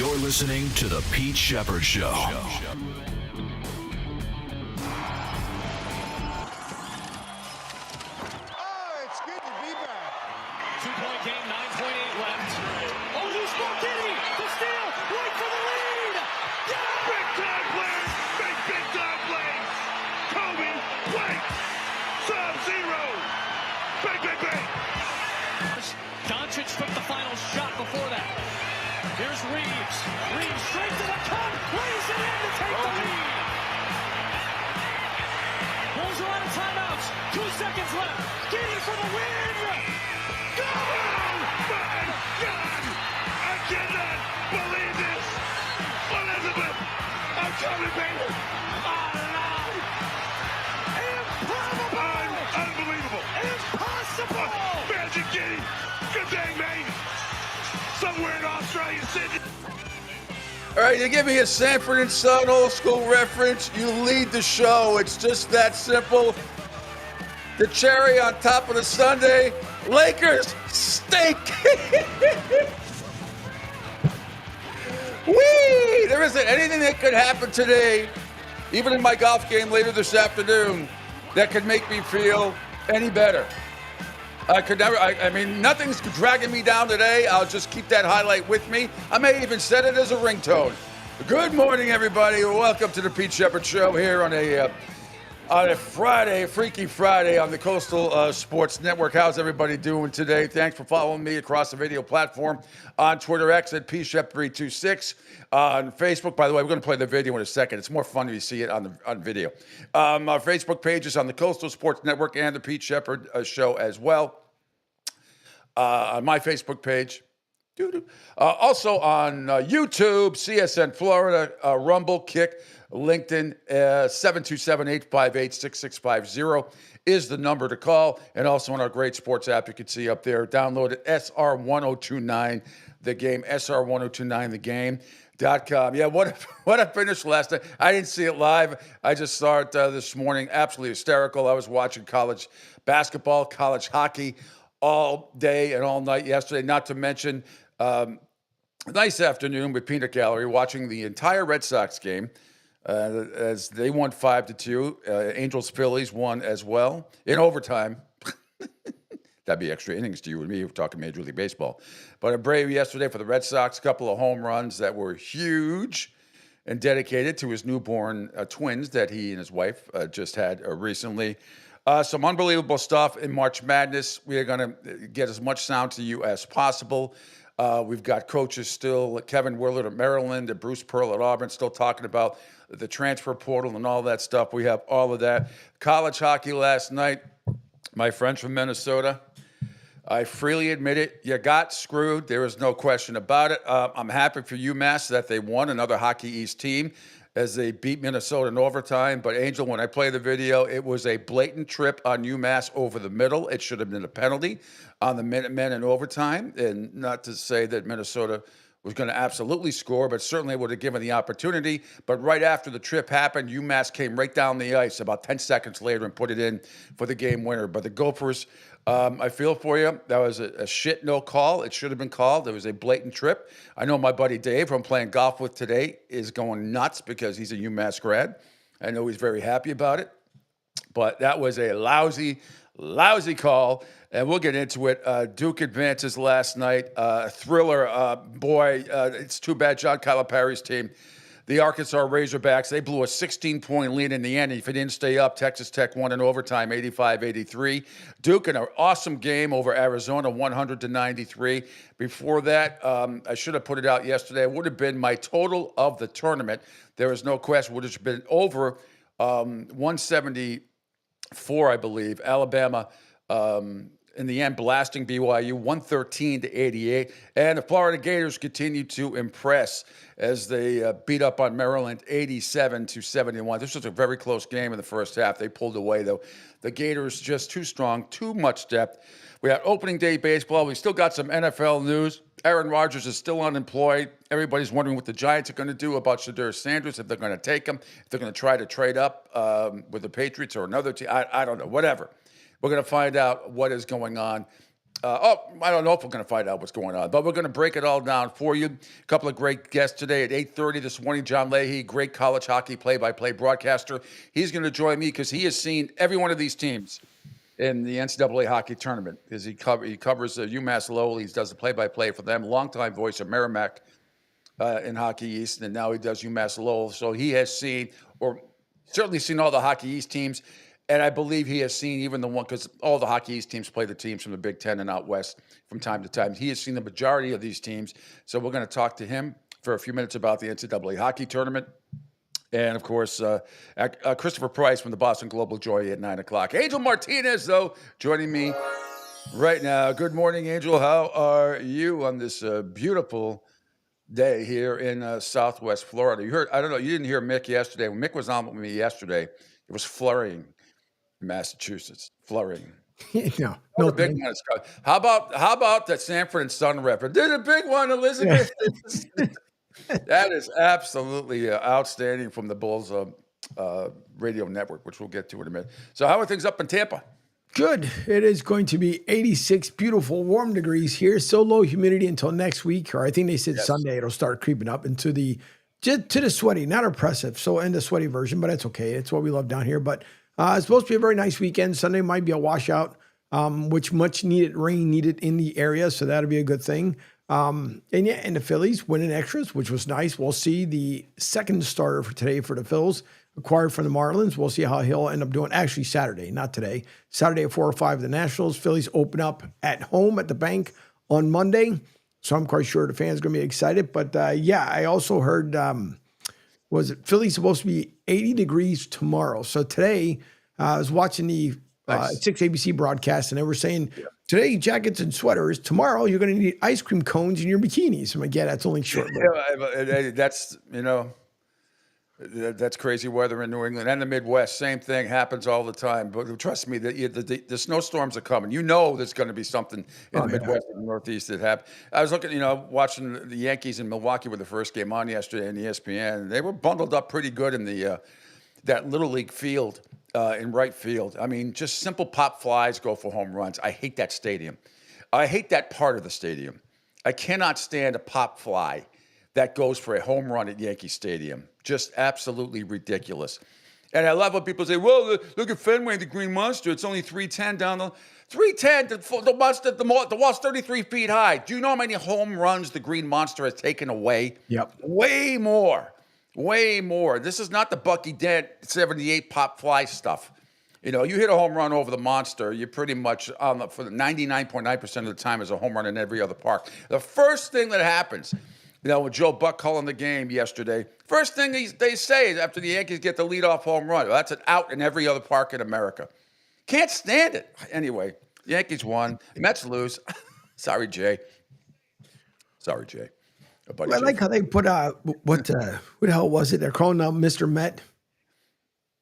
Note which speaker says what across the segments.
Speaker 1: You're listening to The Pete Sheppard Show.
Speaker 2: It's good to be back.
Speaker 3: 2-point game, 9.8 left. Oh, loose ball, Giddy, the steal, right for the lead. Yeah!
Speaker 4: Big time plays, big time plays. Kobe, Blake, Sub-Zero. Bang.
Speaker 3: Doncic took the final shot before that. Here's Reeves. Reeves straight to the cup, lays it in to take the lead. Bulls are out of timeouts. 2 seconds left. Giddy for the win.
Speaker 4: Oh my God! I cannot believe this. Elizabeth, I'm coming, baby.
Speaker 3: Improbable!
Speaker 4: Unbelievable.
Speaker 3: Impossible!
Speaker 4: Magic Kitty, good day, mate. Somewhere in Australia, Sydney.
Speaker 5: All right, you give me a Sanford and Son old school reference, you lead the show. It's just that simple. The cherry on top of the sundae. Lakers stink. Whee! There isn't anything that could happen today, even in my golf game later this afternoon, that could make me feel any better. I mean, nothing's dragging me down today. I'll just keep that highlight with me. I may even set it as a ringtone. Good morning, everybody. Welcome to the Pete Sheppard Show here on a Friday, Freaky Friday on the Coastal Sports Network. How's everybody doing today? Thanks for following me across the video platform on Twitter X at PShep326. On Facebook, by the way, we're going to play the video in a second. It's more fun when you see it on video. Our Facebook page is on the Coastal Sports Network and the Pete Sheppard Show as well. On my Facebook page. Also on YouTube, CSN Florida, Rumble, Kick, LinkedIn, 727-858-6650 is the number to call. And also on our great sports app, you can see up there. Download it, SR1029, The Game, SR1029thegame.com. Yeah, what a finish last night. I didn't see it live. I just saw it this morning. Absolutely hysterical. I was watching college basketball, college hockey all day and all night yesterday, not to mention a nice afternoon with Peanut Gallery watching the entire Red Sox game as they won 5-2. Angels-Phillies won as well in overtime. That'd be extra innings to you and me. We're talking Major League Baseball. But a brave yesterday for the Red Sox, a couple of home runs that were huge and dedicated to his newborn twins that he and his wife just had recently. Some unbelievable stuff in March Madness. We are going to get as much sound to you as possible. We've got coaches still, Kevin Willard at Maryland and Bruce Pearl at Auburn, still talking about the transfer portal and all that stuff. We have all of that. College hockey last night, my friends from Minnesota, I freely admit it, you got screwed. There is no question about it. I'm happy for UMass that they won, another Hockey East team, as they beat Minnesota in overtime. But, Angel, when I play the video, it was a blatant trip on UMass over the middle. It should have been a penalty on the Minutemen in overtime. And not to say that Minnesota was going to absolutely score, but certainly would have given the opportunity. But right after the trip happened, UMass came right down the ice about 10 seconds later and put it in for the game winner. But the Gophers, I feel for you. That was a shit no call. It should have been called. It was a blatant trip. I know my buddy Dave, who I'm playing golf with today, is going nuts because he's a UMass grad. I know he's very happy about it. But that was a lousy call. And we'll get into it. Duke advances last night. Thriller. Boy, it's too bad John Calipari's team, the Arkansas Razorbacks, they blew a 16-point lead in the end. If it didn't stay up, Texas Tech won in overtime, 85-83. Duke in an awesome game over Arizona, 100-93. Before that, I should have put it out yesterday. It would have been my total of the tournament. There is no question. Would have been over 174, I believe. Alabama, in the end, blasting BYU 113-88. And the Florida Gators continue to impress as they beat up on Maryland 87-71. This was a very close game in the first half. They pulled away, though. The Gators just too strong, too much depth. We had opening day baseball. We still got some NFL news. Aaron Rodgers is still unemployed. Everybody's wondering what the Giants are going to do about Shadur Sanders, if they're going to take him, if they're going to try to trade up with the Patriots or another team. I don't know, whatever. We're going to find out what is going on I don't know if we're going to find out what's going on, but we're going to break it all down for you. A couple of great guests today at 8:30 this morning. John Leahy, great college hockey play-by-play broadcaster. He's going to join me because he has seen every one of these teams in the NCAA hockey tournament. Because he covers UMass Lowell. He does the play-by-play for them. Longtime voice of Merrimack in Hockey East, and now he does UMass Lowell. So he has seen, or certainly seen, all the Hockey East teams. And I believe he has seen even the one, because all the Hockey East teams play the teams from the Big Ten and out west from time to time. He has seen the majority of these teams. So we're going to talk to him for a few minutes about the NCAA hockey tournament. And, of course, Christopher Price from the Boston Globe will join you at 9 o'clock. Angel Martinez, though, joining me right now. Good morning, Angel. How are you on this beautiful day here in Southwest Florida? I don't know, you didn't hear Mick yesterday. When Mick was on with me yesterday, it was flurrying. Massachusetts, flurrying.
Speaker 6: No
Speaker 5: big one is coming. How about that Sanford and Son rep? Did a big one, Elizabeth. That is absolutely outstanding from the Bulls radio network, which we'll get to in a minute. So how are things up in Tampa?
Speaker 6: Good. It is going to be 86 beautiful warm degrees here. So low humidity until next week, or I think they said Sunday it'll start creeping up into the sweaty, not oppressive. So in the sweaty version, but it's okay. It's what we love down here. But it's supposed to be a very nice weekend. Sunday might be a washout, which much needed rain needed in the area. So that'll be a good thing. And the Phillies winning extras, which was nice. We'll see the second starter for today for the Phils, acquired from the Marlins. We'll see how he'll end up doing. Actually, Saturday, not today. Saturday at 4 or 5, the Nationals. Phillies open up at home at the bank on Monday. So I'm quite sure the fans are going to be excited. But I also heard, Philly's supposed to be 80 degrees tomorrow. So today, I was watching the 6 ABC broadcast, and they were saying, today, jackets and sweaters. Tomorrow, you're going to need ice cream cones in your bikinis. I'm like, yeah, that's only short.
Speaker 5: That's crazy weather in New England and the Midwest. Same thing happens all the time. But trust me, the snowstorms are coming. You know there's going to be something in the Midwest and the Northeast that happen. I was looking, watching the Yankees in Milwaukee with the first game on yesterday on ESPN. They were bundled up pretty good in the that Little League field in right field. I mean, just simple pop flies go for home runs. I hate that stadium. I hate that part of the stadium. I cannot stand a pop fly that goes for a home run at Yankee Stadium. Just absolutely ridiculous. And I love when people say, well, look at Fenway, the Green Monster. It's only 310 down the... 310, the monster, the wall's 33 feet high. Do you know how many home runs the Green Monster has taken away?
Speaker 6: Yep.
Speaker 5: Way more. This is not the Bucky Dent 78 pop fly stuff. You hit a home run over the Monster, you're pretty much for the 99.9% of the time is a home run in every other park. The first thing that happens... with Joe Buck calling the game yesterday, first thing they say is after the Yankees get the leadoff home run, well, that's an out in every other park in America. Can't stand it. Anyway, Yankees won. Mets lose. Sorry, Jay.
Speaker 6: I like how they put what the hell was it? They're calling out Mr. Met.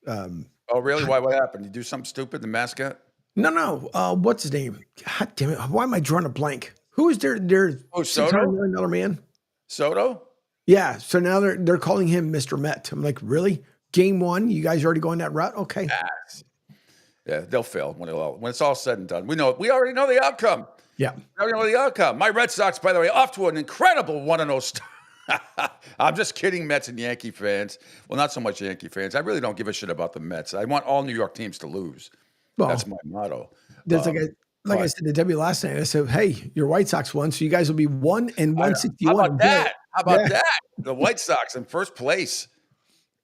Speaker 5: Oh, really? Why? What happened? You do something stupid, the mascot?
Speaker 6: No. What's his name? God damn it. Why am I drawing a blank? Who is their
Speaker 5: Soto?
Speaker 6: $600 million man?
Speaker 5: Soto?
Speaker 6: Yeah, so now they're calling him Mr. Met. I'm like, really? Game 1, you guys already going that route? Okay.
Speaker 5: Yeah, they'll fail when it's all said and done. We already know the outcome.
Speaker 6: Yeah.
Speaker 5: We already know the outcome. My Red Sox, by the way, off to an incredible 1-0 start. I'm just kidding, Mets and Yankee fans. Well, not so much Yankee fans. I really don't give a shit about the Mets. I want all New York teams to lose. Well, that's my motto.
Speaker 6: There's like I said to Debbie last night, I said, hey, your White Sox won, so you guys will be 1 and 161.
Speaker 5: How about that? How about that? The White Sox in first place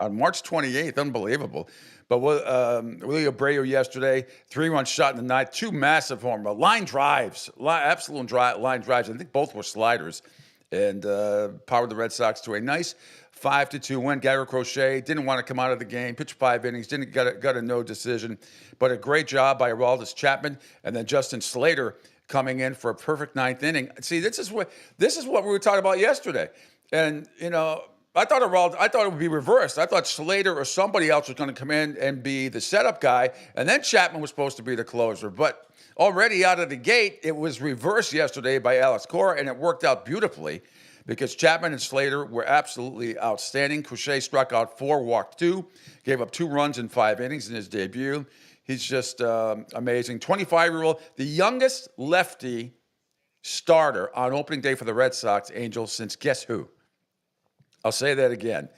Speaker 5: on March 28th. Unbelievable. But Willie Abreu yesterday, 3-run shot in the ninth, 2 massive home run, line drives, absolute line drives. I think both were sliders, and powered the Red Sox to a nice 5-2 win. Garrett Crochet didn't want to come out of the game, pitched 5 innings, didn't got a no decision, but a great job by Aroldis Chapman, and then Justin Slater coming in for a perfect 9th inning. See, this is what we were talking about yesterday, and I thought it would be reversed. I thought Slater or somebody else was going to come in and be the setup guy, and then Chapman was supposed to be the closer. But already out of the gate, it was reversed yesterday by Alex Cora, and it worked out beautifully because Chapman and Slater were absolutely outstanding. Crochet struck out 4, walked 2, gave up 2 runs in 5 innings in his debut. He's just amazing. 25-year-old, the youngest lefty starter on opening day for the Red Sox, Angels, since guess who? I'll say that again.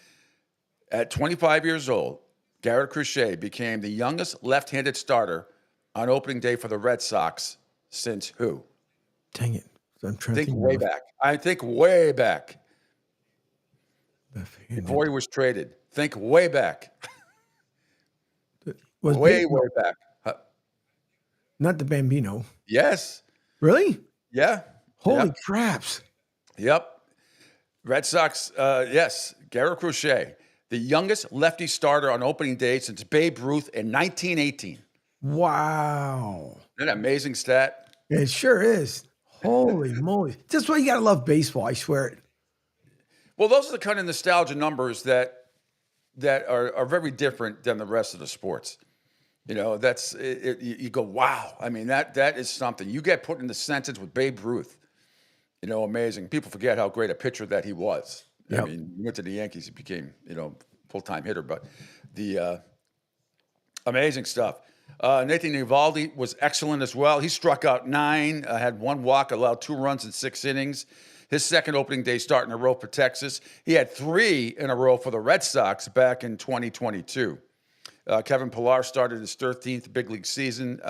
Speaker 5: At 25 years old, Garrett Crochet became the youngest left-handed starter on opening day for the Red Sox since who?
Speaker 6: Dang it. I'm trying to
Speaker 5: Think
Speaker 6: think
Speaker 5: way back. I think way back.
Speaker 6: left-handed.
Speaker 5: Before he was traded. Think way back.
Speaker 6: Was
Speaker 5: Way
Speaker 6: Bambino,
Speaker 5: back.
Speaker 6: not the Bambino.
Speaker 5: Yes.
Speaker 6: Really?
Speaker 5: Yeah.
Speaker 6: Holy
Speaker 5: Yep.
Speaker 6: craps.
Speaker 5: Yep. Red Sox, yes. Garrett Crochet, the youngest lefty starter on opening day since Babe Ruth in 1918.
Speaker 6: Wow.
Speaker 5: Isn't that an amazing stat?
Speaker 6: It sure is. Holy moly. That's why you got to love baseball. I swear it.
Speaker 5: Well, those are the kind of nostalgia numbers that are very different than the rest of the sports. You know, that's it, you go, wow. I mean, that is something. You get put in the sentence with Babe Ruth. You know, amazing. People forget how great a pitcher that he was.
Speaker 6: Yep.
Speaker 5: I mean, he went to the Yankees, he became, full-time hitter, but the amazing stuff. Nathan Eovaldi was excellent as well. He struck out 9, had 1 walk, allowed 2 runs in 6 innings. His second opening day start in a row for Texas. He had 3 in a row for the Red Sox back in 2022. Kevin Pillar started his 13th big league season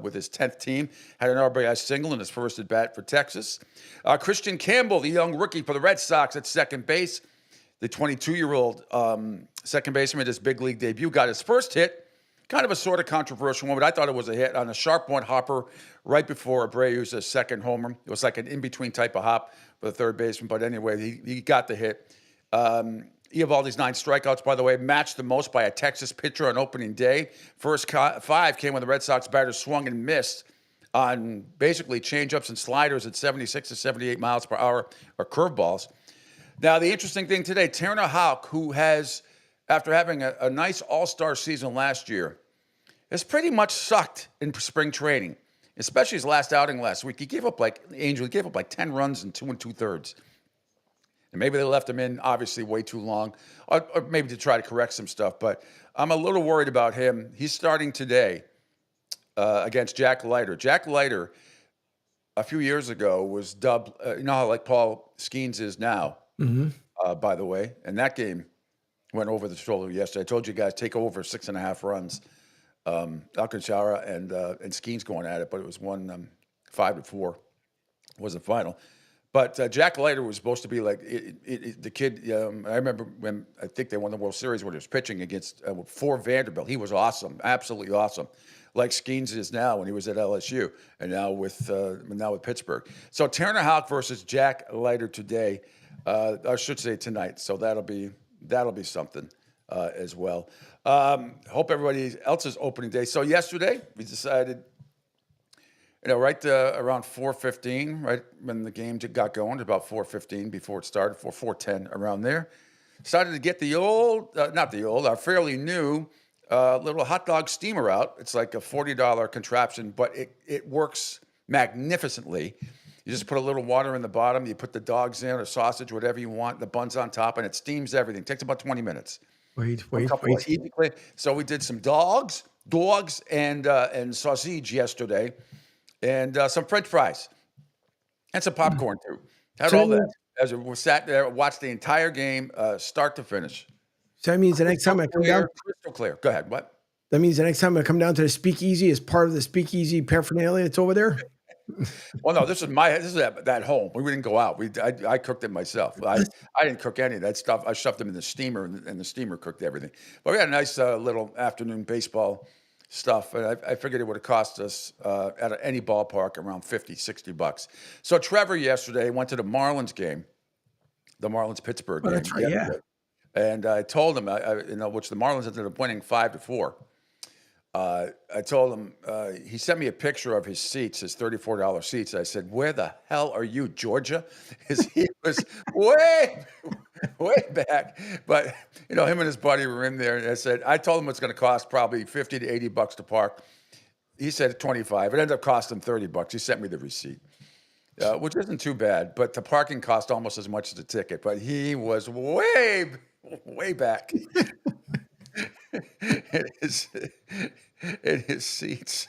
Speaker 5: with his 10th team, had an RBI single in his first at bat for Texas. Christian Campbell, the young rookie for the Red Sox at second base, the 22-year-old second baseman, made his big league debut, got his first hit, kind of a sort of controversial one, but I thought it was a hit on a sharp one hopper right before Abreu's second homer. It was like an in-between type of hop for the third baseman, but anyway, he got the hit. Eovaldi's 9 strikeouts, by the way, matched the most by a Texas pitcher on opening day. First 5 came when the Red Sox batters swung and missed on basically changeups and sliders at 76 to 78 miles per hour or curveballs. Now, the interesting thing today, Turner Houck, who has, after having a nice all-star season last year, has pretty much sucked in spring training, especially his last outing last week. He gave up like 10 runs in 2 2/3. And maybe they left him in, obviously, way too long, or maybe to try to correct some stuff. But I'm a little worried about him. He's starting today against Jack Leiter. Jack Leiter, a few years ago, was dubbed, you know how like Paul Skeens is now, by the way. And that game went over the shoulder yesterday. I told you guys, take over 6.5 runs. Alcantara and Skeens going at it, but it was 5-4 was the final. But Jack Leiter was supposed to be like the kid. I remember when I think they won the World Series when he was pitching against for Vanderbilt. He was awesome, absolutely awesome, like Skeens is now when he was at LSU, and now with Pittsburgh. So Turner Houck versus Jack Leiter today. I should say tonight. So that'll be something as well. Hope everybody else's opening day. So yesterday we decided. Right around 4:15, right when the game got going, about 4:15 before it started, 4:10 around there. Decided to get our fairly new little hot dog steamer out. It's like a $40 contraption, but it works magnificently. You just put a little water in the bottom, you put the dogs in or sausage, whatever you want, the buns on top, and it steams everything. It takes about 20 minutes.
Speaker 6: Wait.
Speaker 5: So we did some dogs and sausage yesterday. And some French fries and some popcorn too. Had all that as we sat there, watched the entire game, start to finish.
Speaker 6: So that means the next time I come down,
Speaker 5: crystal clear. Go ahead. What?
Speaker 6: That means the next time I come down to the Speakeasy as part of the Speakeasy paraphernalia that's over there.
Speaker 5: Well, no, this is at home. We didn't go out. I cooked it myself. I didn't cook any of that stuff. I shoved them in the steamer, and the steamer cooked everything. But we had a nice little afternoon baseball stuff, and I figured it would have cost us at any ballpark around $50-$60. So Trevor yesterday went to the Marlins game, the Marlins-Pittsburgh game.
Speaker 6: That's right, yeah.
Speaker 5: And I told him, which the Marlins ended up winning 5-4. I told him, he sent me a picture of his seats, his $34 seats. I said, "Where the hell are you, Georgia?" He was way back. But, him and his buddy were in there. And I told him it's going to cost probably $50 to $80 to park. He said 25. It ended up costing $30. He sent me the receipt, which isn't too bad. But the parking cost almost as much as the ticket. But he was way back. in his seats.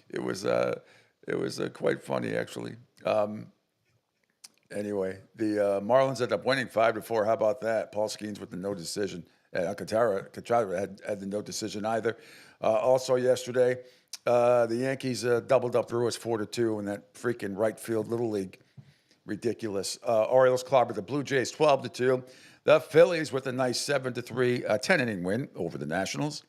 Speaker 5: It was quite funny, actually. Anyway, the Marlins ended up winning 5-4. How about that? Paul Skeens with the no decision. Alcantara had the no decision either. Also yesterday, the Yankees doubled up Brewers 4-2 in that freaking right field Little League. Ridiculous. Orioles clobbered the Blue Jays 12-2. The Phillies with a nice 7-3 10-inning win over the Nationals.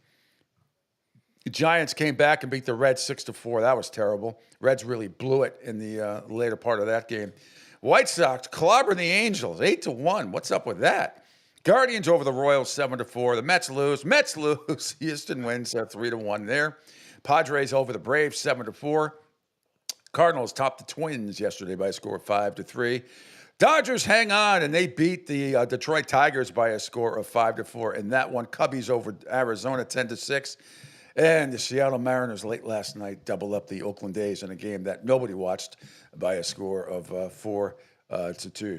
Speaker 5: The Giants came back and beat the Reds 6-4. That was terrible. Reds really blew it in the later part of that game. White Sox clobbered the Angels 8-1. What's up with that? Guardians over the Royals 7-4. The Mets lose. Houston wins 3-1 there. Padres over the Braves 7-4. Cardinals topped the Twins yesterday by a score of 5-3. Dodgers hang on, and they beat the Detroit Tigers by a score of 5-4. And that one, Cubbies over Arizona 10-6. And the Seattle Mariners late last night doubled up the Oakland A's in a game that nobody watched by a score of 4-2.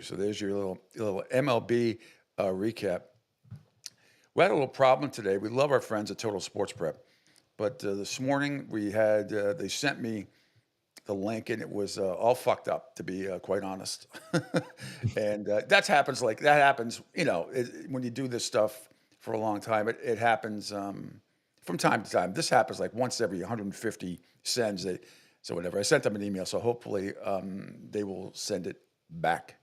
Speaker 5: So there's your little MLB recap. We had a little problem today. We love our friends at Total Sports Prep, but this morning we had they sent me the link, and it was all fucked up, to be quite honest. And that happens. When you do this stuff for a long time, it happens from time to time. This happens like once every 150 sends. So whatever. I sent them an email, so hopefully they will send it back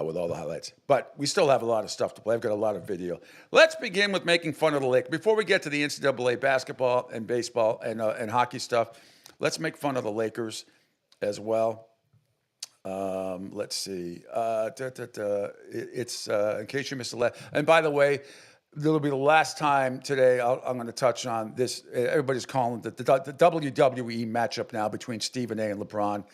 Speaker 5: with all the highlights. But we still have a lot of stuff to play. I've got a lot of video. Let's begin with making fun of the Lake. Before we get to the NCAA basketball and baseball and hockey stuff, let's make fun of the Lakers as well. Let's see. It's in case you missed the last. And by the way, it'll be the last time today I'm going to touch on this. Everybody's calling the WWE matchup now between Stephen A. and LeBron.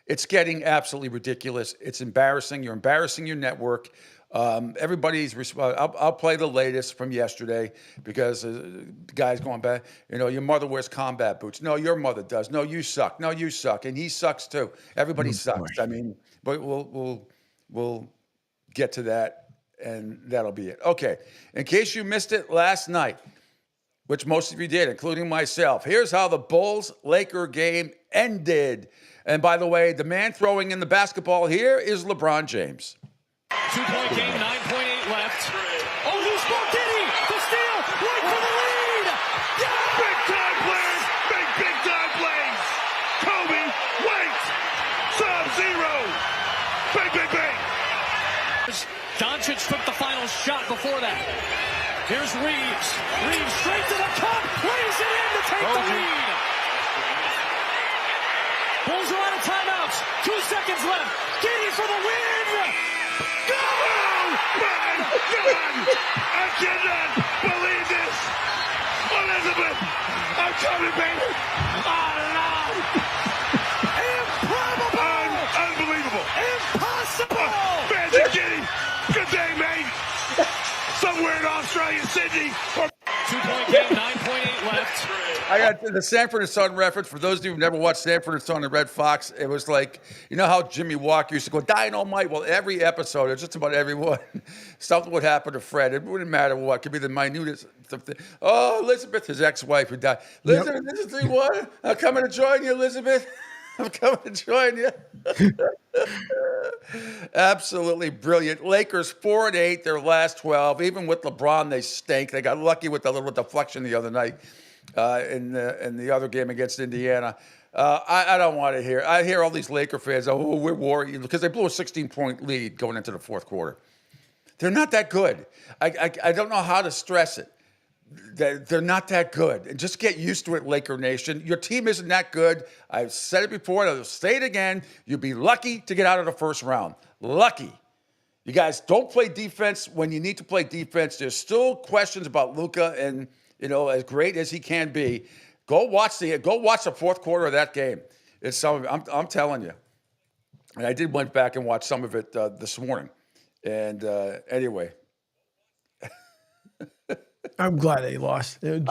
Speaker 5: It's getting absolutely ridiculous. It's embarrassing. You're embarrassing your network. Everybody's. I'll play the latest from yesterday because the guy's going back. Your mother wears combat boots. No, your mother does. No, you suck. No, you suck, and he sucks too. Everybody sucks. I mean, but we'll get to that, and that'll be it. Okay. In case you missed it last night, which most of you did, including myself, here's how the Bulls-Laker game ended. And by the way, the man throwing in the basketball here is LeBron James.
Speaker 3: 2-point game, 9.8 left. Oh, who's more Diddy? The steal, right for the lead. Yeah!
Speaker 4: Big time plays, big time plays. Kobe, wait, Sub-Zero. Bang.
Speaker 3: Doncic took the final shot before that. Here's Reeves. Reeves straight to the cup, lays it in to take the lead. Bulls are out of timeouts. 2 seconds left. Giddy for the win.
Speaker 4: Go! My God! I cannot believe this. Elizabeth, I'm coming, baby. Oh, no.
Speaker 3: Improbable.
Speaker 4: Unbelievable.
Speaker 3: Impossible.
Speaker 4: Magic Giddy. Good day, mate. Somewhere in Australia, Sydney.
Speaker 3: 2-point game, 9.8 left.
Speaker 5: I got the Sanford and Son reference. For those of you who've never watched Sanford and Son and Red Fox, it was like, how Jimmy Walker used to go, Dynamite? Well, every episode, or just about every one, something would happen to Fred. It wouldn't matter what. It could be the minutest thing. Oh, Elizabeth, his ex-wife who died. Elizabeth, this is the one. I'm coming to join you, Elizabeth. I'm coming to join you. Absolutely brilliant. Lakers 4-8, their last 12. Even with LeBron, they stink. They got lucky with the little deflection the other night in the other game against Indiana. I don't want to hear. I hear all these Laker fans, we're worried, because they blew a 16-point lead going into the fourth quarter. They're not that good. I don't know how to stress it. They're not that good. And just get used to it, Laker Nation. Your team isn't that good. I've said it before, and I'll say it again. You'd be lucky to get out of the first round. Lucky. You guys don't play defense when you need to play defense. There's still questions about Luka, and as great as he can be. Go watch the fourth quarter of that game. It's I'm telling you. And I went back and watch some of it this morning. And anyway.
Speaker 6: I'm glad they lost. The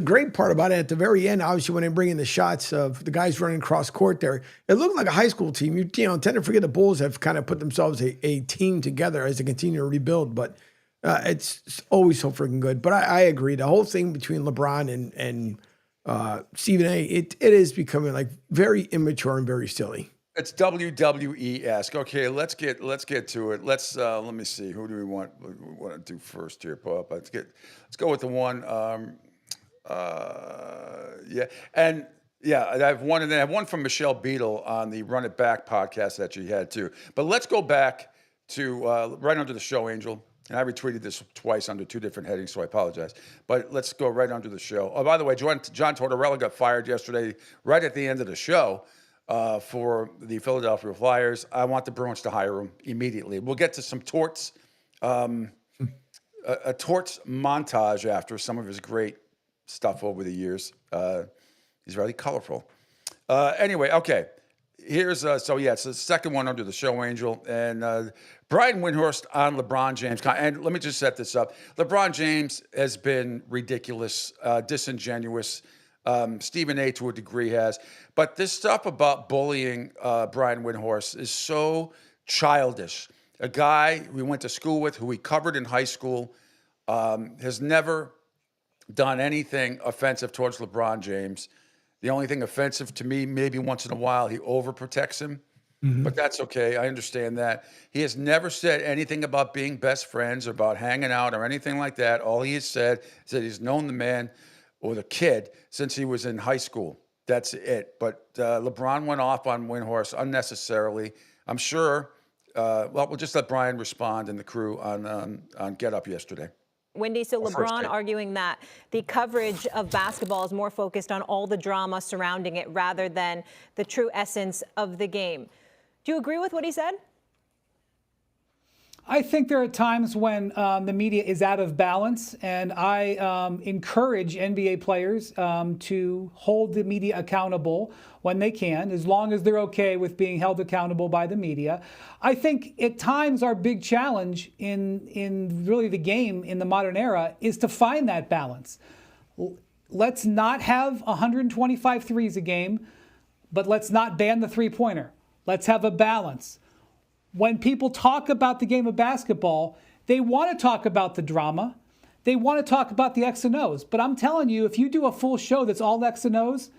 Speaker 6: great part about it at the very end, obviously, when they bring in the shots of the guys running across court there, it looked like a high school team. You tend to forget the Bulls have kind of put themselves a team together as they continue to rebuild. But It's always so freaking good. But I agree. The whole thing between LeBron and Stephen A. It is becoming like very immature and very silly.
Speaker 5: It's WWE-esque. Okay, let's get to it. Let me see. Who do we want to do first here, Bob? Let's go with the one. I have one, and then I have one from Michelle Beadle on the Run It Back podcast that she had too. But let's go back to right under the show, Angel. And I retweeted this twice under two different headings, so I apologize. But let's go right under the show. Oh, by the way, John Tortorella got fired yesterday, right at the end of the show, for the Philadelphia Flyers. I want the Bruins to hire him immediately. We'll get to some torts, a torts montage after some of his great stuff over the years. He's really colorful. Anyway, okay. Here's it's the second one under the show, Angel, and Brian Windhorst on LeBron James. And let me just set this up. LeBron James has been ridiculous, disingenuous. Stephen A. to a degree has, but this stuff about bullying Brian Windhorst is so childish. A guy we went to school with, who we covered in high school, has never done anything offensive towards LeBron James. The only thing offensive to me, maybe once in a while, he overprotects him. But that's okay. I understand that. He has never said anything about being best friends or about hanging out or anything like that. All he has said is that he's known the man or the kid since he was in high school. That's it. But LeBron went off on Windhorst unnecessarily. I'm sure. We'll just let Brian respond and the crew on Get Up yesterday.
Speaker 7: Wendy, so LeBron arguing that the coverage of basketball is more focused on all the drama surrounding it rather than the true essence of the game. Do you agree with what he said?
Speaker 8: I think there are times when the media is out of balance, and I encourage NBA players to hold the media accountable when they can, as long as they're okay with being held accountable by the media. I think at times our big challenge in really the game in the modern era is to find that balance. Let's not have 125 threes a game, but let's not ban the three-pointer. Let's have a balance. When people talk about the game of basketball, they want to talk about the drama. They want to talk about the X and O's. But I'm telling you, if you do a full show that's all X and O's,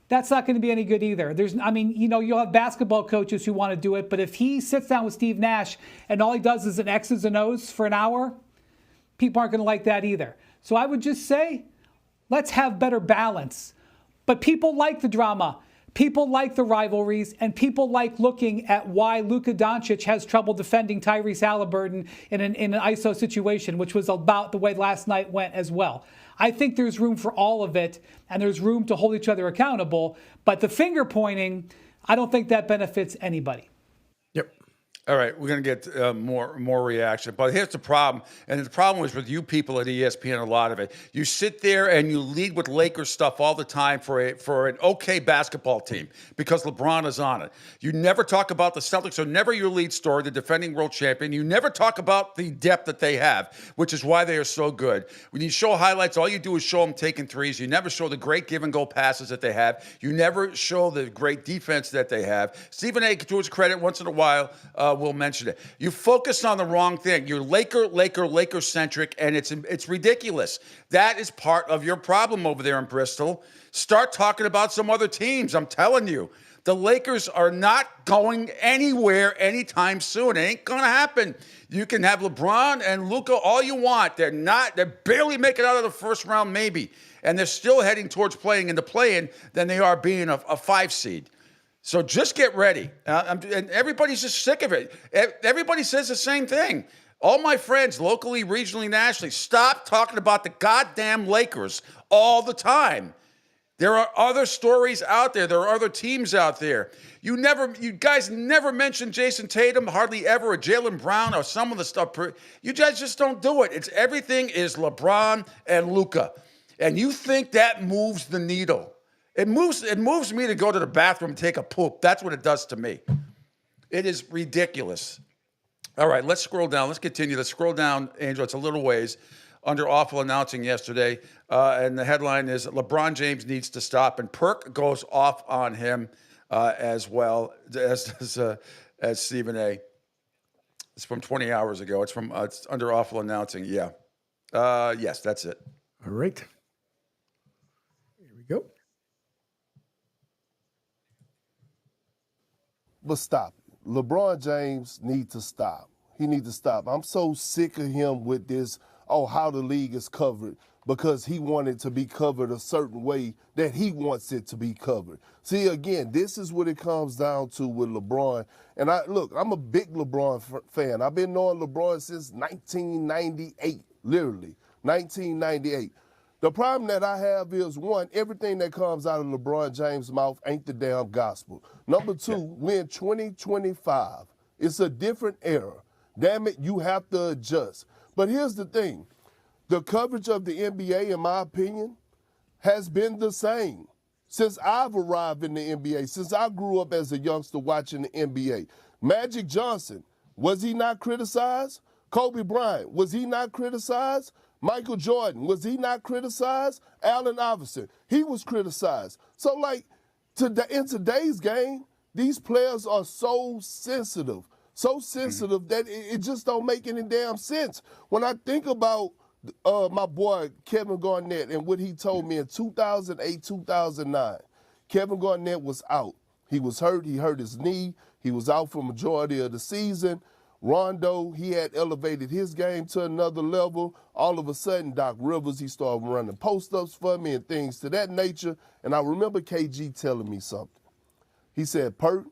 Speaker 8: that's not going to be any good either. You'll have basketball coaches who want to do it, but if he sits down with Steve Nash and all he does is an X's and O's for an hour, people aren't going to like that either. So I would just say, let's have better balance. But people like the drama. People like the rivalries, and people like looking at why Luka Doncic has trouble defending Tyrese Halliburton in an ISO situation, which was about the way last night went as well. I think there's room for all of it, and there's room to hold each other accountable. But the finger pointing, I don't think that benefits anybody.
Speaker 5: Yep. All right, we're going to get more reaction. But here's the problem, and the problem was with you people at ESPN, a lot of it. You sit there and you lead with Lakers stuff all the time for an okay basketball team because LeBron is on it. You never talk about the Celtics, or never your lead story, the defending world champion. You never talk about the depth that they have, which is why they are so good. When you show highlights, all you do is show them taking threes. You never show the great give-and-go passes that they have. You never show the great defense that they have. Stephen A., to his credit, once in a while, will mention it. You focus on the wrong thing. You're Laker-centric, and it's ridiculous. That is part of your problem over there in Bristol. Start talking about some other teams. I'm telling you. The Lakers are not going anywhere anytime soon. It ain't going to happen. You can have LeBron and Luka all you want. They're barely making it out of the first round, maybe. And they're still heading towards playing in the play-in than they are being a 5 seed. So just get ready. And everybody's just sick of it. Everybody says the same thing. All my friends, locally, regionally, nationally, stop talking about the goddamn Lakers all the time. There are other stories out there. There are other teams out there. You guys never mention Jason Tatum, hardly ever, or Jaylen Brown, or some of the stuff. You guys just don't do it. Everything is LeBron and Luka. And you think that moves the needle. It moves me to go to the bathroom and take a poop. That's what it does to me. It is ridiculous. All right, let's scroll down. Let's continue. Let's scroll down, Angel. It's a little ways. Under awful announcing yesterday, and the headline is LeBron James needs to stop, and Perk goes off on him as well as Stephen A. It's from 20 hours ago. It's from it's under awful announcing. Yeah. Yes, that's it.
Speaker 6: All right. Here we go.
Speaker 9: But stop. LeBron James needs to stop. He needs to stop. I'm so sick of him with this, how the league is covered, because he wanted to be covered a certain way that he wants it to be covered. See, again, this is what it comes down to with LeBron. And I'm a big LeBron fan. I've been knowing LeBron since 1998, literally, 1998. The problem that I have is, one, everything that comes out of LeBron James' mouth ain't the damn gospel. Number two, we're in 2025. It's a different era. Damn it, you have to adjust. But here's the thing. The coverage of the NBA, in my opinion, has been the same since I've arrived in the NBA, since I grew up as a youngster watching the NBA. Magic Johnson, was he not criticized? Kobe Bryant, was he not criticized? Michael Jordan, was he not criticized? Allen Iverson, he was criticized. So, in today's game, these players are so sensitive that it just don't make any damn sense. When I think about my boy Kevin Garnett and what he told me in 2008, 2009, Kevin Garnett was out. He was hurt. He hurt his knee. He was out for majority of the season. Rondo, he had elevated his game to another level. All of a sudden, Doc Rivers, he started running post-ups for me and things to that nature. And I remember KG telling me something. He said, Pert,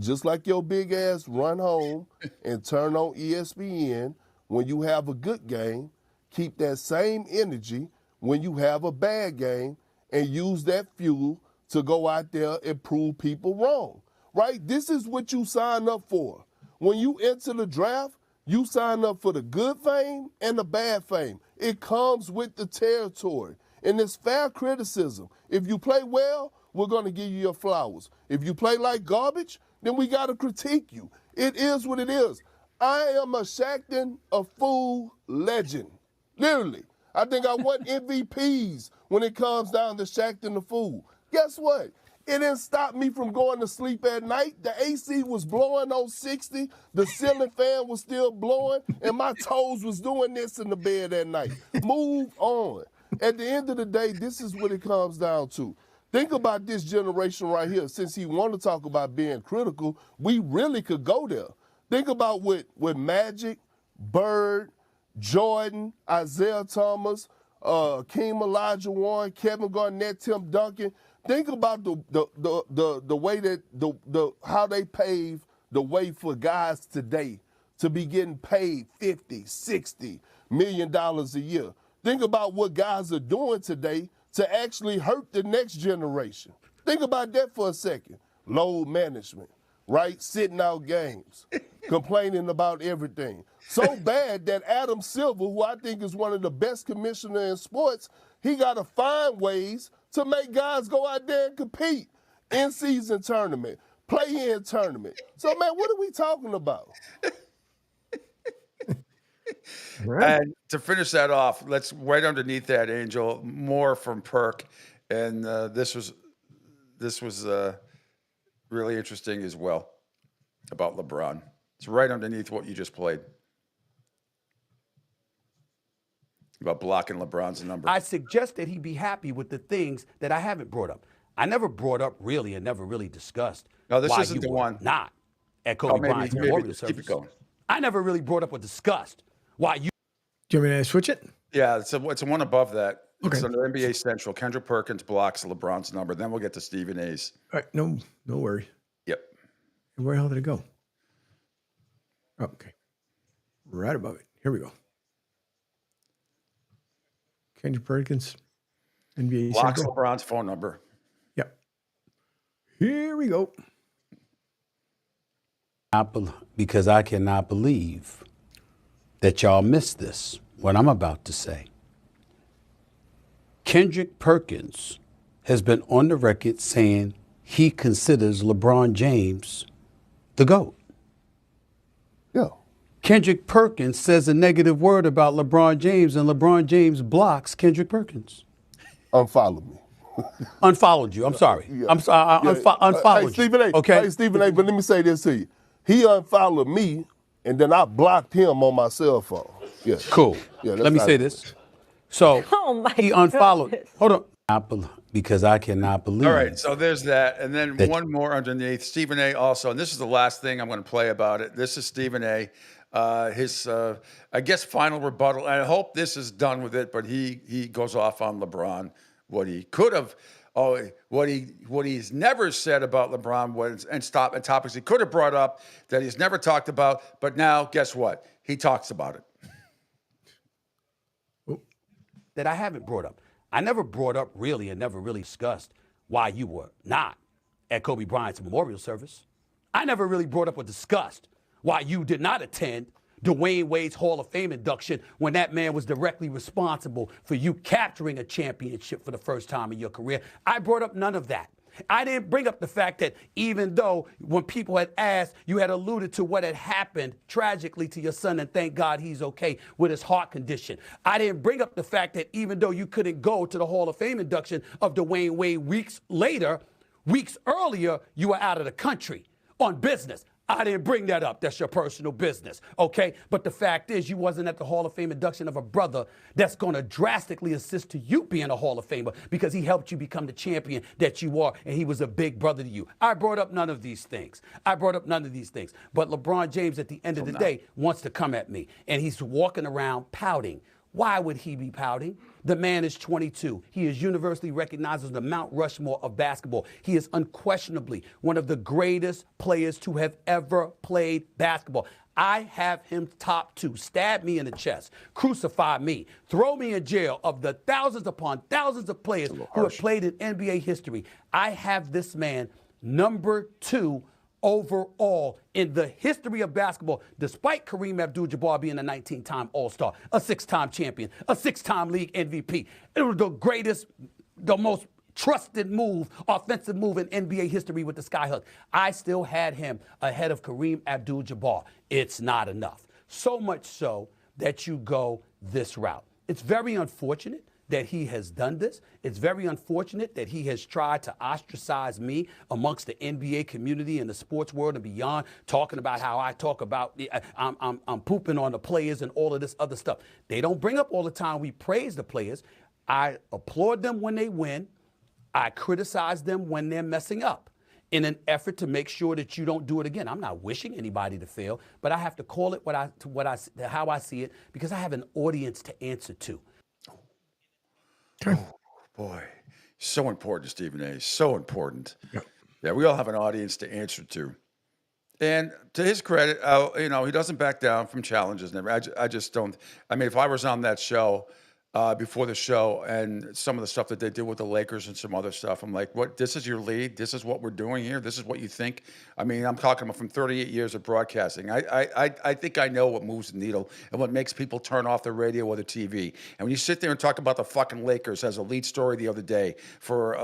Speaker 9: just like your big ass run home and turn on ESPN when you have a good game, keep that same energy when you have a bad game and use that fuel to go out there and prove people wrong, right? This is what you sign up for. When you enter the draft, you sign up for the good fame and the bad fame. It comes with the territory. And it's fair criticism. If you play well, we're going to give you your flowers. If you play like garbage, then we got to critique you. It is what it is. I am a Shaqtin' a Fool legend. Literally. I think I won MVPs when it comes down to Shaqtin' a Fool. Guess what? It didn't stop me from going to sleep at night. The AC was blowing on 60. The ceiling fan was still blowing. And my toes was doing this in the bed at night. Move on. At the end of the day, this is what it comes down to. Think about this generation right here. Since he want to talk about being critical, we really could go there. Think about with Magic, Bird, Jordan, Isaiah Thomas, Keem Olajuwon, Kevin Garnett, Tim Duncan. Think about the way that how they pave the way for guys today to be getting paid $50, $60 million a year. Think about what guys are doing today to actually hurt the next generation. Think about that for a second. Load management, right? Sitting out games, complaining about everything. So bad that Adam Silver, who I think is one of the best commissioners in sports, he got to find ways to make guys go out there and compete. In-season tournament, play-in tournament. So, man, what are we talking about?
Speaker 5: Right. And to finish that off, let's right underneath that, Angel, more from Perk. And this was really interesting as well about LeBron. It's right underneath what you just played. About blocking LeBron's number.
Speaker 10: I suggest that he be happy with the things that I haven't brought up. I never brought up really and never really discussed.
Speaker 5: No, this
Speaker 10: why
Speaker 5: isn't
Speaker 10: you
Speaker 5: the
Speaker 10: were
Speaker 5: one.
Speaker 10: Not at Kobe Bryant's memorial service.
Speaker 5: Keep it going.
Speaker 10: I never really brought up or discussed why you.
Speaker 6: Do you want me to switch it?
Speaker 5: Yeah, it's a one above that.
Speaker 6: Okay.
Speaker 5: It's under NBA Central. Kendrick Perkins blocks LeBron's number. Then we'll get to Stephen A's.
Speaker 6: All right, no worry.
Speaker 5: Yep.
Speaker 6: Where the hell did it go? Oh, okay. Right above it. Here we go. Kendrick Perkins, NBA
Speaker 5: Blocks
Speaker 6: Central.
Speaker 5: LeBron's phone number.
Speaker 6: Yep. Here we go.
Speaker 10: Because I cannot believe that y'all missed this, what I'm about to say. Kendrick Perkins has been on the record saying he considers LeBron James the GOAT.
Speaker 9: Yeah.
Speaker 10: Kendrick Perkins says a negative word about LeBron James, and LeBron James blocks Kendrick Perkins.
Speaker 9: Unfollow me.
Speaker 10: Unfollowed you. I'm sorry.
Speaker 9: Yeah.
Speaker 10: I'm sorry. Unfollowed
Speaker 9: Stephen A.
Speaker 10: you. Okay.
Speaker 9: Hey, Stephen A. But let me say this to you. He unfollowed me and then I blocked him on my cell phone. Yeah.
Speaker 10: Cool.
Speaker 9: Yeah,
Speaker 10: Let me say this. So
Speaker 7: Oh my
Speaker 10: he unfollowed.
Speaker 7: goodness.
Speaker 10: Hold on. Because I cannot believe.
Speaker 5: All right, so there's that. And then one more underneath. Stephen A. also, and this is the last thing I'm going to play about it. This is Stephen A. His, I guess, final rebuttal. And I hope this is done with it, but he goes off on LeBron, what he could have, what he's never said about LeBron was, and topics he could have brought up that he's never talked about. But now, guess what? He talks about it.
Speaker 10: That I haven't brought up. I never brought up really and never really discussed why you were not at Kobe Bryant's memorial service. I never really brought up or discussed why you did not attend Dwayne Wade's Hall of Fame induction when that man was directly responsible for you capturing a championship for the first time in your career. I brought up none of that. I didn't bring up the fact that even though when people had asked, you had alluded to what had happened tragically to your son, and thank God he's okay with his heart condition. I didn't bring up the fact that even though you couldn't go to the Hall of Fame induction of Dwayne Wade weeks earlier, you were out of the country on business. I didn't bring that up. That's your personal business, okay? But the fact is you wasn't at the Hall of Fame induction of a brother that's going to drastically assist to you being a Hall of Famer because he helped you become the champion that you are, and he was a big brother to you. I brought up none of these things. But LeBron James, at the end of the day, wants to come at me, and he's walking around pouting. Why would he be pouting? The man is 22. He is universally recognized as the Mount Rushmore of basketball. He is unquestionably one of the greatest players to have ever played basketball. I have him top 2. Stab me in the chest. Crucify me. Throw me in jail. Of the thousands upon thousands of players who have played in NBA history, I have this man number 2 overall in the history of basketball, despite Kareem Abdul-Jabbar being a 19-time All-Star, a 6-time champion, a 6-time league MVP. It was the greatest, the most trusted move, offensive move in NBA history with the skyhook. I still had him ahead of Kareem Abdul-Jabbar. It's not enough. So much so that you go this route. It's very unfortunate that he has done this. It's very unfortunate that he has tried to ostracize me amongst the NBA community and the sports world and beyond, talking about how I talk about I'm pooping on the players and all of this other stuff. They don't bring up all the time we praise the players. I applaud them when they win. I criticize them when they're messing up in an effort to make sure that you don't do it again. I'm not wishing anybody to fail, but I have to call it how I see it because I have an audience to answer to.
Speaker 5: Oh, boy. So important, Stephen A. So important. Yeah, we all have an audience to answer to. And to his credit, he doesn't back down from challenges. I just don't. I mean, if I was on that show before the show and some of the stuff that they did with the Lakers and some other stuff, I'm like, what? This is your lead? This is what we're doing here? This is what you think? I mean, I'm talking about from 38 years of broadcasting. I think I know what moves the needle and what makes people turn off the radio or the TV. And when you sit there and talk about the fucking Lakers as a lead story the other day for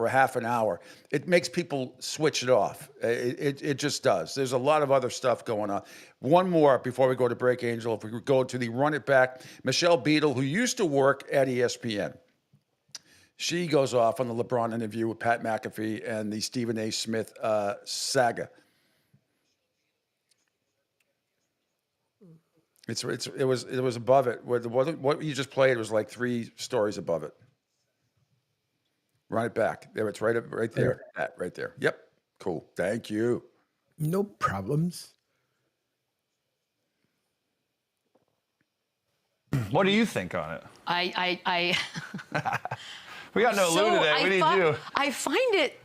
Speaker 5: half an hour, it makes people switch it off. It just does. There's a lot of other stuff going on. One more before we go to break, Angel. If we could go to the Run It Back, Michelle Beadle, who used to work at ESPN. She goes off on the LeBron interview with Pat McAfee and the Stephen A. Smith saga. It was above it. What you just played was like 3 stories above it. Run it back. There, it's right there. That right there. Yep. Cool. Thank you.
Speaker 6: No problems.
Speaker 11: What do you think on it? We got no Lou today. We need you.
Speaker 12: I find it.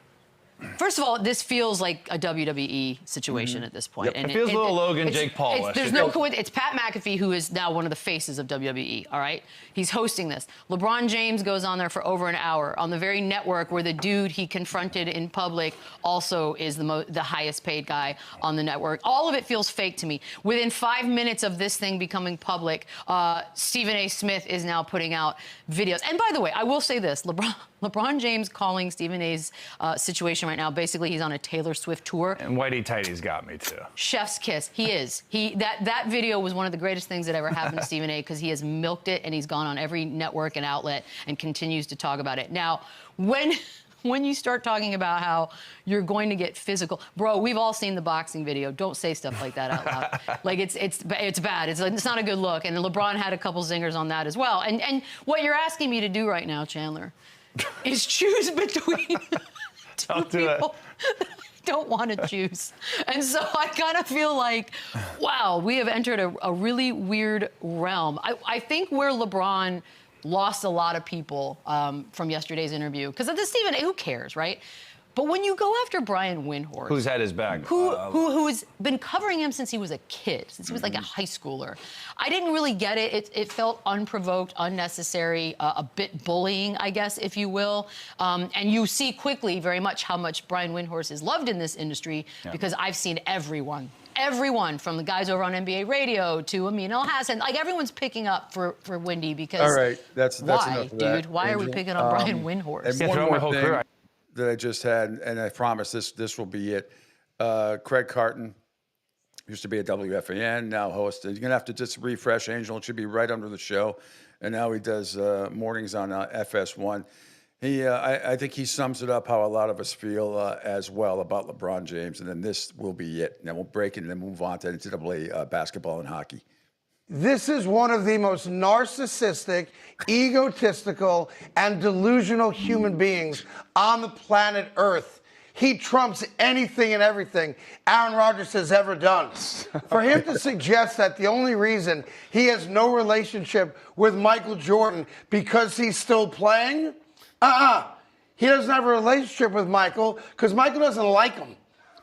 Speaker 12: First of all, this feels like a WWE situation at this point.
Speaker 11: Yep. And it feels a little Logan, Jake Paul.
Speaker 12: There's no coincidence. It's Pat McAfee, who is now one of the faces of WWE, all right? He's hosting this. LeBron James goes on there for over an hour on the very network where the dude he confronted in public also is the highest paid guy on the network. All of it feels fake to me. Within 5 minutes of this thing becoming public, Stephen A. Smith is now putting out videos. And by the way, I will say this, LeBron James calling Stephen A's situation right now. Basically, he's on a Taylor Swift tour.
Speaker 11: And Whitey Tighty's got me too.
Speaker 12: Chef's kiss. He is. That video was one of the greatest things that ever happened to Stephen A. because he has milked it and he's gone on every network and outlet and continues to talk about it. Now, when when you start talking about how you're going to get physical, bro, we've all seen the boxing video. Don't say stuff like that out loud. Like it's bad. It's not a good look. And LeBron had a couple zingers on that as well. And what you're asking me to do right now, Chandler, is choose between two people that I don't want to choose. And so I kind of feel like, wow, we have entered a really weird realm. I think where LeBron lost a lot of people from yesterday's interview, because Stephen, who cares, right? But when you go after Brian Windhorst,
Speaker 11: who's had his back,
Speaker 12: who's been covering him since he was a kid, since he was like a high schooler, I didn't really get it. It felt unprovoked, unnecessary, a bit bullying, I guess, if you will. And you see quickly very much how much Brian Windhorst is loved in this industry, because I've seen everyone from the guys over on NBA radio to Amin El-Hassan, like everyone's picking up for Windy because.
Speaker 5: All right, that's
Speaker 12: why,
Speaker 5: enough of
Speaker 12: dude?
Speaker 5: that,
Speaker 12: Why
Speaker 5: Angel.
Speaker 12: are we picking up Brian Windhorst?
Speaker 5: And one more thing that I just had, and I promise this will be it. Craig Carton used to be at WFAN, now host. You're gonna have to just refresh. Angel, it should be right under the show, and now he does mornings on FS1. I think he sums it up how a lot of us feel as well about LeBron James, and then this will be it. And then we'll break it and then move on to NCAA basketball and hockey.
Speaker 13: This is one of the most narcissistic, egotistical, and delusional human beings on the planet Earth. He trumps anything and everything Aaron Rodgers has ever done. For him to suggest that the only reason he has no relationship with Michael Jordan because he's still playing, he doesn't have a relationship with Michael because Michael doesn't like him.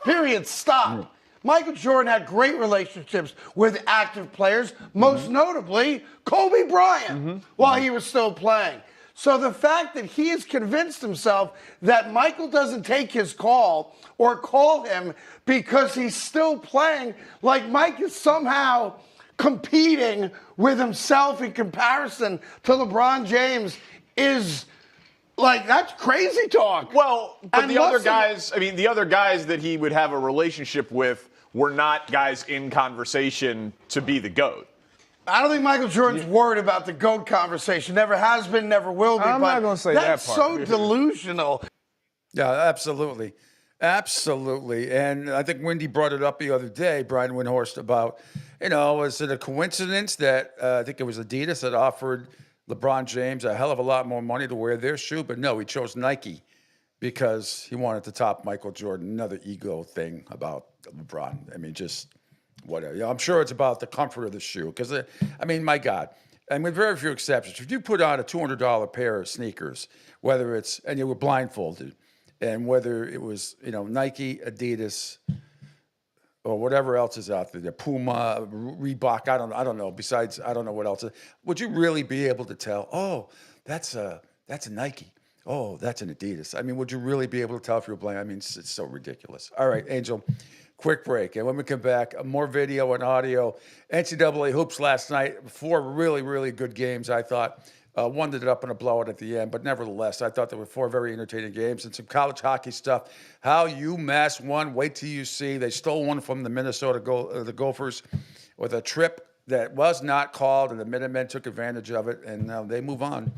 Speaker 13: Period. Stop. Michael Jordan had great relationships with active players, most notably Kobe Bryant, while he was still playing. So the fact that he has convinced himself that Michael doesn't take his call or call him because he's still playing, like Mike is somehow competing with himself in comparison to LeBron James is... like, that's crazy talk.
Speaker 14: Well, but the other guys, the other guys that he would have a relationship with were not guys in conversation to be the GOAT.
Speaker 13: I don't think Michael Jordan's worried about the GOAT conversation. Never has been, never will be.
Speaker 14: I'm not going to say that part.
Speaker 13: That's so delusional.
Speaker 5: Yeah, absolutely. Absolutely. And I think Wendy brought it up the other day, Brian Windhorst, about, was it a coincidence that I think it was Adidas that offered LeBron James a hell of a lot more money to wear their shoe, but no, he chose Nike because he wanted to top Michael Jordan. Another ego thing about LeBron. Just whatever. I'm sure it's about the comfort of the shoe because, my God, with very few exceptions, if you put on a $200 pair of sneakers, and you were blindfolded, and whether it was, Nike, Adidas, or whatever else is out there, Puma, Reebok, I don't know. Besides, I don't know what else. Would you really be able to tell, oh, that's a Nike. Oh, that's an Adidas. Would you really be able to tell if you were playing? It's so ridiculous. All right, Angel, quick break. And when we come back, more video and audio. NCAA hoops last night, 4 really, really good games, I thought. One ended up in a blowout at the end, but nevertheless, I thought there were 4 very entertaining games and some college hockey stuff. How UMass won, wait till you see. They stole one from the Minnesota the Gophers with a trip that was not called, and the Minutemen took advantage of it, and now they move on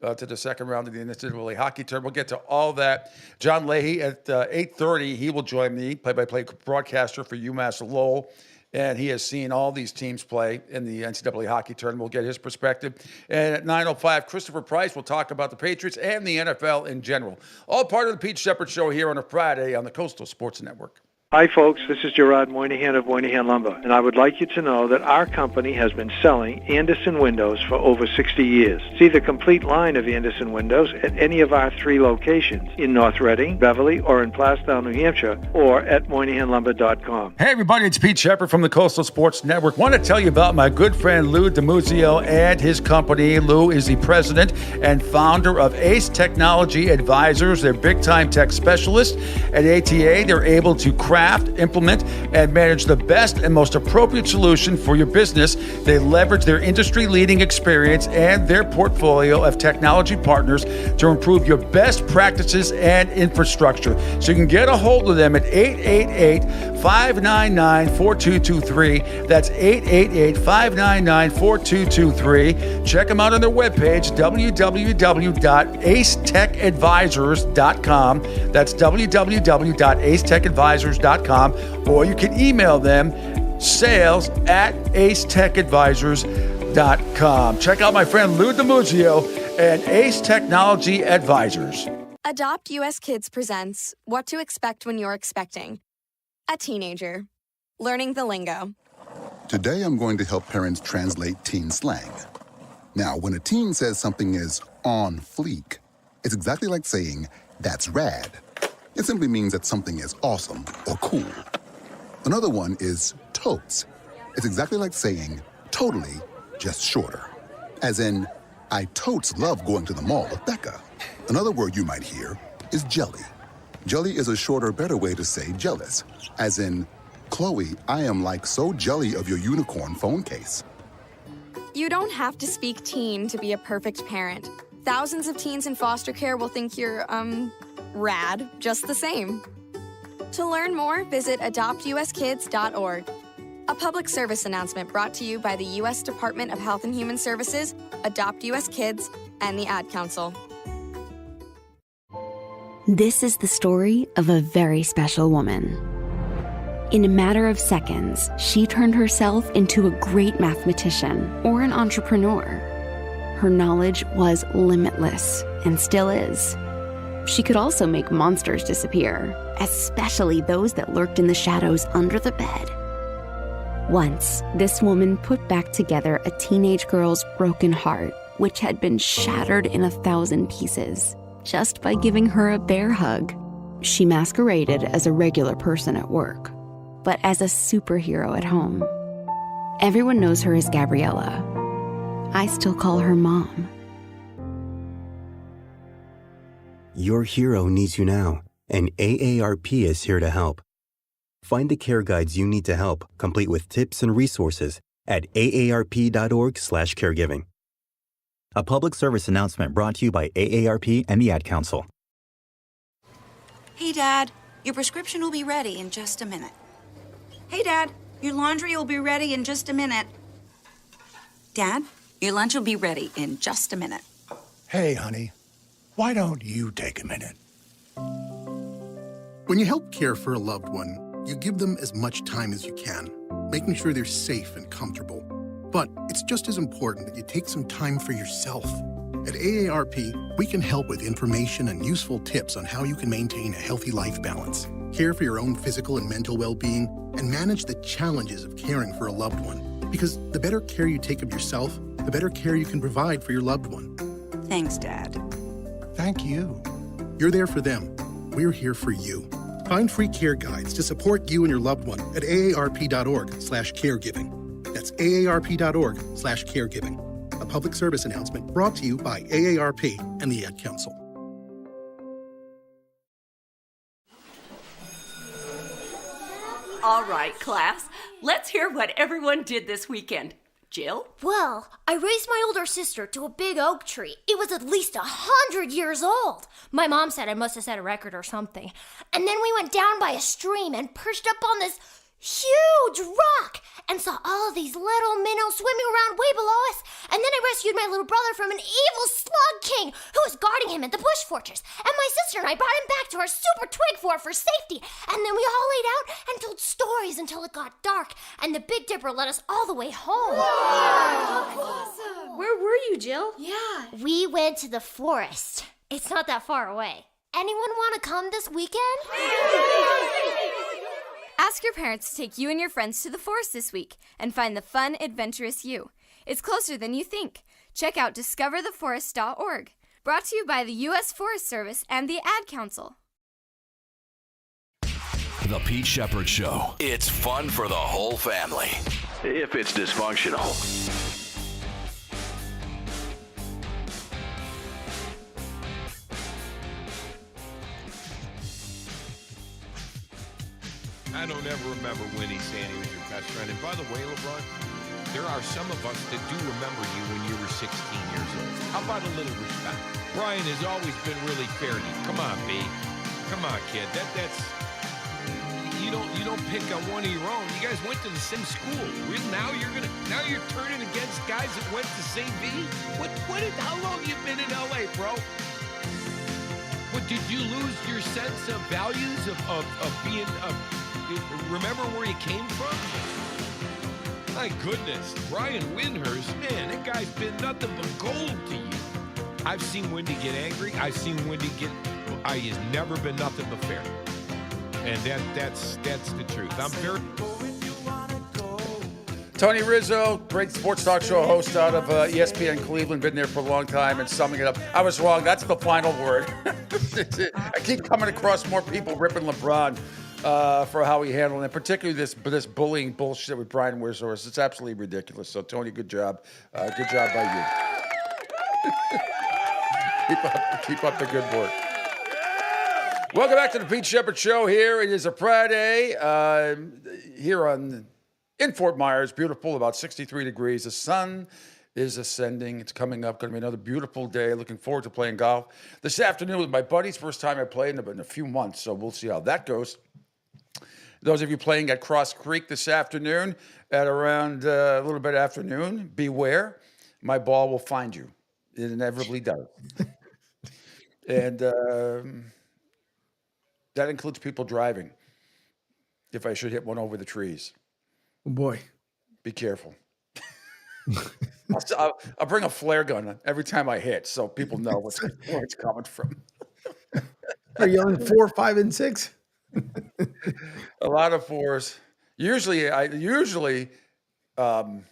Speaker 5: to the second round of the NCAA hockey tournament. We'll get to all that. John Leahy at 8:30, he will join me, play-by-play broadcaster for UMass Lowell. And he has seen all these teams play in the NCAA hockey tournament. We'll get his perspective. And at 9:05, Christopher Price will talk about the Patriots and the NFL in general. All part of the Pete Sheppard Show here on a Friday on the Coastal Sports Network.
Speaker 15: Hi, folks. This is Gerard Moynihan of Moynihan Lumber, and I would like you to know that our company has been selling Anderson windows for over 60 years. See the complete line of Anderson windows at any of our 3 locations in North Reading, Beverly, or in Plastown, New Hampshire, or at MoynihanLumber.com.
Speaker 5: Hey, everybody. It's Pete Sheppard from the Coastal Sports Network. Want to tell you about my good friend Lou DiMuzio and his company. Lou is the president and founder of Ace Technology Advisors. They're big-time tech specialists. At ATA, they're able to craft craft, implement, and manage the best and most appropriate solution for your business. They leverage their industry-leading experience and their portfolio of technology partners to improve your best practices and infrastructure. So you can get a hold of them at 888-599-4223. That's 888-599-4223. Check them out on their webpage, www.acetechadvisors.com. That's www.acetechadvisors.com. Or you can email them, sales@acetechadvisors.com. Check out my friend Lou DiMuzio and Ace Technology Advisors.
Speaker 16: Adopt US Kids presents What to Expect When You're Expecting. A teenager. Learning the lingo.
Speaker 17: Today I'm going to help parents translate teen slang. Now, when a teen says something is on fleek, it's exactly like saying, that's rad. It simply means that something is awesome or cool. Another one is totes. It's exactly like saying, totally, just shorter. As in, I totes love going to the mall with Becca. Another word you might hear is jelly. Jelly is a shorter, better way to say jealous. As in, Chloe, I am like so jelly of your unicorn phone case.
Speaker 16: You don't have to speak teen to be a perfect parent. Thousands of teens in foster care will think you're, rad, just the same. To learn more, visit adoptuskids.org. A public service announcement brought to you by the U.S. Department of Health and Human Services, Adopt U.S. Kids, and the Ad Council.
Speaker 18: This is the story of a very special woman. In a matter of seconds, she turned herself into a great mathematician or an entrepreneur. Her knowledge was limitless and still is. She could also make monsters disappear, especially those that lurked in the shadows under the bed. Once, this woman put back together a teenage girl's broken heart, which had been shattered in 1,000 pieces, just by giving her a bear hug. She masqueraded as a regular person at work, but as a superhero at home. Everyone knows her as Gabriella. I still call her Mom.
Speaker 19: Your hero needs you now, and AARP is here to help. Find the care guides you need to help, complete with tips and resources at aarp.org/caregiving. A public service announcement brought to you by AARP and the Ad Council.
Speaker 20: Hey, Dad, your prescription will be ready in just a minute. Hey, Dad, your laundry will be ready in just a minute. Dad, your lunch will be ready in just a minute.
Speaker 21: Hey, honey, why don't you take a minute?
Speaker 22: When you help care for a loved one, you give them as much time as you can, making sure they're safe and comfortable. But it's just as important that you take some time for yourself. At AARP, we can help with information and useful tips on how you can maintain a healthy life balance, care for your own physical and mental well-being, and manage the challenges of caring for a loved one. Because the better care you take of yourself, the better care you can provide for your loved one.
Speaker 20: Thanks, Dad.
Speaker 21: Thank you.
Speaker 22: You're there for them. We're here for you. Find free care guides to support you and your loved one at aarp.org/caregiving. That's aarp.org/caregiving. A public service announcement brought to you by AARP and the Ad Council.
Speaker 23: All right, class. Let's hear what everyone did this weekend. Jill?
Speaker 24: Well, I raised my older sister to a big oak tree. It was at least 100 years old. My mom said I must have set a record or something. And then we went down by a stream and perched up on this huge rock and saw all of these little minnows swimming around way below us. And then I rescued my little brother from an evil slug king who was guarding him at the bush fortress. And my sister and I brought him back to our super twig fort for safety. And then we all laid out and told stories until it got dark. And the Big Dipper led us all the way home. Wow. Awesome. Where were you, Jill? Yeah. We went to the forest. It's not that far away. Anyone want to come this weekend?
Speaker 25: Ask your parents to take you and your friends to the forest this week and find the fun, adventurous you. It's closer than you think. Check out discovertheforest.org. Brought to you by the U.S. Forest Service and the Ad Council.
Speaker 1: The Pete Sheppard Show. It's fun for the whole family, if it's dysfunctional.
Speaker 2: I don't ever remember Winnie saying he was your best friend. And by the way, LeBron, there are some of us that do remember you when you were 16 years old. How about a little respect? Brian has always been really fair to you. Come on, B. Come on, kid. That's you don't pick on one of your own. You guys went to the same school. Now you're turning against guys that went to St. V? How long you been in LA, bro? What, did you lose your sense of values of being remember where you came from? My goodness, Brian Windhurst, man, that guy's been nothing but gold to you. I've seen Wendy get angry. I've seen Wendy he's never been nothing but fair. And that's the truth. I'm very...
Speaker 5: Tony Rizzo, great sports talk show host out of ESPN Cleveland, been there for a long time, and summing it up. I was wrong. That's the final word. I keep coming across more people ripping LeBron for how he handled it, particularly this bullying bullshit with Brian Windhurst. It's absolutely ridiculous. So, Tony, good job. Good job by you. Keep up the good work. Welcome back to the Pete Sheppard Show. Here it is a Friday here in Fort Myers. Beautiful, about 63 degrees. The sun is ascending. It's coming up. Going to be another beautiful day. Looking forward to playing golf this afternoon with my buddies. First time I played in a few months, so we'll see how that goes. Those of you playing at Cross Creek this afternoon at around a little bit afternoon, beware. My ball will find you. It inevitably does. And that includes people driving. If I should hit one over the trees.
Speaker 6: Oh boy.
Speaker 5: Be careful. I'll bring a flare gun every time I hit so people know where it's coming from.
Speaker 6: Are you on 4, 5, and 6?
Speaker 5: A lot of 4s. Usually, on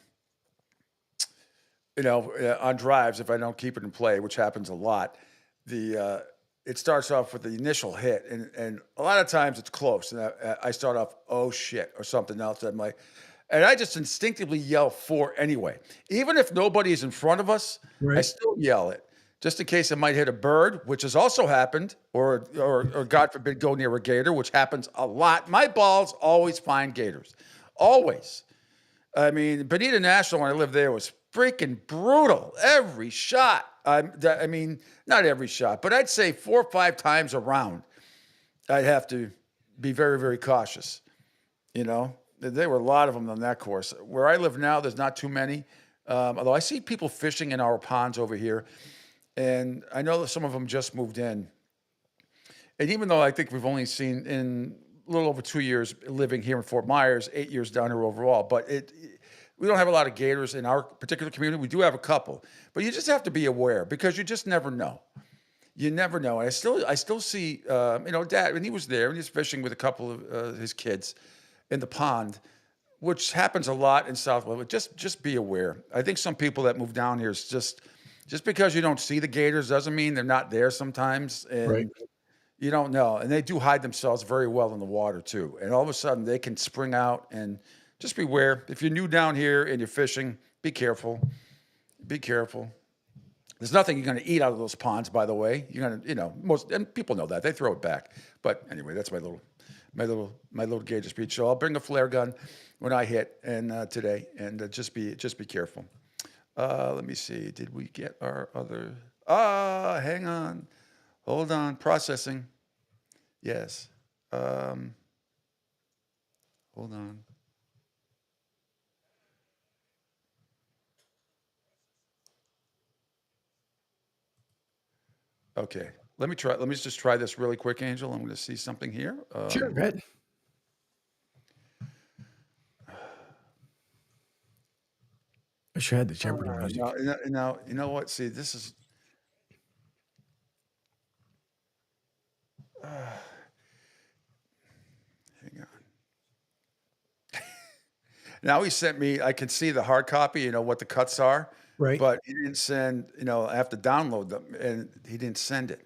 Speaker 5: drives, if I don't keep it in play, which happens a lot, it starts off with the initial hit, and a lot of times it's close, and I start off, oh shit, or something else. And I just instinctively yell 4 anyway. Even if nobody's in front of us, right. I still yell it, just in case it might hit a bird, which has also happened, or God forbid, go near a gator, which happens a lot. My balls always find gators. Always. I mean, Bonita National, when I lived there, was freaking brutal. Every shot. I mean, not every shot, but I'd say 4 or 5 times around, I'd have to be very, very cautious. There were a lot of them on that course. Where I live now, there's not too many. Although I see people fishing in our ponds over here, and I know that some of them just moved in. And even though I think we've only seen in a little over 2 years living here in Fort Myers, 8 years down here overall, but we don't have a lot of gators in our particular community. We do have a couple, but you just have to be aware because you just never know. You never know. And I still see, Dad, when he was there and he's fishing with a couple of his kids in the pond, which happens a lot in Southwest. Just be aware. I think some people that move down here is just because you don't see the gators doesn't mean they're not there sometimes. And right. You don't know. And they do hide themselves very well in the water too. And all of a sudden they can spring out, and just beware. If you're new down here and you're fishing, be careful. Be careful. There's nothing you're going to eat out of those ponds, by the way. You're going to, most, and people know that. They throw it back. But anyway, that's my little gator speech. So I'll bring a flare gun when I hit today, and just be careful. Let me see. Did we get our other? Hang on. Hold on. Processing. Yes. Hold on. Okay. Let me just try this really quick, Angel. I'm going to see something here.
Speaker 6: Sure, go ahead. I should have the Jeopardy music.
Speaker 5: Now, you know what? See, this is... hang on. Now he sent me, I can see the hard copy, what the cuts are.
Speaker 6: Right.
Speaker 5: But he didn't send, I have to download them, and he didn't send it.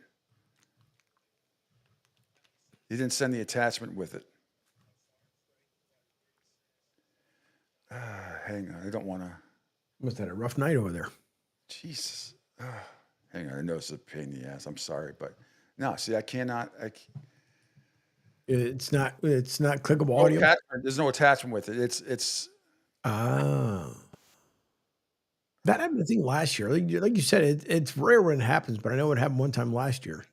Speaker 5: He didn't send the attachment with it. Hang on, I don't want to...
Speaker 6: Was that a rough night over there?
Speaker 5: Jesus. Hang on, I know it's a pain in the ass. I'm sorry, but no, see, I cannot.
Speaker 6: It's not clickable
Speaker 5: No
Speaker 6: audio.
Speaker 5: There's no attachment with it. It's
Speaker 6: Ah. That happened, I think, last year. Like you said, it's rare when it happens, but I know it happened one time last year.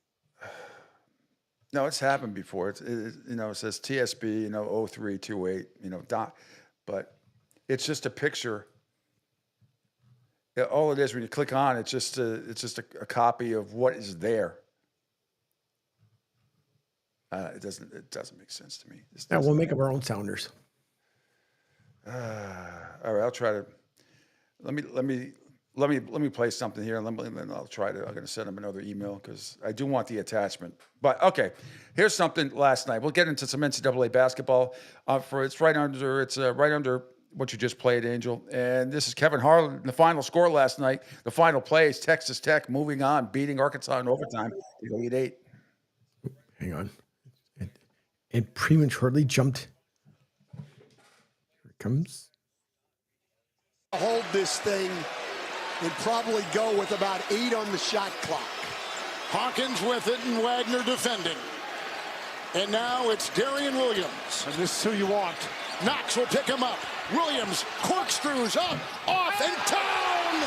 Speaker 5: No, it's happened before. It says TSB, 0328, but it's just a picture. Yeah, all it is when you click on it's just a copy of what is there. It doesn't make sense to me.
Speaker 6: Yeah, we'll make up our own sounders.
Speaker 5: All right, I'll try to. Let me play something here, and then I'll try to. I'm going to send him another email because I do want the attachment. But okay, here's something last night. We'll get into some NCAA basketball. It's right under what you just played, Angel. And this is Kevin Harlan. The final score last night. The final play is Texas Tech moving on, beating Arkansas in overtime. They go 8-8.
Speaker 6: Hang on. It prematurely jumped. Here it comes.
Speaker 21: Hold this thing and probably go with about 8 on the shot clock. Hawkins with it and Wagner defending. And now it's Darian Williams. And this is who you want. Knox will pick him up. Williams corkscrews up, off, and down!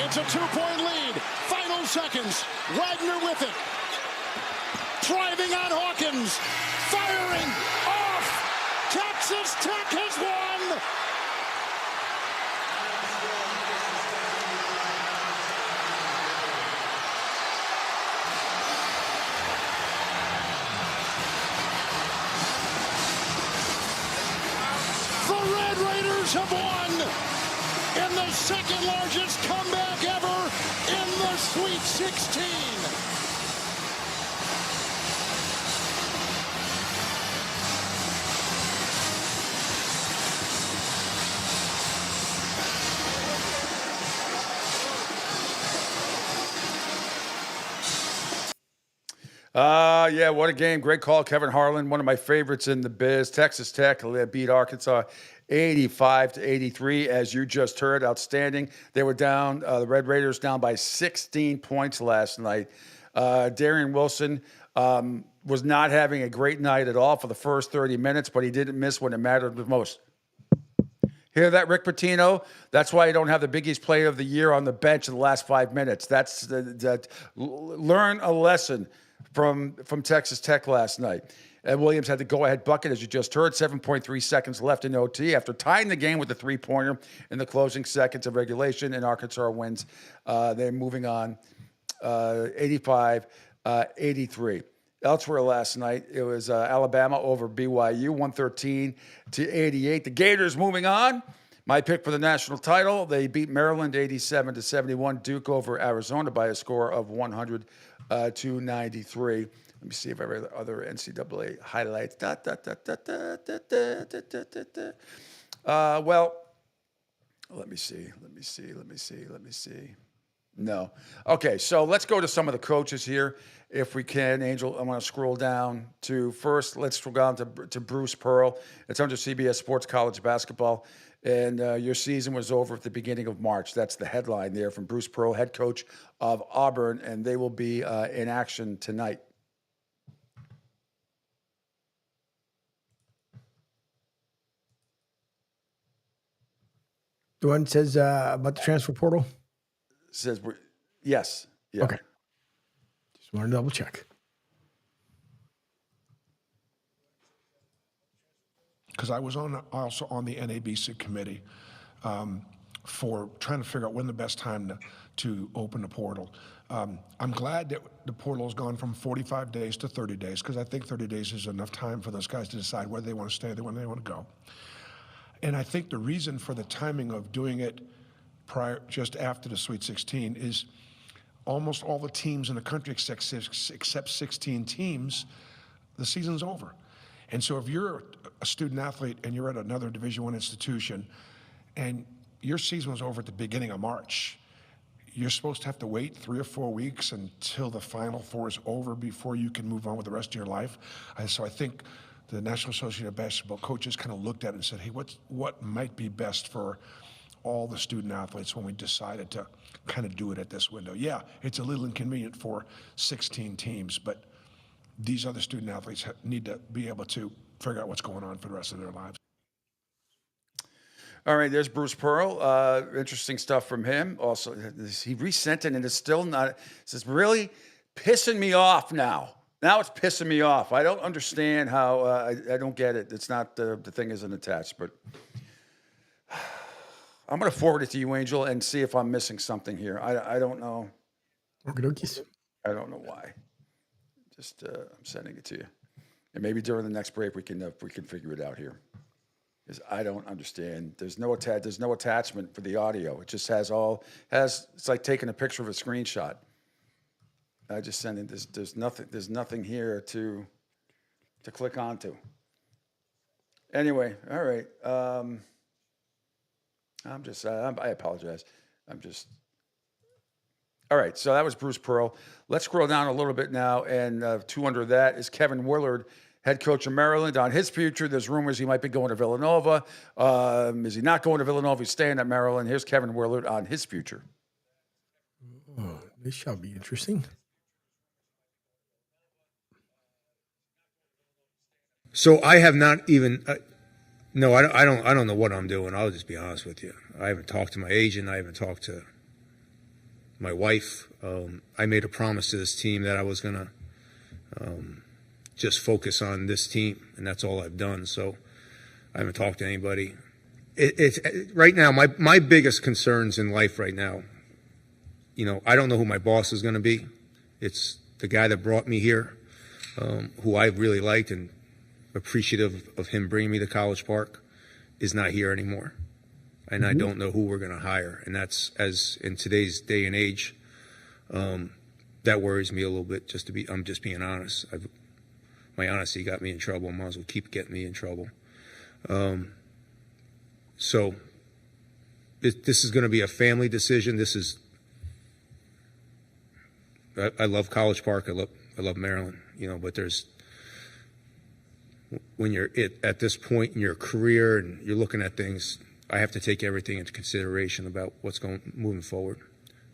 Speaker 21: It's a 2-point lead. Final seconds. Wagner with it. Driving on Hawkins. Firing off. Texas Tech has won. The Red Raiders have won in the second largest comeback ever in the Sweet 16.
Speaker 5: Yeah, what a game. Great call, Kevin Harlan, one of my favorites in the biz. Texas Tech beat Arkansas 85-83, as you just heard. Outstanding. They were down, the Red Raiders down by 16 points last night. Darian Wilson was not having a great night at all for the first 30 minutes, but he didn't miss when it mattered the most. Hear that, Rick Pitino? That's why you don't have the Big East Player of the Year on the bench in the last 5 minutes. Learn a lesson from Texas Tech last night. And Williams had the go-ahead bucket, as you just heard, 7.3 seconds left in OT after tying the game with a three-pointer in the closing seconds of regulation, and Arkansas wins. They're moving on 85-83. Elsewhere last night, it was Alabama over BYU, 113-88. The Gators moving on. My pick for the national title, they beat Maryland 87-71. Duke over Arizona by a score of 100-93. Let me see if I have other NCAA highlights. Well, let me see. No. Okay, so let's go to some of the coaches here, if we can. Angel, I want to scroll down to first. Let's scroll down to Bruce Pearl. It's under CBS Sports College Basketball. And your season was over at the beginning of March. That's the headline there from Bruce Pearl, head coach of Auburn, and they will be in action tonight.
Speaker 6: The one says about the transfer portal?
Speaker 5: Says, yes. Yeah.
Speaker 6: Okay. Just want to double check.
Speaker 21: Because I was also on the NABC committee for trying to figure out when the best time to open the portal. I'm glad that the portal has gone from 45 days to 30 days, because I think 30 days is enough time for those guys to decide whether they want to stay there, when they want to go. And I think the reason for the timing of doing it just after the Sweet 16 is almost all the teams in the country, except 16 teams, the season's over. And so if you're a student athlete and you're at another Division I institution and your season was over at the beginning of March, you're supposed to have to wait 3 or 4 weeks until the Final Four is over before you can move on with the rest of your life. So I think the National Association of Basketball Coaches kind of looked at it and said, hey, what might be best for all the student athletes when we decided to kind of do it at this window. Yeah, it's a little inconvenient for 16 teams, but these other student athletes need to be able to figure out what's going on for the rest of their lives.
Speaker 5: All right, there's Bruce Pearl. Interesting stuff from him. Also, he resent it, and it's still not. It's really pissing me off now. Now it's pissing me off. I don't understand how. I don't get it. It's not the thing isn't attached, but I'm going to forward it to you, Angel, and see if I'm missing something here. I don't know.
Speaker 6: Okey-dokey.
Speaker 5: I don't know why. Just I'm sending it to you, and maybe during the next break we can figure it out here. Because I don't understand. There's no attachment for the audio. It just has it's like taking a picture of a screenshot. I just sent it. There's nothing here to click onto. Anyway, all right. I apologize. All right, so that was Bruce Pearl. Let's scroll down a little bit now, and two under that is Kevin Willard, head coach of Maryland. On his future, there's rumors he might be going to Villanova. Is he not going to Villanova? He's staying at Maryland. Here's Kevin Willard on his future.
Speaker 6: Oh, this shall be interesting.
Speaker 3: So I have not even. No, I don't know what I'm doing. I'll just be honest with you. I haven't talked to my agent. I haven't talked to my wife. I made a promise to this team that I was gonna just focus on this team, and that's all I've done. So I haven't talked to anybody. It's right now my biggest concerns in life right now. I don't know who my boss is going to be. It's the guy that brought me here, who I really liked and appreciative of him bringing me to College Park, is not here anymore. And I don't know who we're going to hire. And that's, as in today's day and age, that worries me a little bit, I'm just being honest. My honesty got me in trouble. Might as well keep getting me in trouble. So this is going to be a family decision. I love College Park. I love Maryland, but when you're at this point in your career and you're looking at things, I have to take everything into consideration about what's moving forward.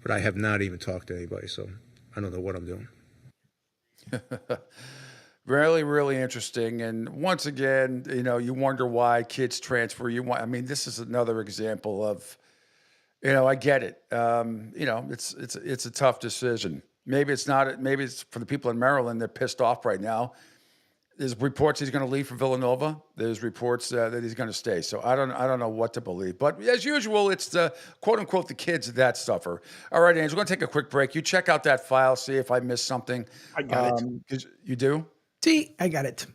Speaker 3: But I have not even talked to anybody, so I don't know what I'm doing.
Speaker 5: Really, really interesting. And once again, you wonder why kids transfer. This is another example of, I get it. It's a tough decision. Maybe it's not. Maybe it's for the people in Maryland. They're pissed off right now. There's reports he's going to leave for Villanova. There's reports that he's going to stay. So I don't know what to believe. But as usual, it's the quote unquote the kids that suffer. All right, Angel, we're going to take a quick break. You check out that file, see if I missed something.
Speaker 6: I got
Speaker 5: it. You do?
Speaker 6: See, I got it.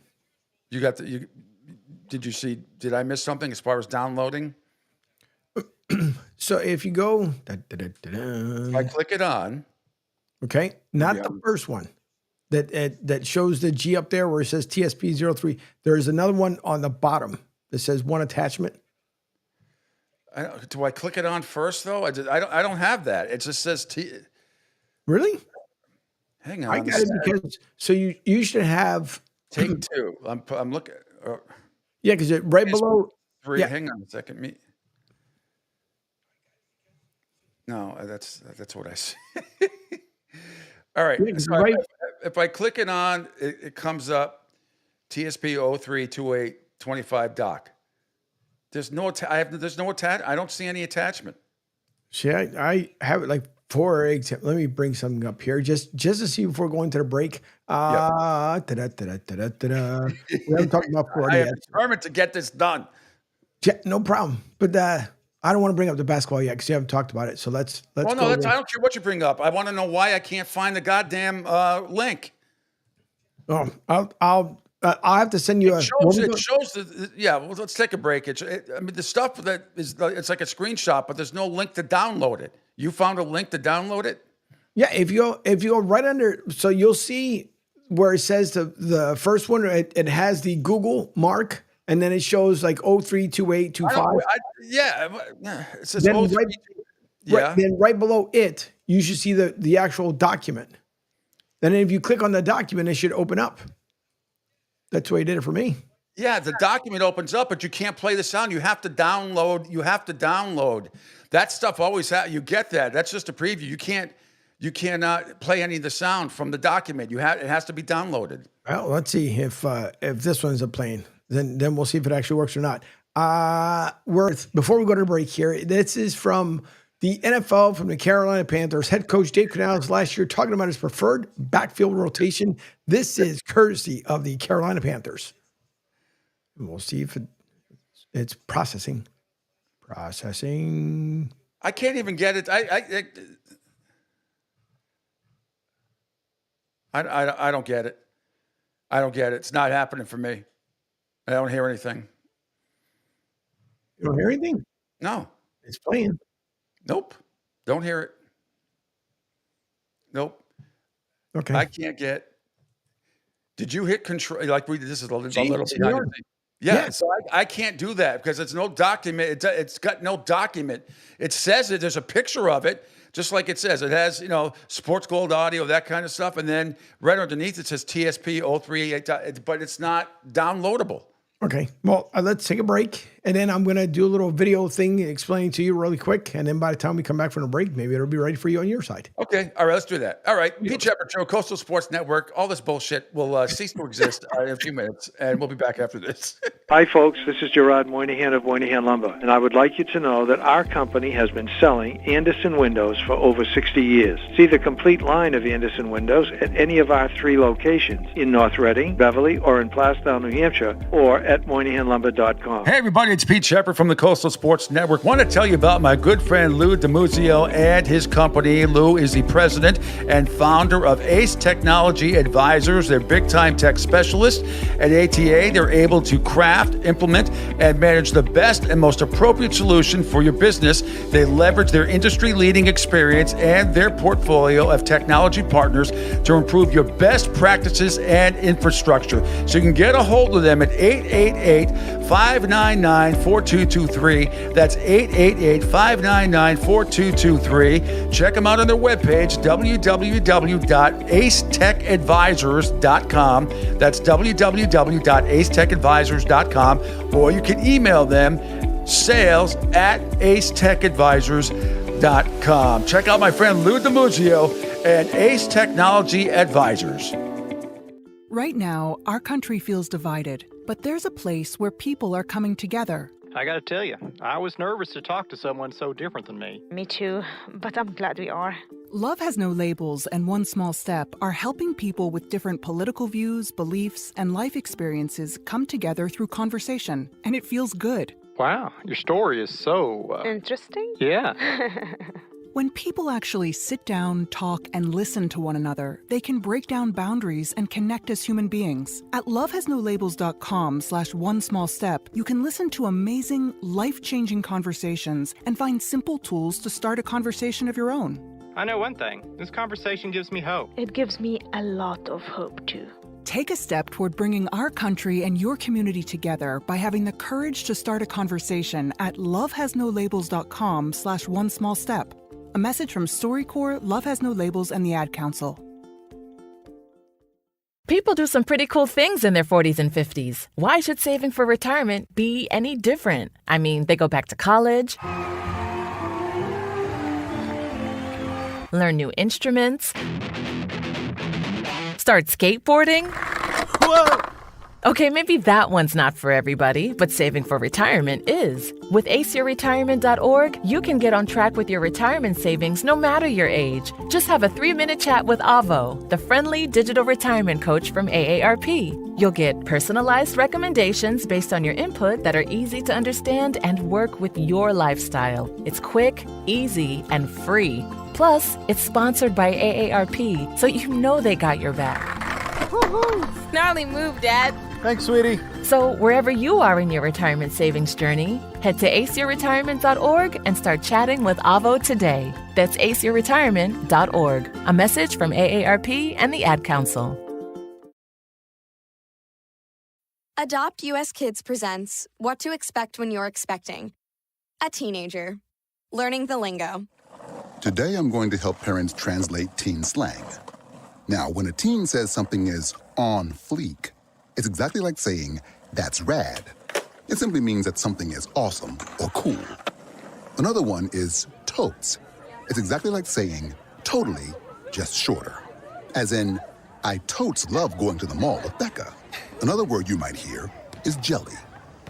Speaker 5: You got did you see? Did I miss something as far as downloading?
Speaker 6: So if you go,
Speaker 5: if I click it on.
Speaker 6: Okay, not the first one. That shows the G up there where it says TSP03. There is another one on the bottom that says one attachment.
Speaker 5: Do I click it on first though? I don't have that. It just says T.
Speaker 6: Really?
Speaker 5: Hang on.
Speaker 6: I got it because so you should have
Speaker 5: take two. I'm looking.
Speaker 6: Yeah, because it right below.
Speaker 5: Three.
Speaker 6: Yeah.
Speaker 5: Hang on a second. No, that's what I see. All right.
Speaker 6: Yeah,
Speaker 5: so if I click it on, it comes up TSP 032825 doc. There's no I don't see any attachment.
Speaker 6: See, I have it like for example. Let me bring something up here just to see before going to the break. We haven't talked about
Speaker 5: I am determined to get this done.
Speaker 6: Yeah, no problem. But I don't want to bring up the basketball yet because you haven't talked about it. So let's.
Speaker 5: I don't care what you bring up. I want to know why I can't find the goddamn link.
Speaker 6: Oh, I'll have to send you
Speaker 5: It shows well, let's take a break. The stuff that is, it's like a screenshot, but there's no link to download it. You found a link to download it?
Speaker 6: Yeah, if you go right under, so you'll see where it says the first one. It has the Google mark. And then it shows like 032825.
Speaker 5: It says
Speaker 6: then right below it, you should see the actual document. Then if you click on the document, it should open up. That's the way it did it for me.
Speaker 5: Yeah, the document opens up, but you can't play the sound. You have to download. That stuff always happens. You get that. That's just a preview. You can't you cannot play any of the sound from the document. It has to be downloaded.
Speaker 6: Well, let's see if this one ends up playing. Then we'll see if it actually works or not. Before we go to break here, this is from the NFL, from the Carolina Panthers. Head coach Dave Canales last year talking about his preferred backfield rotation. This is courtesy of the Carolina Panthers. And we'll see if it's processing. Processing.
Speaker 5: I can't even get it. I don't get it. I don't get it. It's not happening for me. I don't hear anything.
Speaker 6: You don't hear anything?
Speaker 5: No.
Speaker 6: It's playing.
Speaker 5: Nope. Don't hear it. Nope.
Speaker 6: Okay.
Speaker 5: I can't get. Did you hit control? Like this is a little behind the scenes.
Speaker 6: Yeah.
Speaker 5: So I can't do that because it's no document. It's got no document. It says it. There's a picture of it, just like it says. It has, sports gold audio, that kind of stuff. And then right underneath it says TSP 0388, but it's not downloadable.
Speaker 6: Okay. Well, let's take a break. And then I'm going to do a little video thing explaining to you really quick. And then by the time we come back from the break, maybe it'll be ready for you on your side.
Speaker 5: Okay. All right. Let's do that. All right. Pete Sheppard Show, Coastal Sports Network. All this bullshit will cease to exist in a few minutes. And we'll be back after this.
Speaker 15: Hi, folks. This is Gerard Moynihan of Moynihan Lumber. And I would like you to know that our company has been selling Anderson windows for over 60 years. See the complete line of Anderson windows at any of our 3 locations in North Reading, Beverly, or in Plastown, New Hampshire, or at MoynihanLumber.com.
Speaker 5: Hey, everybody. It's Pete Sheppard from the Coastal Sports Network. Want to tell you about my good friend Lou DiMuzio and his company. Lou is the president and founder of Ace Technology Advisors. They're big-time tech specialists. At ATA, they're able to craft, implement, and manage the best and most appropriate solution for your business. They leverage their industry-leading experience and their portfolio of technology partners to improve your best practices and infrastructure. So you can get a hold of them at 888-599-4223. That's 888-599-4223. Check them out on their webpage, www.acetechadvisors.com. That's www.acetechadvisors.com. Or you can email them, sales@acetechadvisors.com. Check out my friend Lou DiMuzio and Ace Technology Advisors.
Speaker 4: Right now, our country feels divided, but there's a place where people are coming together.
Speaker 7: I gotta tell you, I was nervous to talk to someone so different than me.
Speaker 8: Me too, but I'm glad we are.
Speaker 4: Love Has No Labels and One Small Step are helping people with different political views, beliefs, and life experiences come together through conversation, and it feels good.
Speaker 7: Wow, your story is so...
Speaker 8: Interesting?
Speaker 7: Yeah.
Speaker 4: When people actually sit down, talk, and listen to one another, they can break down boundaries and connect as human beings. At lovehasnolabels.com/onesmallstep, you can listen to amazing, life-changing conversations and find simple tools to start a conversation of your own.
Speaker 7: I know one thing. This conversation gives me hope.
Speaker 8: It gives me a lot of hope, too.
Speaker 4: Take a step toward bringing our country and your community together by having the courage to start a conversation at lovehasnolabels.com/onesmallstep. A message from StoryCorps, Love Has No Labels, and the Ad Council.
Speaker 9: People do some pretty cool things in their 40s and 50s. Why should saving for retirement be any different? I mean, they go back to college, learn new instruments, start skateboarding. Whoa! Okay, maybe that one's not for everybody, but saving for retirement is. With aceyourretirement.org, you can get on track with your retirement savings no matter your age. Just have a 3-minute chat with Avo, the friendly digital retirement coach from AARP. You'll get personalized recommendations based on your input that are easy to understand and work with your lifestyle. It's quick, easy, and free. Plus, it's sponsored by AARP, so you know they got your back.
Speaker 25: Woohoo! Gnarly move, Dad.
Speaker 7: Thanks, sweetie.
Speaker 9: So wherever you are in your retirement savings journey, head to aceyourretirement.org and start chatting with Avo today. That's aceyourretirement.org. A message from AARP and the Ad Council.
Speaker 16: Adopt US Kids presents What to Expect When You're Expecting. A teenager. Learning the lingo.
Speaker 17: Today I'm going to help parents translate teen slang. Now, when a teen says something is on fleek, it's exactly like saying, that's rad. It simply means that something is awesome or cool. Another one is totes. It's exactly like saying, totally just shorter. As in, I totes love going to the mall with Becca. Another word you might hear is jelly.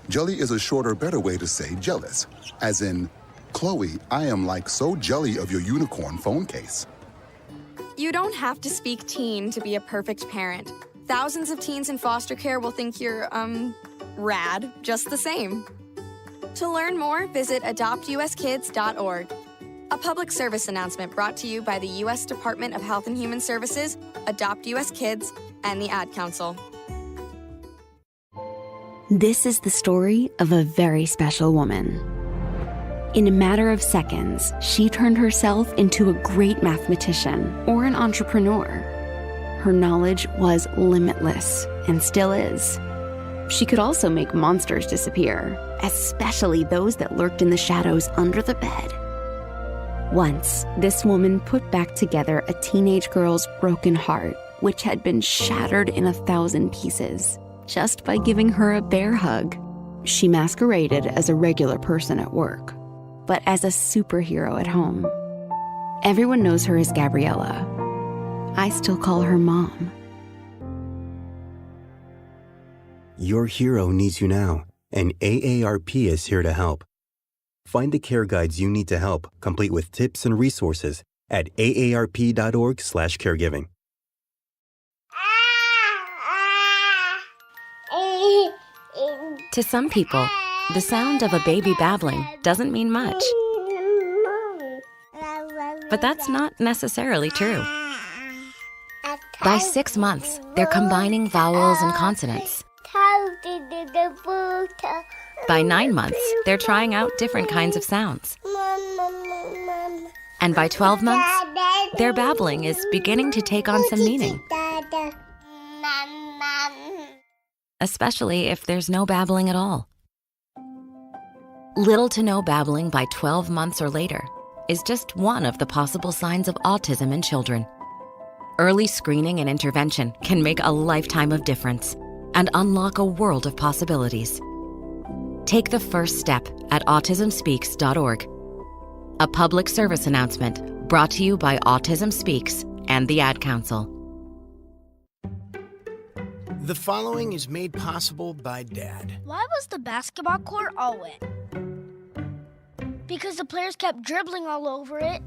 Speaker 17: Jelly is a shorter, better way to say jealous. As in, Chloe, I am like so jelly of your unicorn phone case.
Speaker 16: You don't have to speak teen to be a perfect parent. Thousands of teens in foster care will think you're, rad just the same. To learn more, visit adoptuskids.org. A public service announcement brought to you by the U.S. Department of Health and Human Services, Adopt U.S. Kids, and the Ad Council.
Speaker 18: This is the story of a very special woman. In a matter of seconds, she turned herself into a great mathematician or an entrepreneur. Her knowledge was limitless and still is. She could also make monsters disappear, especially those that lurked in the shadows under the bed. Once, this woman put back together a teenage girl's broken heart, which had been shattered in 1,000 pieces, just by giving her a bear hug. She masqueraded as a regular person at work, but as a superhero at home. Everyone knows her as Gabriella. I still call her Mom.
Speaker 19: Your hero needs you now, and AARP is here to help. Find the care guides you need to help, complete with tips and resources at aarp.org/caregiving.
Speaker 9: To some people, the sound of a baby babbling doesn't mean much. But that's not necessarily true. By 6 months, they're combining vowels and consonants. By 9 months, they're trying out different kinds of sounds. And by 12 months, their babbling is beginning to take on some meaning. Especially if there's no babbling at all. Little to no babbling by 12 months or later is just one of the possible signs of autism in children. Early screening and intervention can make a lifetime of difference and unlock a world of possibilities. Take the first step at autismspeaks.org. A public service announcement brought to you by Autism Speaks and the Ad Council.
Speaker 10: The following is made possible by Dad.
Speaker 24: Why was the basketball court all wet? Because the players kept dribbling all over it.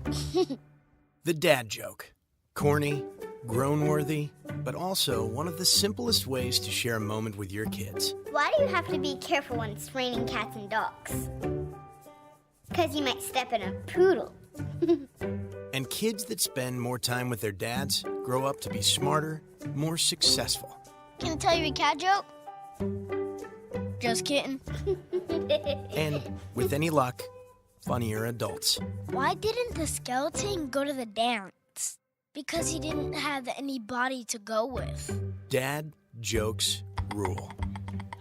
Speaker 10: The dad joke. Corny, grown-worthy, but also one of the simplest ways to share a moment with your kids.
Speaker 24: Why do you have to be careful when it's raining cats and dogs? Because you might step in a poodle.
Speaker 10: And kids that spend more time with their dads grow up to be smarter, more successful.
Speaker 24: Can I tell you a cat joke? Just kidding.
Speaker 10: And, with any luck, funnier adults.
Speaker 24: Why didn't the skeleton go to the dance? Because he didn't have any body to go with.
Speaker 10: Dad jokes rule.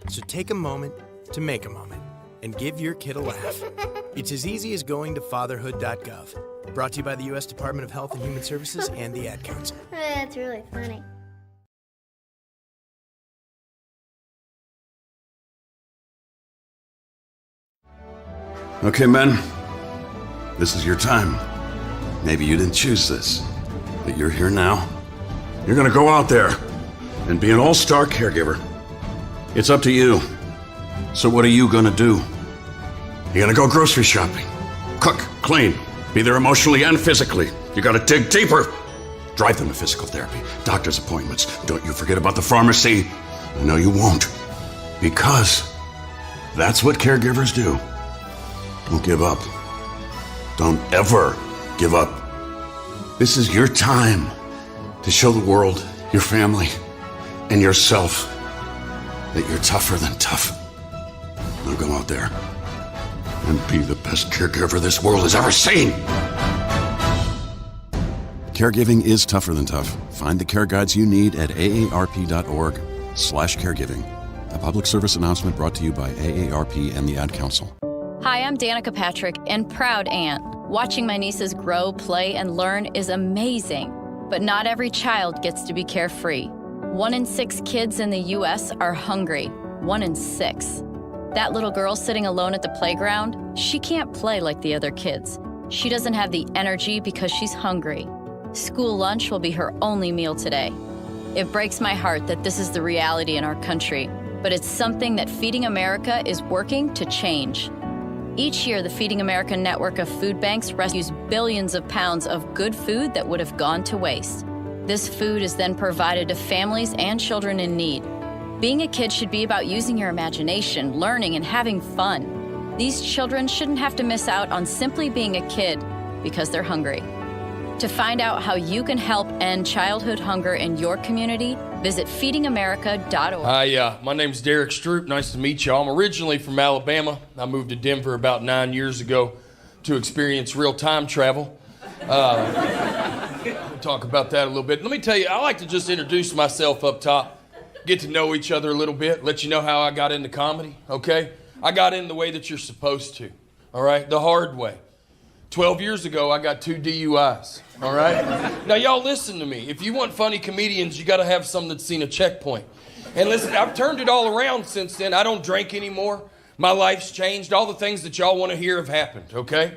Speaker 10: So take a moment to make a moment and give your kid a laugh. It's as easy as going to fatherhood.gov. Brought to you by the U.S. Department of Health and Human Services and the Ad Council.
Speaker 24: That's really funny.
Speaker 11: Okay, men, this is your time. Maybe you didn't choose this, but you're here now. You're gonna go out there and be an all-star caregiver. It's up to you. So what are you gonna do? You're gonna go grocery shopping, cook, clean, be there emotionally and physically. You gotta dig deeper. Drive them to physical therapy, doctor's appointments. Don't you forget about the pharmacy. I know you won't, because that's what caregivers do. Don't give up. Don't ever give up. This is your time to show the world, your family, and yourself that you're tougher than tough. Now go out there and be the best caregiver this world has ever seen.
Speaker 12: Caregiving is tougher than tough. Find the care guides you need at aarp.org/caregiving. A public service announcement brought to you by AARP and the Ad Council.
Speaker 13: Hi, I'm Danica Patrick, and proud aunt. Watching my nieces grow, play, and learn is amazing. But not every child gets to be carefree. 1 in 6 kids in the U.S. are hungry. 1 in 6. That little girl sitting alone at the playground, she can't play like the other kids. She doesn't have the energy because she's hungry. School lunch will be her only meal today. It breaks my heart that this is the reality in our country, but it's something that Feeding America is working to change. Each year, the Feeding America network of food banks rescues billions of pounds of good food that would have gone to waste. This food is then provided to families and children in need. Being a kid should be about using your imagination, learning, and having fun. These children shouldn't have to miss out on simply being a kid because they're hungry. To find out how you can help end childhood hunger in your community, visit feedingamerica.org.
Speaker 1: Hi, my name's Derek Stroop. Nice to meet you. I'm originally from Alabama. I moved to Denver about 9 years ago to experience real time travel. We'll talk about that a little bit. Let me tell you, I like to just introduce myself up top, get to know each other a little bit, let you know how I got into comedy, okay? I got in the way that you're supposed to, all right? The hard way. 12 years ago, I got 2 DUIs, all right? Now, y'all listen to me. If you want funny comedians, you got to have some that's seen a checkpoint. And listen, I've turned it all around since then. I don't drink anymore. My life's changed. All the things that y'all want to hear have happened, okay?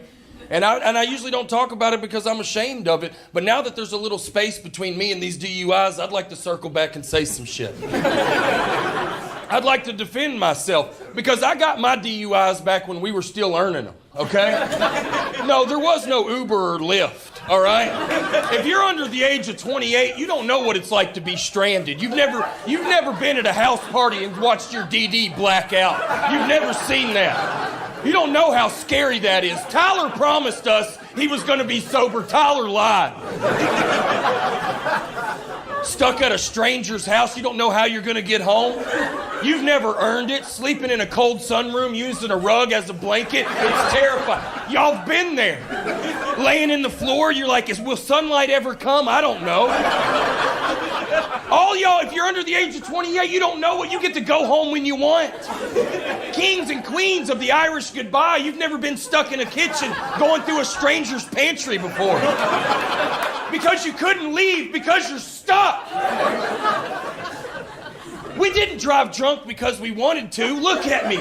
Speaker 1: And I usually don't talk about it because I'm ashamed of it. But now that there's a little space between me and these DUIs, I'd like to circle back and say some shit. I'd like to defend myself because I got my DUIs back when we were still earning them, okay? No, there was no Uber or Lyft, all right? If you're under the age of 28, you don't know what it's like to be stranded. You've never been at a house party and watched your DD black out. You've never seen that. You don't know how scary that is. Tyler promised us he was going to be sober. Tyler lied. Stuck at a stranger's house, you don't know how you're going to get home. You've never earned it. Sleeping in a cold sunroom, using a rug as a blanket, it's terrifying. Y'all have been there. Laying in the floor, you're like, will sunlight ever come? I don't know. All y'all, if you're under the age of 28, you don't know what you get to go home when you want. Kings and queens of the Irish goodbye, you've never been stuck in a kitchen going through a stranger's pantry before. Because you couldn't leave because you're stuck. We didn't drive drunk because we wanted to. Look at me.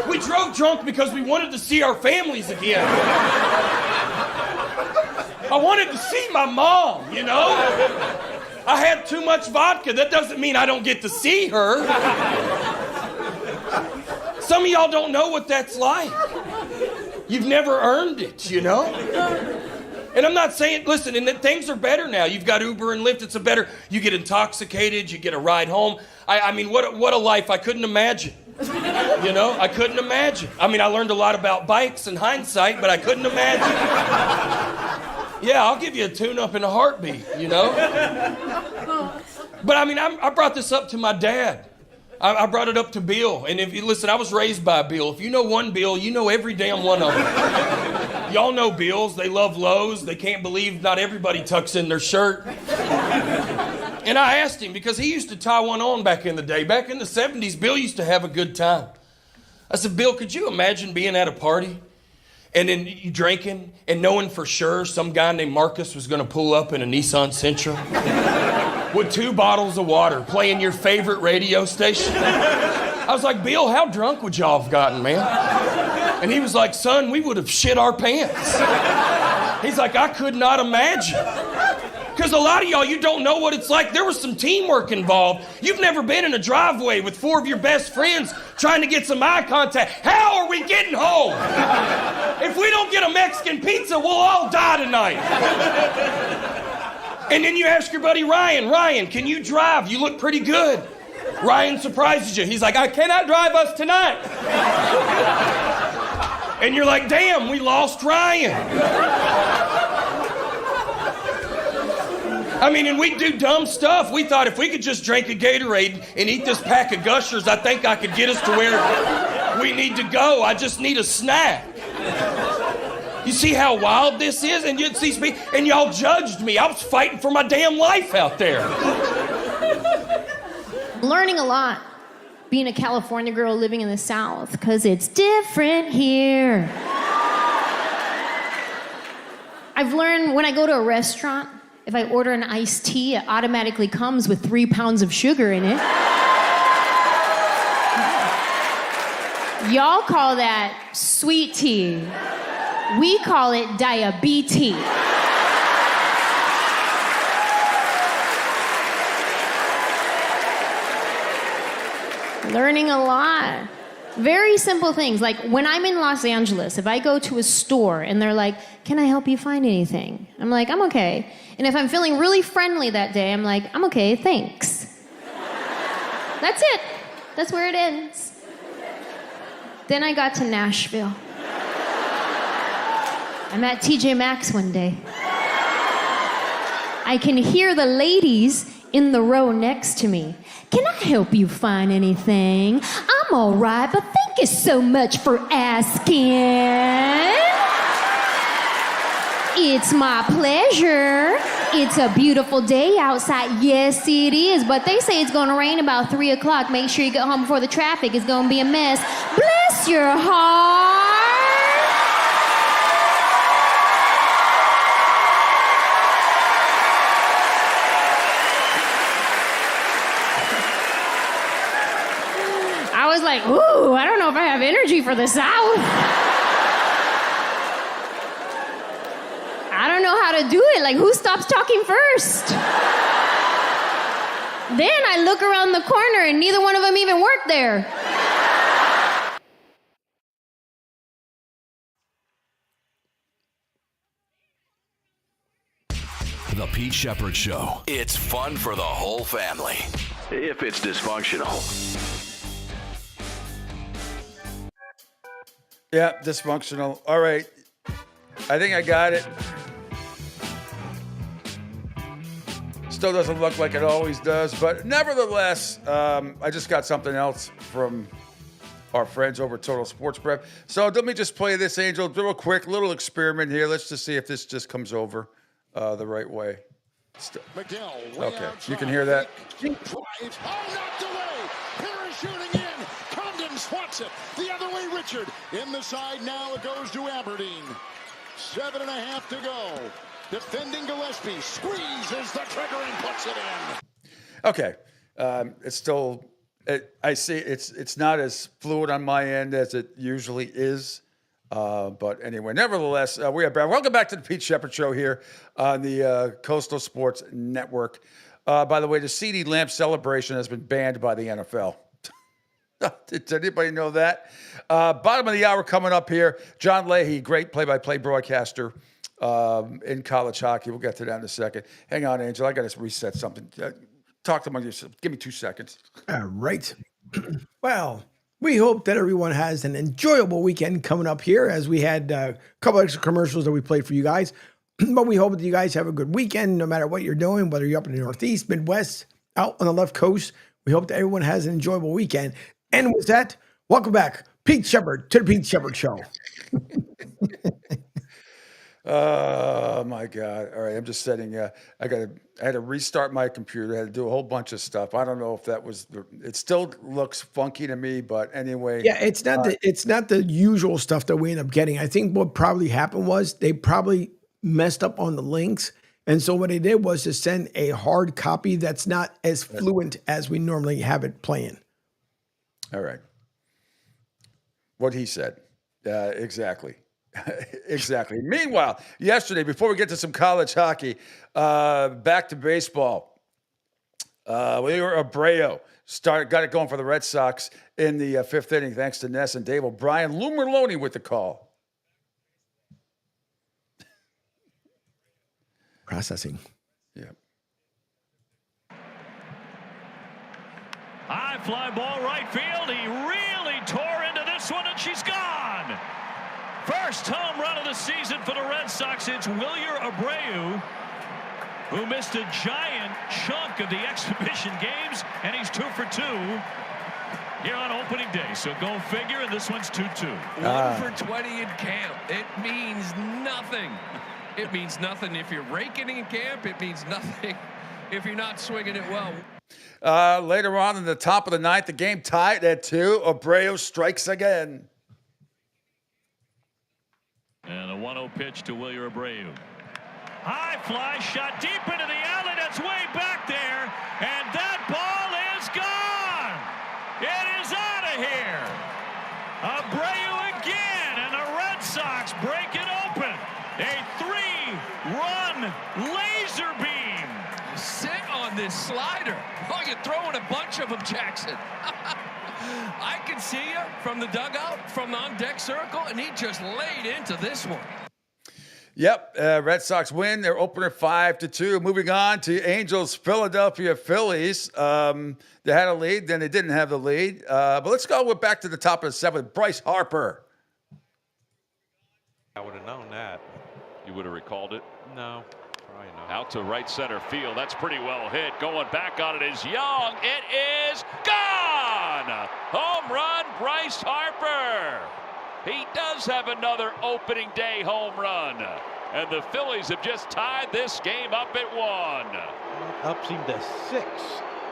Speaker 1: We drove drunk because we wanted to see our families again. I wanted to see my mom, you know? I had too much vodka. That doesn't mean I don't get to see her. Some of y'all don't know what that's like. You've never earned it, you know? And I'm not saying, listen, and things are better now. You've got Uber and Lyft. It's a better, you get intoxicated, you get a ride home. I mean, what a life I couldn't imagine. You know, I couldn't imagine. I mean, I learned a lot about bikes in hindsight, but I couldn't imagine. Yeah, I'll give you a tune-up in a heartbeat, you know? But I mean, I brought this up to my dad. I brought it up to Bill. And if you listen, I was raised by Bill. If you know one Bill, you know every damn one of them. Y'all know Bills. They love Lowe's. They can't believe not everybody tucks in their shirt. And I asked him, because he used to tie one on back in the day. Back in the 70s, Bill used to have a good time. I said, Bill, could you imagine being at a party and then you drinking and knowing for sure some guy named Marcus was going to pull up in a Nissan Sentra with 2 bottles of water playing your favorite radio station? I was like, Bill, how drunk would y'all have gotten, man? And he was like, son, we would have shit our pants. He's like, I could not imagine. Because a lot of y'all, you don't know what it's like. There was some teamwork involved. You've never been in a driveway with 4 of your best friends trying to get some eye contact. How are we getting home? If we don't get a Mexican pizza, we'll all die tonight. And then you ask your buddy Ryan, can you drive? You look pretty good. Ryan surprises you. He's like, I cannot drive us tonight. And you're like, damn, we lost Ryan. I mean, and we do dumb stuff. We thought if we could just drink a Gatorade and eat this pack of Gushers, I think I could get us to where we need to go. I just need a snack. You see how wild this is? And you'd see me, and y'all judged me. I was fighting for my damn life out there.
Speaker 24: Learning a lot being a California girl living in the South, because it's different here. I've learned when I go to a restaurant, if I order an iced tea, it automatically comes with 3 pounds of sugar in it. Y'all call that sweet tea. We call it diabetes.
Speaker 2: Learning a lot. Very simple things. Like when I'm in Los Angeles, if I go to a store and they're like, can I help you find anything? I'm like, I'm okay. And if I'm feeling really friendly that day, I'm like, I'm okay, thanks. That's it. That's where it ends. Then I got to Nashville. I'm at TJ Maxx one day. I can hear the ladies in the row next to me. Can I help you find anything? I'm all right, but thank you so much for asking. It's my pleasure. It's a beautiful day outside. Yes, it is, but they say it's gonna rain about 3 o'clock. Make sure you get home before the traffic is gonna be a mess. Bless your heart. I was like, ooh, I don't know if I have energy for the South. I don't know how to do it. Like, who stops talking first? Then I look around the corner and neither one of them even worked there.
Speaker 14: The Pete Sheppard Show. It's fun for the whole family, if it's dysfunctional.
Speaker 5: Yeah, dysfunctional. All right. I think I got it. Still doesn't look like it always does, but nevertheless, I just got something else from our friends over at Total Sports Prep. So let me just play this, Angel, real quick, little experiment here. Let's just see if this just comes over the right way. Okay, you can hear that.
Speaker 20: Parachuting in. Condon swats it. The other way, Richard. In the side now, it goes to Aberdeen. 7.5 to go. Defending Gillespie. Squeezes the trigger and puts it in.
Speaker 5: Okay. It's still, I see it's not as fluid on my end as it usually is. But anyway, nevertheless, we are back. Welcome back to the Pete Sheppard Show here on the Coastal Sports Network. By the way, the CD Lamb celebration has been banned by the NFL. Did anybody know that? Bottom of the hour coming up here. John Leahy, great play-by-play broadcaster in college hockey. We'll get to that in a second. Hang on, Angel. I got to reset something. Talk to me. Give me 2 seconds.
Speaker 6: All right. Well, we hope that everyone has an enjoyable weekend coming up here, as we had a couple extra commercials that we played for you guys. But we hope that you guys have a good weekend, no matter what you're doing, whether you're up in the Northeast, Midwest, out on the left coast. We hope that everyone has an enjoyable weekend. And with that, welcome back, Pete Sheppard, to the Pete Sheppard Show.
Speaker 5: Oh my God! All right, I'm just setting. I had to restart my computer. I had to do a whole bunch of stuff. I don't know if that was. It still looks funky to me, but anyway.
Speaker 6: Yeah, it's not the usual stuff that we end up getting. I think what probably happened was they probably messed up on the links, and so what they did was to send a hard copy that's not as fluent as we normally have it playing.
Speaker 5: All right. What he said. Exactly. Exactly. Meanwhile, yesterday, before we get to some college hockey, back to baseball. Abreu got it going for the Red Sox in the fifth inning, thanks to Ness and Dave O'Brien. Lou Merlone with the call.
Speaker 6: Processing.
Speaker 5: Yeah.
Speaker 22: High fly ball right field. He really tore into this one, and she's gone. First home run of the season for the Red Sox. It's Wilyer Abreu, who missed a giant chunk of the exhibition games, and he's 2 for 2 here on opening day. So go figure, and this one's 2-2.
Speaker 23: 1 for 20 in camp. It means nothing. It means nothing if you're raking in camp. It means nothing if you're not swinging it well.
Speaker 5: Later on in the top of the ninth, the game tied at 2. Abreu strikes again.
Speaker 22: And a 1-0 pitch to Wilyer Abreu. High fly shot deep into the alley. That's way back there. And that ball is gone. It is out of here. Abreu again. And the Red Sox break it open. A 3-run laser beam.
Speaker 23: Sit on this slider. Oh, you're throwing a bunch of them, Jackson. I can see you from the dugout, from the on-deck circle, and he just laid into this one.
Speaker 5: Yep, Red Sox win. They're opener 5-2. Moving on to Angels, Philadelphia Phillies. They had a lead, then they didn't have the lead. But let's go back to the top of the seventh. Bryce Harper.
Speaker 3: I would have known that.
Speaker 4: You would have recalled it?
Speaker 3: No, probably not.
Speaker 4: Out to right center field. That's pretty well hit. Going back on it is Young. It is gone! Home run, Bryce Harper. He does have another opening day home run. And the Phillies have just tied this game up at 1.
Speaker 3: Ups him to 6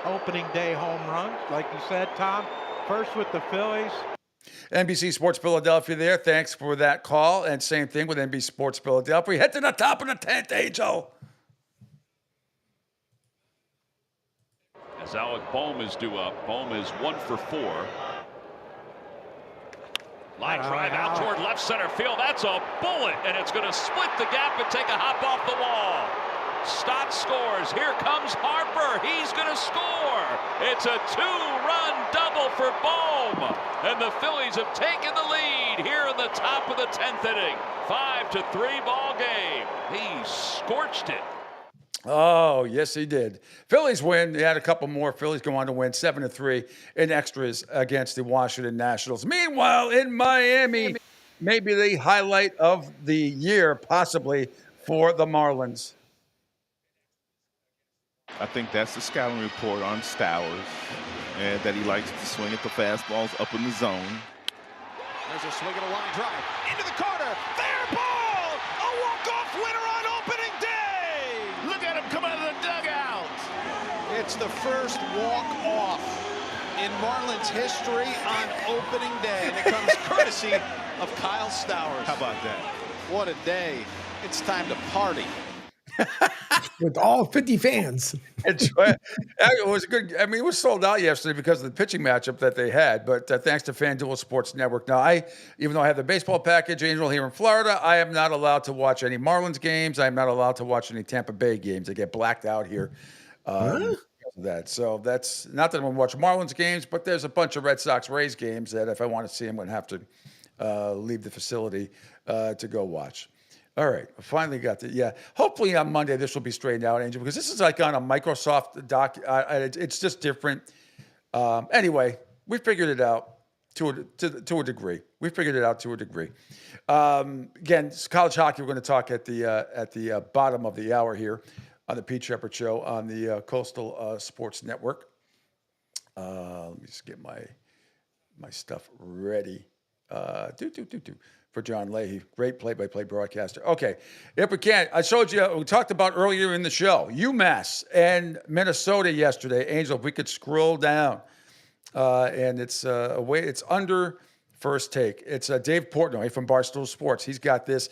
Speaker 3: opening day home runs. Like you said, Tom, first with the Phillies.
Speaker 5: NBC Sports Philadelphia there. Thanks for that call. And same thing with NBC Sports Philadelphia. Head to the top of the 10th, Angel.
Speaker 4: As Alec Bohm is due up. Bohm is 1 for 4. Line drive out toward left center field. That's a bullet, and it's going to split the gap and take a hop off the wall. Stott scores. Here comes Harper. He's going to score. It's a 2-run double for Bohm. And the Phillies have taken the lead here in the top of the 10th inning. 5-3 ball game. He scorched it.
Speaker 5: Oh, yes, he did. Phillies win. They had a couple more. Phillies go on to win 7-3 in extras against the Washington Nationals. Meanwhile, in Miami, maybe the highlight of the year, possibly, for the Marlins.
Speaker 8: I think that's the scouting report on Stowers, and that he likes to swing at the fastballs up in the zone.
Speaker 20: There's a swing and a line drive into the corner. Fair ball! A walk-off winner on opening day! Look at him come out of the dugout. It's the first walk-off in Marlins history on opening day, and it comes courtesy of Kyle Stowers.
Speaker 8: How about that?
Speaker 20: What a day. It's time to party.
Speaker 6: With all 50 fans.
Speaker 5: It was good. I mean, it was sold out yesterday because of the pitching matchup that they had. But thanks to FanDuel Sports Network. Now, even though I have the baseball package, Angel, here in Florida, I am not allowed to watch any Marlins games. I am not allowed to watch any Tampa Bay games. They get blacked out here. Because of that. So that's not that I'm going to watch Marlins games, but there's a bunch of Red Sox Rays games that if I want to see, I'm going to have to leave the facility to go watch. All right, finally got to, yeah. Hopefully on Monday this will be straightened out, Angel, because this is like on a Microsoft doc. It's just different. Anyway, we figured it out to a degree. We figured it out to a degree. Again, college hockey. We're going to talk at the bottom of the hour here on the Pete Sheppard Show on the Coastal Sports Network. Let me just get my stuff ready. For John Leahy, great play-by-play broadcaster. Okay, if we can, I showed you, we talked about earlier in the show, UMass and Minnesota yesterday. Angel, if we could scroll down, and it's it's under First Take. It's Dave Portnoy from Barstool Sports. He's got this.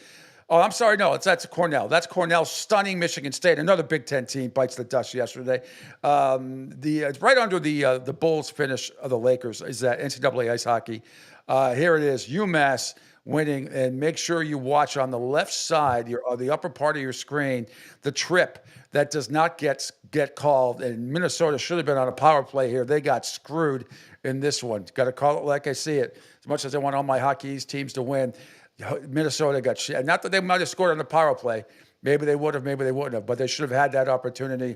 Speaker 5: Oh, I'm sorry, no, that's Cornell. That's Cornell stunning Michigan State. Another Big Ten team bites the dust yesterday. It's right under the Bulls finish of the Lakers is that NCAA ice hockey. Here it is, UMass winning, and make sure you watch on the left side, the upper part of your screen, the trip that does not get called. And Minnesota should have been on a power play here. They got screwed in this one. Got to call it like I see it. As much as I want all my hockey teams to win, Minnesota got shit. Not that they might have scored on the power play. Maybe they would have, maybe they wouldn't have. But they should have had that opportunity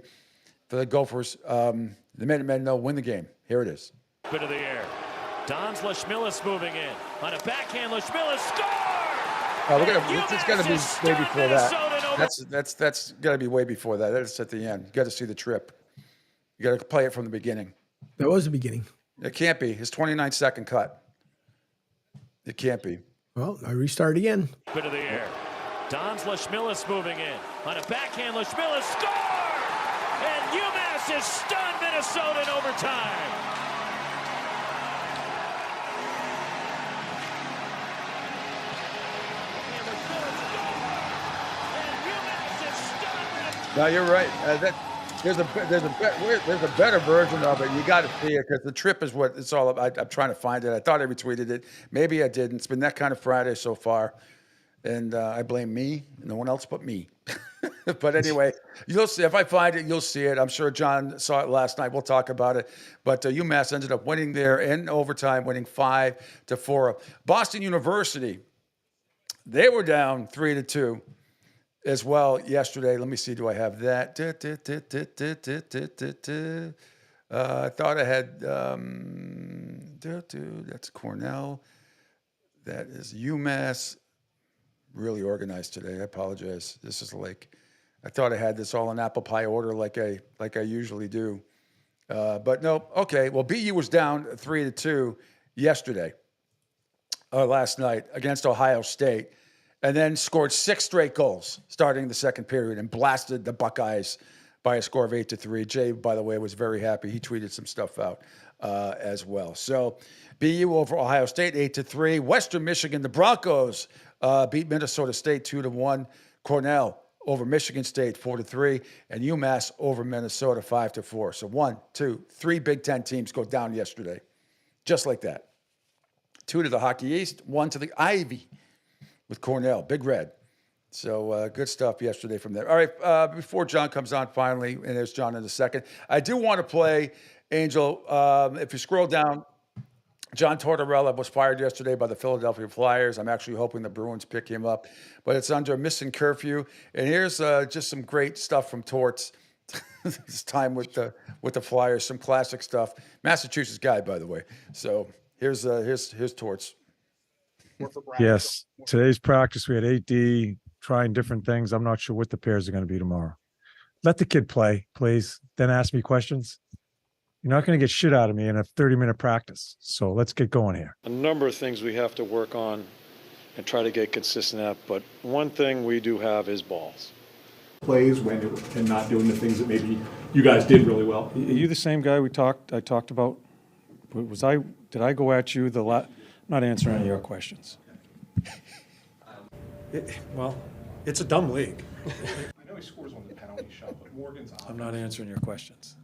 Speaker 5: for the Gophers. The Minutemen win the game. Here it is.
Speaker 22: Bit of the air. Don's Leschmilis moving in. On a backhand, Leschmilis score!
Speaker 5: It's got to be way before that. That's got to be way before that. That's at the end. You got to see the trip. You got to play it from the beginning.
Speaker 6: That was the beginning.
Speaker 5: It can't be. His 29-second cut. It can't be.
Speaker 6: Well, I restart again.
Speaker 22: Bit of the air. Don's Leschmilis moving in. On a backhand, Leschmilis score! And UMass has stunned Minnesota in overtime.
Speaker 5: No, you're right. There's a better version of it. You got to see it because the trip is what it's all about. I'm trying to find it. I thought I retweeted it. Maybe I didn't. It's been that kind of Friday so far. And I blame me, no one else but me. But anyway, you'll see. If I find it, you'll see it. I'm sure John saw it last night. We'll talk about it. But UMass ended up winning there in overtime, winning 5-4. Boston University, they were down 3-2 as well yesterday. Let me see. Do I have that? I thought I had. That's Cornell. That is UMass. Really organized today. I apologize. This is like, I thought I had this all in apple pie order like I usually do. But no. Okay. Well, BU was down 3-2 yesterday, last night against Ohio State, and then scored 6 straight goals starting the second period and blasted the Buckeyes by a score of 8-3. Jay, by the way, was very happy. He tweeted some stuff out as well. So BU over Ohio State 8-3. Western Michigan, the Broncos beat Minnesota State 2-1. Cornell over Michigan State 4-3, and UMass over Minnesota 5-4. So 1, 2, 3 Big Ten teams go down yesterday, just like that. 2 to the Hockey East, 1 to the Ivy with Cornell, Big Red. So good stuff yesterday from there. All right, before John comes on finally, and there's John in a second, I do want to play, Angel, if you scroll down, John Tortorella was fired yesterday by the Philadelphia Flyers. I'm actually hoping the Bruins pick him up, but it's under missing curfew. And here's just some great stuff from Torts. This time with the Flyers, some classic stuff. Massachusetts guy, by the way. So here's Torts.
Speaker 7: Yes, today's practice we had 8D trying different things. I'm not sure what the pairs are going to be tomorrow. Let the kid play, please. Then ask me questions. You're not going to get shit out of me in a 30-minute practice. So let's get going here.
Speaker 15: A number of things we have to work on and try to get consistent at, but one thing we do have is balls.
Speaker 17: Plays when and not doing the things that maybe you guys did really well.
Speaker 7: Are you the same guy I talked about? Did I go at you I'm not answering any of your questions.
Speaker 17: It's a dumb league. I know he scores on the penalty shot, but Morgan's
Speaker 7: I'm not answering your questions.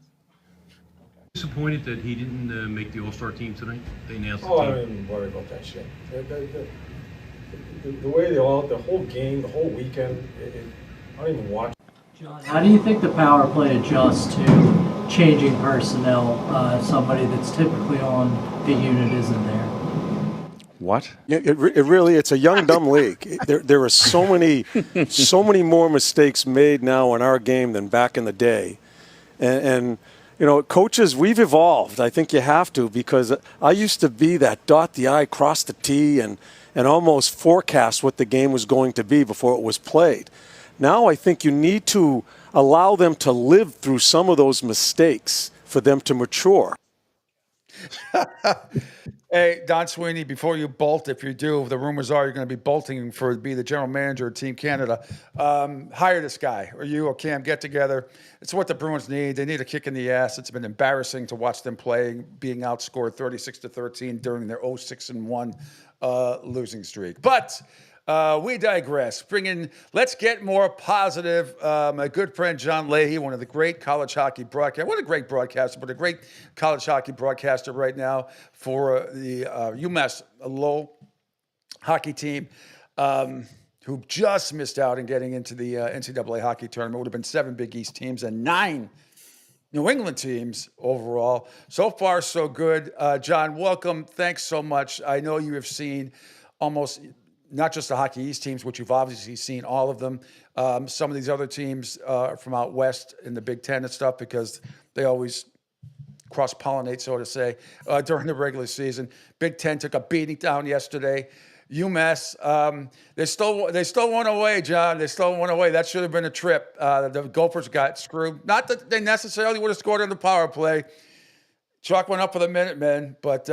Speaker 21: Disappointed that he didn't make the All-Star team tonight? They announced the
Speaker 7: I
Speaker 21: team.
Speaker 7: don't even worry about that shit. The way the whole game, the whole weekend, I don't even watch.
Speaker 25: John, how do you think the power play adjusts to changing personnel? Somebody that's typically on the unit isn't there.
Speaker 7: What?
Speaker 17: It's a young, dumb league. There are so many more mistakes made now in our game than back in the day. And you know, coaches, we've evolved. I think you have to, because I used to be that dot the I, cross the T, and almost forecast what the game was going to be before it was played. Now I think you need to allow them to live through some of those mistakes for them to mature.
Speaker 5: Hey, Don Sweeney, before you bolt, if you do, the rumors are you're going to be bolting to be the general manager of Team Canada. Hire this guy, or you or Cam, get together. It's what the Bruins need. They need a kick in the ass. It's been embarrassing to watch them play, being outscored 36-13 during their 0-6-1 losing streak. But we digress. Let's get more positive. My good friend John Leahy, one of the great college hockey broadcasters, what a great broadcaster, but a great college hockey broadcaster right now for the UMass Lowell hockey team, who just missed out in getting into the NCAA hockey tournament. It would have been 7 Big East teams and 9 New England teams overall. So far, so good. John, welcome. Thanks so much. I know you have seen almost not just the Hockey East teams, which you've obviously seen all of them. Some of these other teams from out west in the Big Ten and stuff, because they always cross-pollinate, so to say, during the regular season. Big Ten took a beating down yesterday. UMass, they still won away, John. They still won away. That should have been a trip. The Gophers got screwed. Not that they necessarily would have scored on the power play. Chalk went up for the Minutemen, but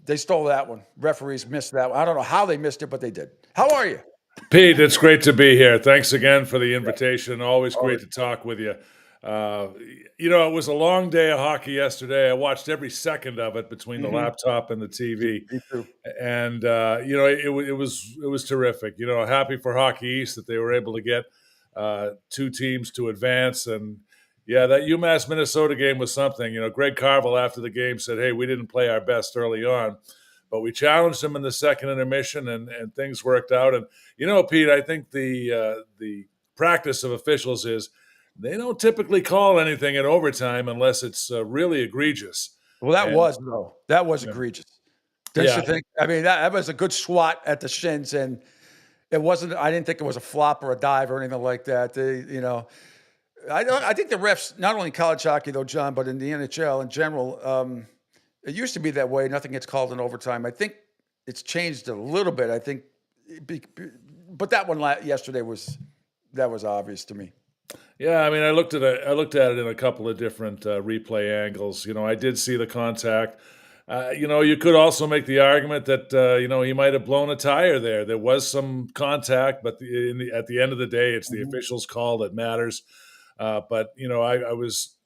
Speaker 5: they stole that one. Referees missed that one. I don't know how they missed it, but they did. How are you?
Speaker 26: Pete, it's great to be here. Thanks again for the invitation. Always great to talk with you. You know, it was a long day of hockey yesterday. I watched every second of it between the laptop and the TV.
Speaker 5: Me too.
Speaker 26: And, you know, it was terrific. You know, happy for Hockey East that they were able to get 2 teams to advance. And, yeah, that UMass-Minnesota game was something. You know, Greg Carvel after the game said, hey, we didn't play our best early on. but we challenged them in the second intermission, and things worked out. And Pete, I think the practice of officials is they don't typically call anything in overtime unless it's really egregious.
Speaker 5: Well, that
Speaker 26: And,
Speaker 5: was egregious. Don't you think? I mean, that was a good swat at the shins, and it wasn't. I didn't think it was a flop or a dive or anything like that. I think the refs, not only in college hockey though, John, but in the NHL in general, it used to be that way. Nothing gets called in overtime. I think it's changed a little bit. I think, but that one yesterday was obvious to me.
Speaker 26: Yeah, I mean, I looked at it in a couple of different replay angles. I did see the contact. You could also make the argument that he might have blown a tire there. There was some contact, but at the end of the day, it's the officials' call that matters. But I was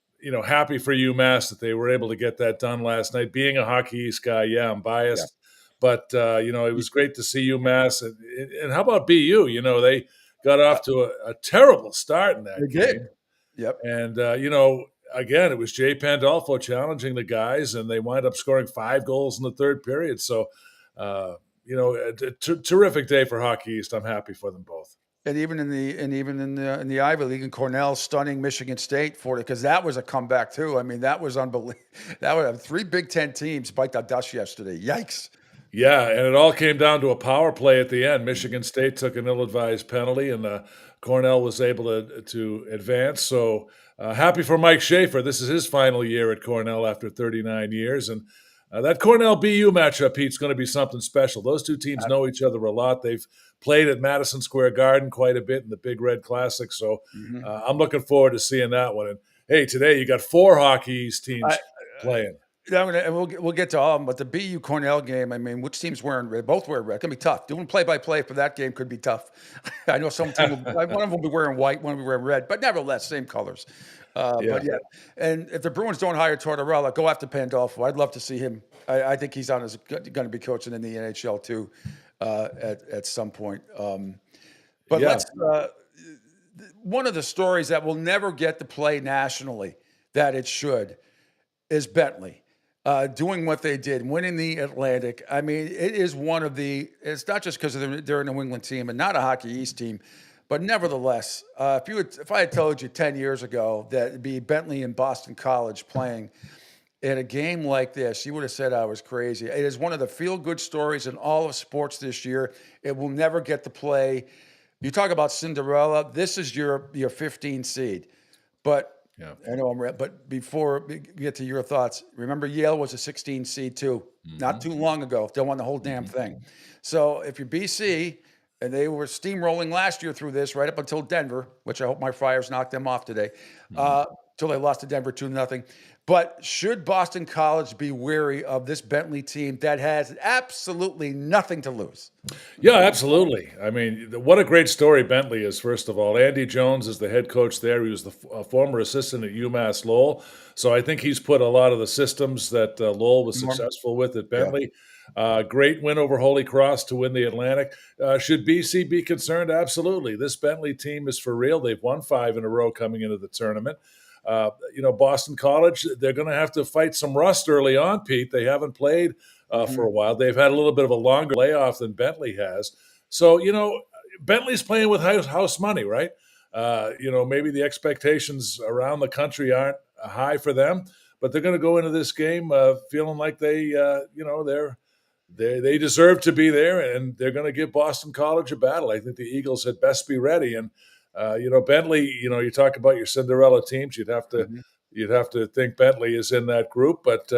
Speaker 26: happy for UMass that they were able to get that done last night. Being a Hockey East guy, yeah, I'm biased, but it was great to see UMass. And how about BU? They got off to a terrible start in that game.
Speaker 5: Did. Yep.
Speaker 26: And again, it was Jay Pandolfo challenging the guys, and they wind up scoring 5 goals in the third period. So, a terrific day for Hockey East. I'm happy for them both.
Speaker 5: And even in the Ivy League, and Cornell stunning Michigan State for it, because that was a comeback too. I mean, that was unbelievable. That was 3 Big Ten teams bite the dust yesterday. Yikes!
Speaker 26: Yeah, and it all came down to a power play at the end. Michigan State took an ill-advised penalty, and Cornell was able to advance. So happy for Mike Schaefer. This is his final year at Cornell after 39 years, and that Cornell-BU matchup, Pete, is going to be something special. Those two teams know each other a lot. They've played at Madison Square Garden quite a bit in the Big Red Classic, so I'm looking forward to seeing that one. And hey, today you got 4 Hockey East teams playing.
Speaker 5: And we'll get to all of them, but the BU Cornell game, I mean, which team's wearing red? Both wear red. It's going to be tough. Doing play-by-play for that game could be tough. I know some team, one of them will be wearing white, one will be wearing red, but nevertheless, same colors. But yeah, and if the Bruins don't hire Tortorella, go after Pandolfo. I'd love to see him. I think he's going to be coaching in the NHL too at some point. But let's one of the stories that will never get to play nationally that it should is Bentley. Doing what they did, winning the Atlantic. I mean, it is one of the, it's not just because they're a New England team and not a Hockey East team, but nevertheless, if I had told you 10 years ago that it'd be Bentley and Boston College playing in a game like this, you would have said I was crazy. It is one of the feel-good stories in all of sports this year. It will never get to play. You talk about Cinderella, this is your 15 seed. But I know but before we get to your thoughts, remember Yale was a 16 seed too, not too long ago. They won the whole damn thing. So if you're BC, and they were steamrolling last year through this right up until Denver, which I hope my Friars knocked them off today, till they lost to Denver 2-0. But should Boston College be wary of this Bentley team that has absolutely nothing to lose?
Speaker 26: Yeah, absolutely. I mean, what a great story Bentley is, first of all. Andy Jones is the head coach there. He was the former assistant at UMass Lowell. So I think he's put a lot of the systems that Lowell was successful with at Bentley. Great win over Holy Cross to win the Atlantic. Should BC be concerned? Absolutely. This Bentley team is for real. They've won 5 in a row coming into the tournament. Boston College, they're going to have to fight some rust early on, Pete. They haven't played for a while. They've had a little bit of a longer layoff than Bentley has. So, Bentley's playing with house money, right? Maybe the expectations around the country aren't high for them, but they're going to go into this game feeling like they deserve to be there, and they're going to give Boston College a battle. I think the Eagles had best be ready. And Bentley, you talk about your Cinderella teams. You'd have to think Bentley is in that group, but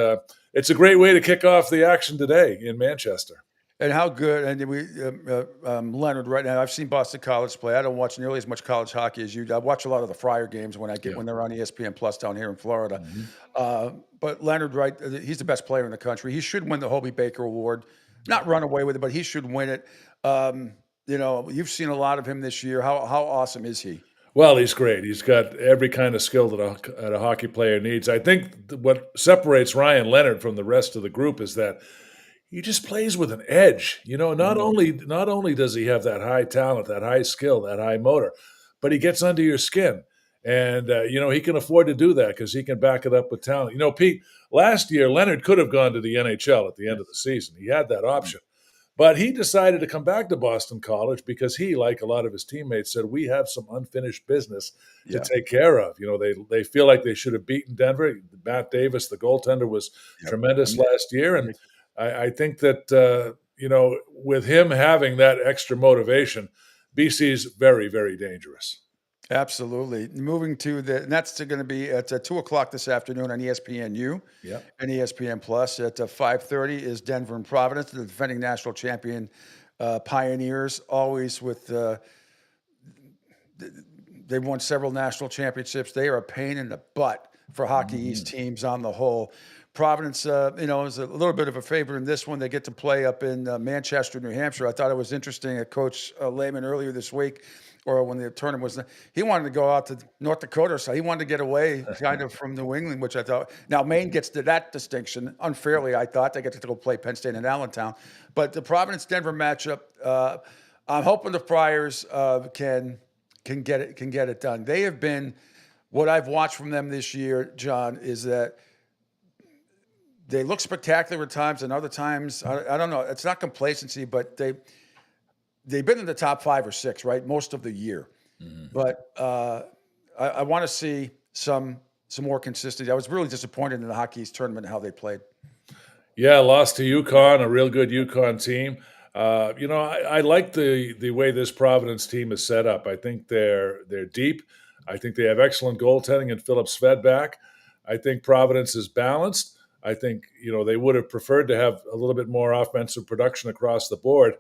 Speaker 26: it's a great way to kick off the action today in Manchester.
Speaker 5: And how good, and Leonard, right now, I've seen Boston College play. I don't watch nearly as much college hockey as you do. I watch a lot of the Friar games when they're on ESPN Plus down here in Florida. But Leonard, right, he's the best player in the country. He should win the Hobie Baker Award. Not run away with it, but he should win it. You've seen a lot of him this year. How awesome is he?
Speaker 26: Well, he's great. He's got every kind of skill that a hockey player needs. I think what separates Ryan Leonard from the rest of the group is that he just plays with an edge. Not only does he have that high talent, that high skill, that high motor, but he gets under your skin. And, he can afford to do that because he can back it up with talent. Pete, last year, Leonard could have gone to the NHL at the end of the season. He had that option. But he decided to come back to Boston College because he, like a lot of his teammates, said, we have some unfinished business to take care of. They feel like they should have beaten Denver. Matt Davis, the goaltender, was tremendous last year. And I think that, with him having that extra motivation, BC is very, very dangerous.
Speaker 5: Absolutely. Moving to and that's going to be at 2:00 this afternoon on ESPNU and ESPN Plus. At 5:30 is Denver and Providence, the defending national champion Pioneers. Always with they've won several national championships. They are a pain in the butt for Hockey East teams on the whole. Providence, is a little bit of a favorite in this one. They get to play up in Manchester, New Hampshire. I thought it was interesting that Coach Lehman earlier this week, or when the tournament was, he wanted to go out to North Dakota, so he wanted to get away kind of from New England, which I thought. Now, Maine gets to that distinction unfairly, I thought. They get to go play Penn State in Allentown. But the Providence-Denver matchup, I'm hoping the Friars can get it done. They have been, what I've watched from them this year, John, is that they look spectacular at times, and other times, I don't know, it's not complacency, but they've been in the top 5 or 6, right, most of the year. But I want to see some more consistency. I was really disappointed in the Hockey East tournament and how they played.
Speaker 26: Yeah, lost to UConn, a real good UConn team. I like the way this Providence team is set up. I think they're deep. I think they have excellent goaltending and Philip Svedback. I think Providence is balanced. I think, they would have preferred to have a little bit more offensive production across the board.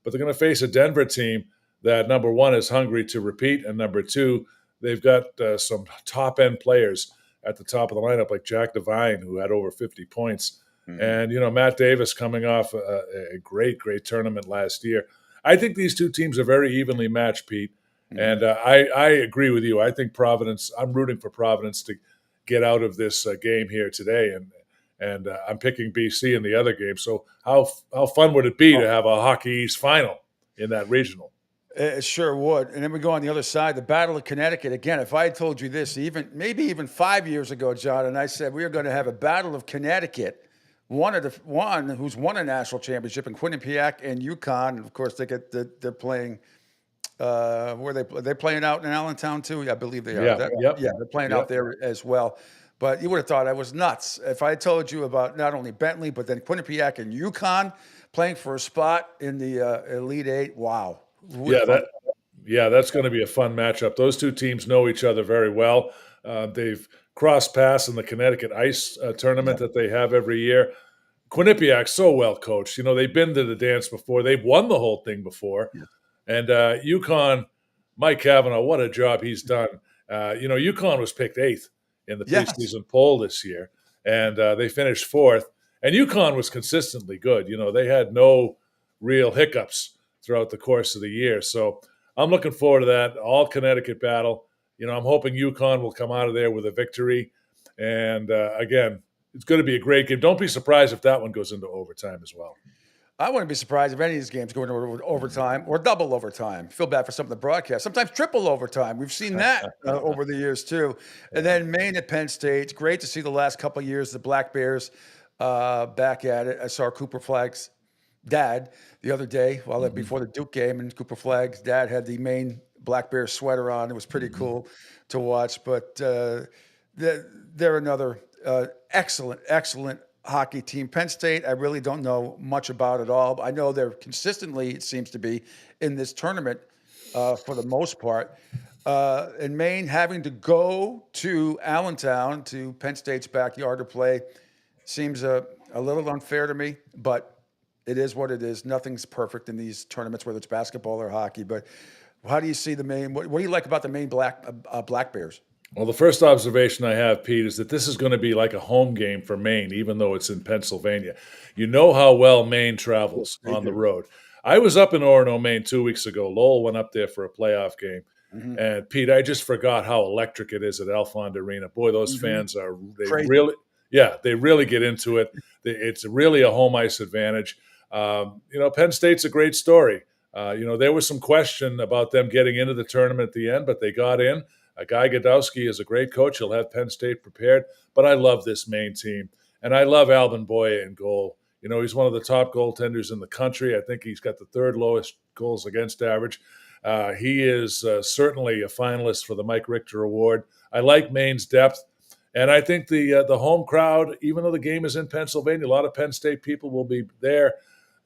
Speaker 26: But they're going to face a Denver team that, number one, is hungry to repeat, and number two, they've got some top-end players at the top of the lineup, like Jack Devine, who had over 50 points. And, Matt Davis coming off a great, great tournament last year. I think these two teams are very evenly matched, Pete. And I agree with you. I think Providence, I'm rooting for Providence to get out of this game here today. And I'm picking BC in the other game. So how fun would it be to have a Hockey East final in that regional?
Speaker 5: It sure would. And then we go on the other side, the Battle of Connecticut. Again, if I had told you this maybe even 5 years ago, John, and I said we are going to have a Battle of Connecticut, one who's won a national championship in Quinnipiac and UConn. And of course, they're playing. Where they're playing out in Allentown too. I believe they are. They're playing out there as well. But you would have thought I was nuts if I had told you about not only Bentley, but then Quinnipiac and UConn playing for a spot in the Elite Eight. Wow.
Speaker 26: That's going to be a fun matchup. Those two teams know each other very well. They've crossed paths in the Connecticut Ice tournament that they have every year. Quinnipiac, so well coached. They've been to the dance before. They've won the whole thing before. And UConn, Mike Cavanaugh, what a job he's done. UConn was picked 8th in the preseason poll this year, and they finished 4th. And UConn was consistently good. They had no real hiccups throughout the course of the year. So I'm looking forward to that all Connecticut battle. I'm hoping UConn will come out of there with a victory. And again, it's going to be a great game. Don't be surprised if that one goes into overtime as well.
Speaker 5: I wouldn't be surprised if any of these games go into overtime or double overtime. Feel bad for some of the broadcasts. Sometimes triple overtime. We've seen that over the years too. And then Maine at Penn State. It's great to see the last couple of years the Black Bears back at it. I saw Cooper Flagg's dad the other day before the Duke game, and Cooper Flagg's dad had the Maine Black Bears sweater on. It was pretty cool to watch. But they're another excellent hockey team. Penn State, I really don't know much about at all. I know they're consistently, it seems to be, in this tournament for the most part. And Maine having to go to Allentown, to Penn State's backyard to play, seems a little unfair to me, but it is what it is. Nothing's perfect in these tournaments, whether it's basketball or hockey. But how do you see the Maine? What do you like about the Maine Black Bears?
Speaker 26: Well, the first observation I have, Pete, is that this is going to be like a home game for Maine, even though it's in Pennsylvania. You know how well Maine travels on the road. I was up in Orono, Maine 2 weeks ago. Lowell went up there for a playoff game. And, Pete, I just forgot how electric it is at Alfond Arena. Boy, those fans they really get into it. It's really a home ice advantage. Penn State's a great story. There was some question about them getting into the tournament at the end, but they got in. Guy Godowski is a great coach. He'll have Penn State prepared. But I love this Maine team. And I love Albin Boya in goal. You know, he's one of the top goaltenders in the country. I think he's got the third lowest goals against average. He is certainly a finalist for the Mike Richter Award. I like Maine's depth. And I think the home crowd, even though the game is in Pennsylvania, a lot of Penn State people will be there.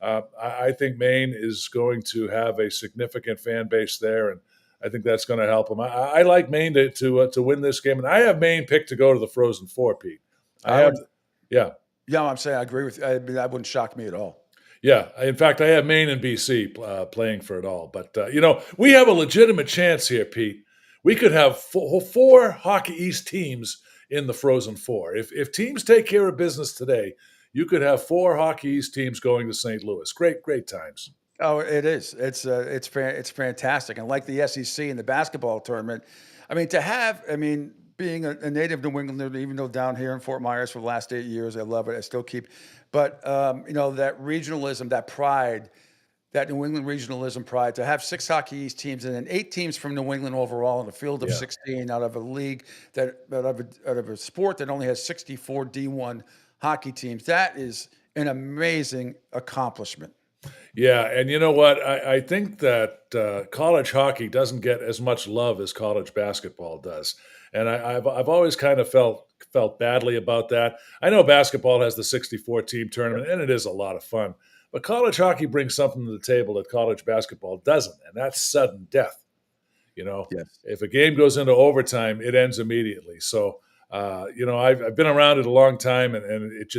Speaker 26: I think Maine is going to have a significant fan base there, and I think that's going to help them. I like Maine to win this game, and I have Maine picked to go to the Frozen Four, Pete. Yeah.
Speaker 5: Yeah, I'm saying I agree with you. I mean, that wouldn't shock me at all.
Speaker 26: Yeah. In fact, I have Maine and BC playing for it all. But, we have a legitimate chance here, Pete. We could have four Hockey East teams in the Frozen Four. If teams take care of business today, you could have four Hockey East teams going to St. Louis. Great times.
Speaker 5: Oh, it is. It's fantastic. And like the SEC and the basketball tournament, being a native New Englander, even though down here in Fort Myers for the last 8 years, I love it. I still keep. But, that regionalism, that pride, that New England regionalism pride, to have 6 Hockey East teams and then 8 teams from New England overall in a field of 16 out of a league out of a sport that only has 64 D1 hockey teams, that is an amazing accomplishment.
Speaker 26: Yeah, and you know what? I think that college hockey doesn't get as much love as college basketball does, and I've always kind of felt badly about that. I know basketball has the 64 team tournament, and it is a lot of fun, but college hockey brings something to the table that college basketball doesn't, and that's sudden death. If a game goes into overtime, it ends immediately. So, I've been around it a long time, and it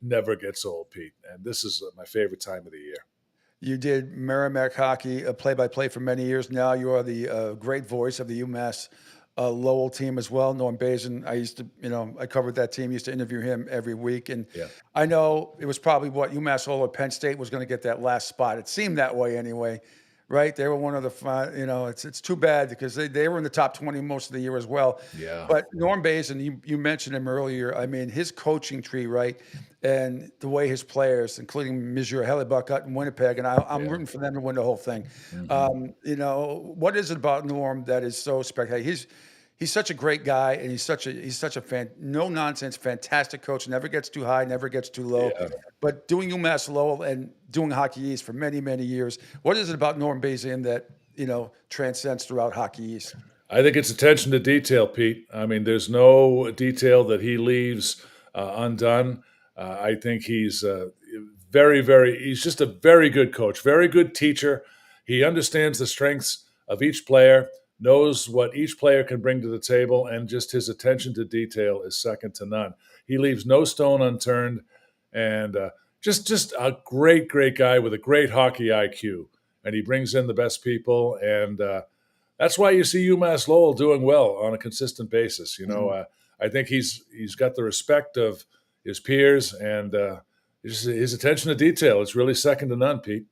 Speaker 26: never gets old, Pete. And this is my favorite time of the year.
Speaker 5: You did Merrimack hockey play-by-play for many years now. You are the great voice of the UMass Lowell team as well. Norm Bazin, I covered that team, used to interview him every week. And I know it was probably UMass Lowell or Penn State was going to get that last spot. It seemed that way anyway, right? They were one of the, it's too bad because they were in the top 20 most of the year as well.
Speaker 26: Yeah.
Speaker 5: But Norm Bazin, you mentioned him earlier. I mean, his coaching tree, right? And the way his players, including Monsieur Hellebuck out in Winnipeg, and I'm rooting for them to win the whole thing.
Speaker 26: Mm-hmm.
Speaker 5: What is it about Norm that is so spectacular? He's such a great guy, and he's such a no nonsense, fantastic coach. Never gets too high, never gets too low.
Speaker 26: Yeah.
Speaker 5: But doing UMass Lowell and doing Hockey East for many, many years, what is it about Norm Bazin that transcends throughout Hockey East?
Speaker 26: I think it's attention to detail, Pete. I mean, there's no detail that he leaves undone. I think he's he's just a very good coach, very good teacher. He understands the strengths of each player, knows what each player can bring to the table, and just his attention to detail is second to none. He leaves no stone unturned, and just a great guy with a great hockey IQ. And he brings in the best people, and that's why you see UMass Lowell doing well on a consistent basis. I think he's got the respect of his peers, and his attention to detail is really second to none, Pete.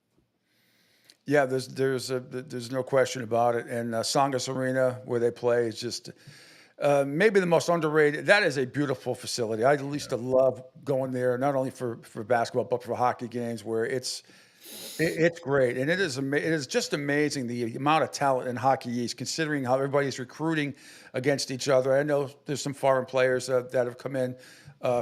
Speaker 5: Yeah, there's no question about it. And Songas Arena, where they play, is just maybe the most underrated. That is a beautiful facility. I used to love going there, not only for basketball but for hockey games, where it's great. And it is just amazing the amount of talent in Hockey East, considering how everybody's recruiting against each other. I know there's some foreign players that have come in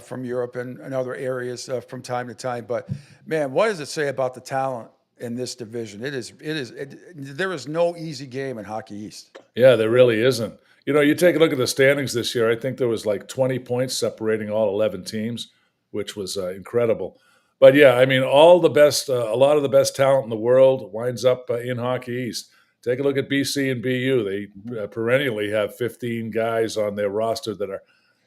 Speaker 5: from Europe and other areas from time to time. But man, what does it say about the talent in this division? There is no easy game in Hockey East.
Speaker 26: Yeah, there really isn't. You take a look at the standings this year. I think there was like 20 points separating all 11 teams, which was incredible. But yeah, I mean, all the best, a lot of the best talent in the world winds up in Hockey East. Take a look at BC and BU. They perennially have 15 guys on their roster that are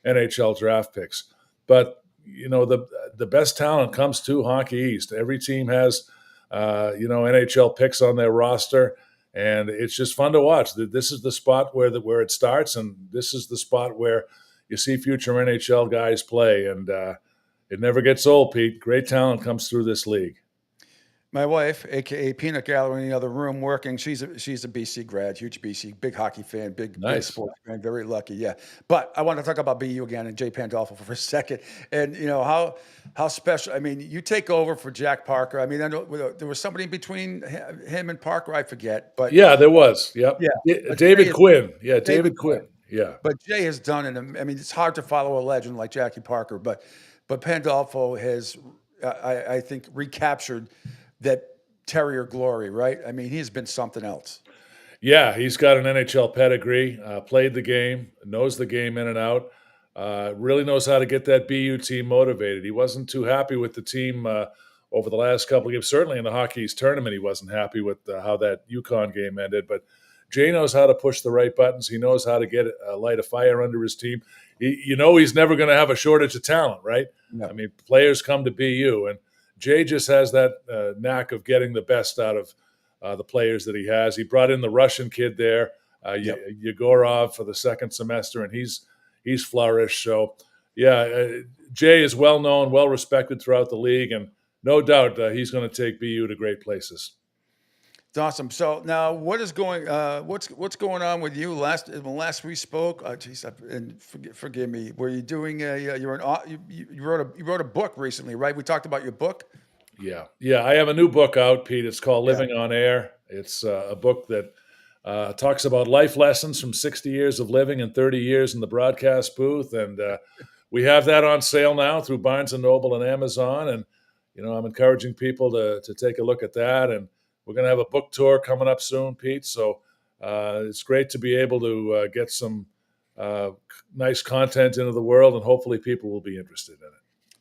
Speaker 26: NHL draft picks. But, the best talent comes to Hockey East. Every team has, NHL picks on their roster, and it's just fun to watch. This is the spot where it starts, and this is the spot where you see future NHL guys play, and it never gets old, Pete. Great talent comes through this league.
Speaker 5: My wife, aka Peanut Gallery, in the other room working. She's a BC grad, huge BC, big hockey fan, big
Speaker 26: Nice.
Speaker 5: sports fan. Very lucky, yeah. But I want to talk about BU again and Jay Pandolfo for a second, and how special. I mean, you take over for Jack Parker. I mean, I know there was somebody between him and Parker. I forget, but
Speaker 26: Yeah, there was. Yep.
Speaker 5: yeah, but
Speaker 26: David
Speaker 5: Jay
Speaker 26: Quinn. Yeah, David Quinn. Yeah.
Speaker 5: But Jay has done it. I mean, it's hard to follow a legend like Jackie Parker, but Pandolfo has, I think, recaptured that Terrier glory, right? I mean, he's been something else.
Speaker 26: Yeah, he's got an NHL pedigree, played the game, knows the game in and out, really knows how to get that BU team motivated. He wasn't too happy with the team over the last couple of games. Certainly in the Hockey East tournament, he wasn't happy with how that UConn game ended. But Jay knows how to push the right buttons. He knows how to get light a fire under his team. He's never going to have a shortage of talent, right?
Speaker 5: No.
Speaker 26: I mean, players come to BU, and Jay just has that knack of getting the best out of the players that he has. He brought in the Russian kid there, Yegorov, for the second semester, and he's flourished. So, Jay is well known, well respected throughout the league, and no doubt he's going to take BU to great places.
Speaker 5: It's awesome. So now, what's going on with you? Last we spoke, and forgive me. Were you doing you wrote a book recently, right? We talked about your book.
Speaker 26: Yeah. I have a new book out, Pete. It's called Living on Air. It's a book that talks about life lessons from 60 years of living and 30 years in the broadcast booth, and we have that on sale now through Barnes & Noble and Amazon. And I'm encouraging people to take a look at that. And we're going to have a book tour coming up soon, Pete. So it's great to be able to get some nice content into the world, and hopefully people will be interested in it.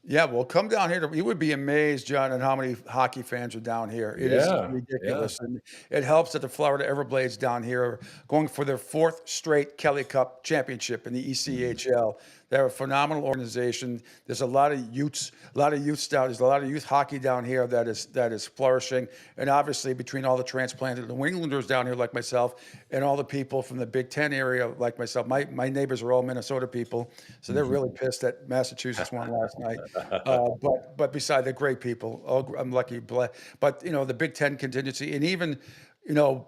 Speaker 5: Yeah, well, come down here. You would be amazed, John, at how many hockey fans are down here. It is ridiculous.
Speaker 26: Yeah.
Speaker 5: And it helps that the Florida Everblades down here are going for their 4th straight Kelly Cup championship in the ECHL. They're a phenomenal organization. There's a lot of youths down. There's a lot of youth hockey down here that is flourishing. And obviously, between all the transplanted New Englanders down here like myself, and all the people from the Big Ten area like myself, my neighbors are all Minnesota people, so they're really pissed that Massachusetts won last night. But beside, they're great people. I'm lucky, but the Big Ten contingency, and even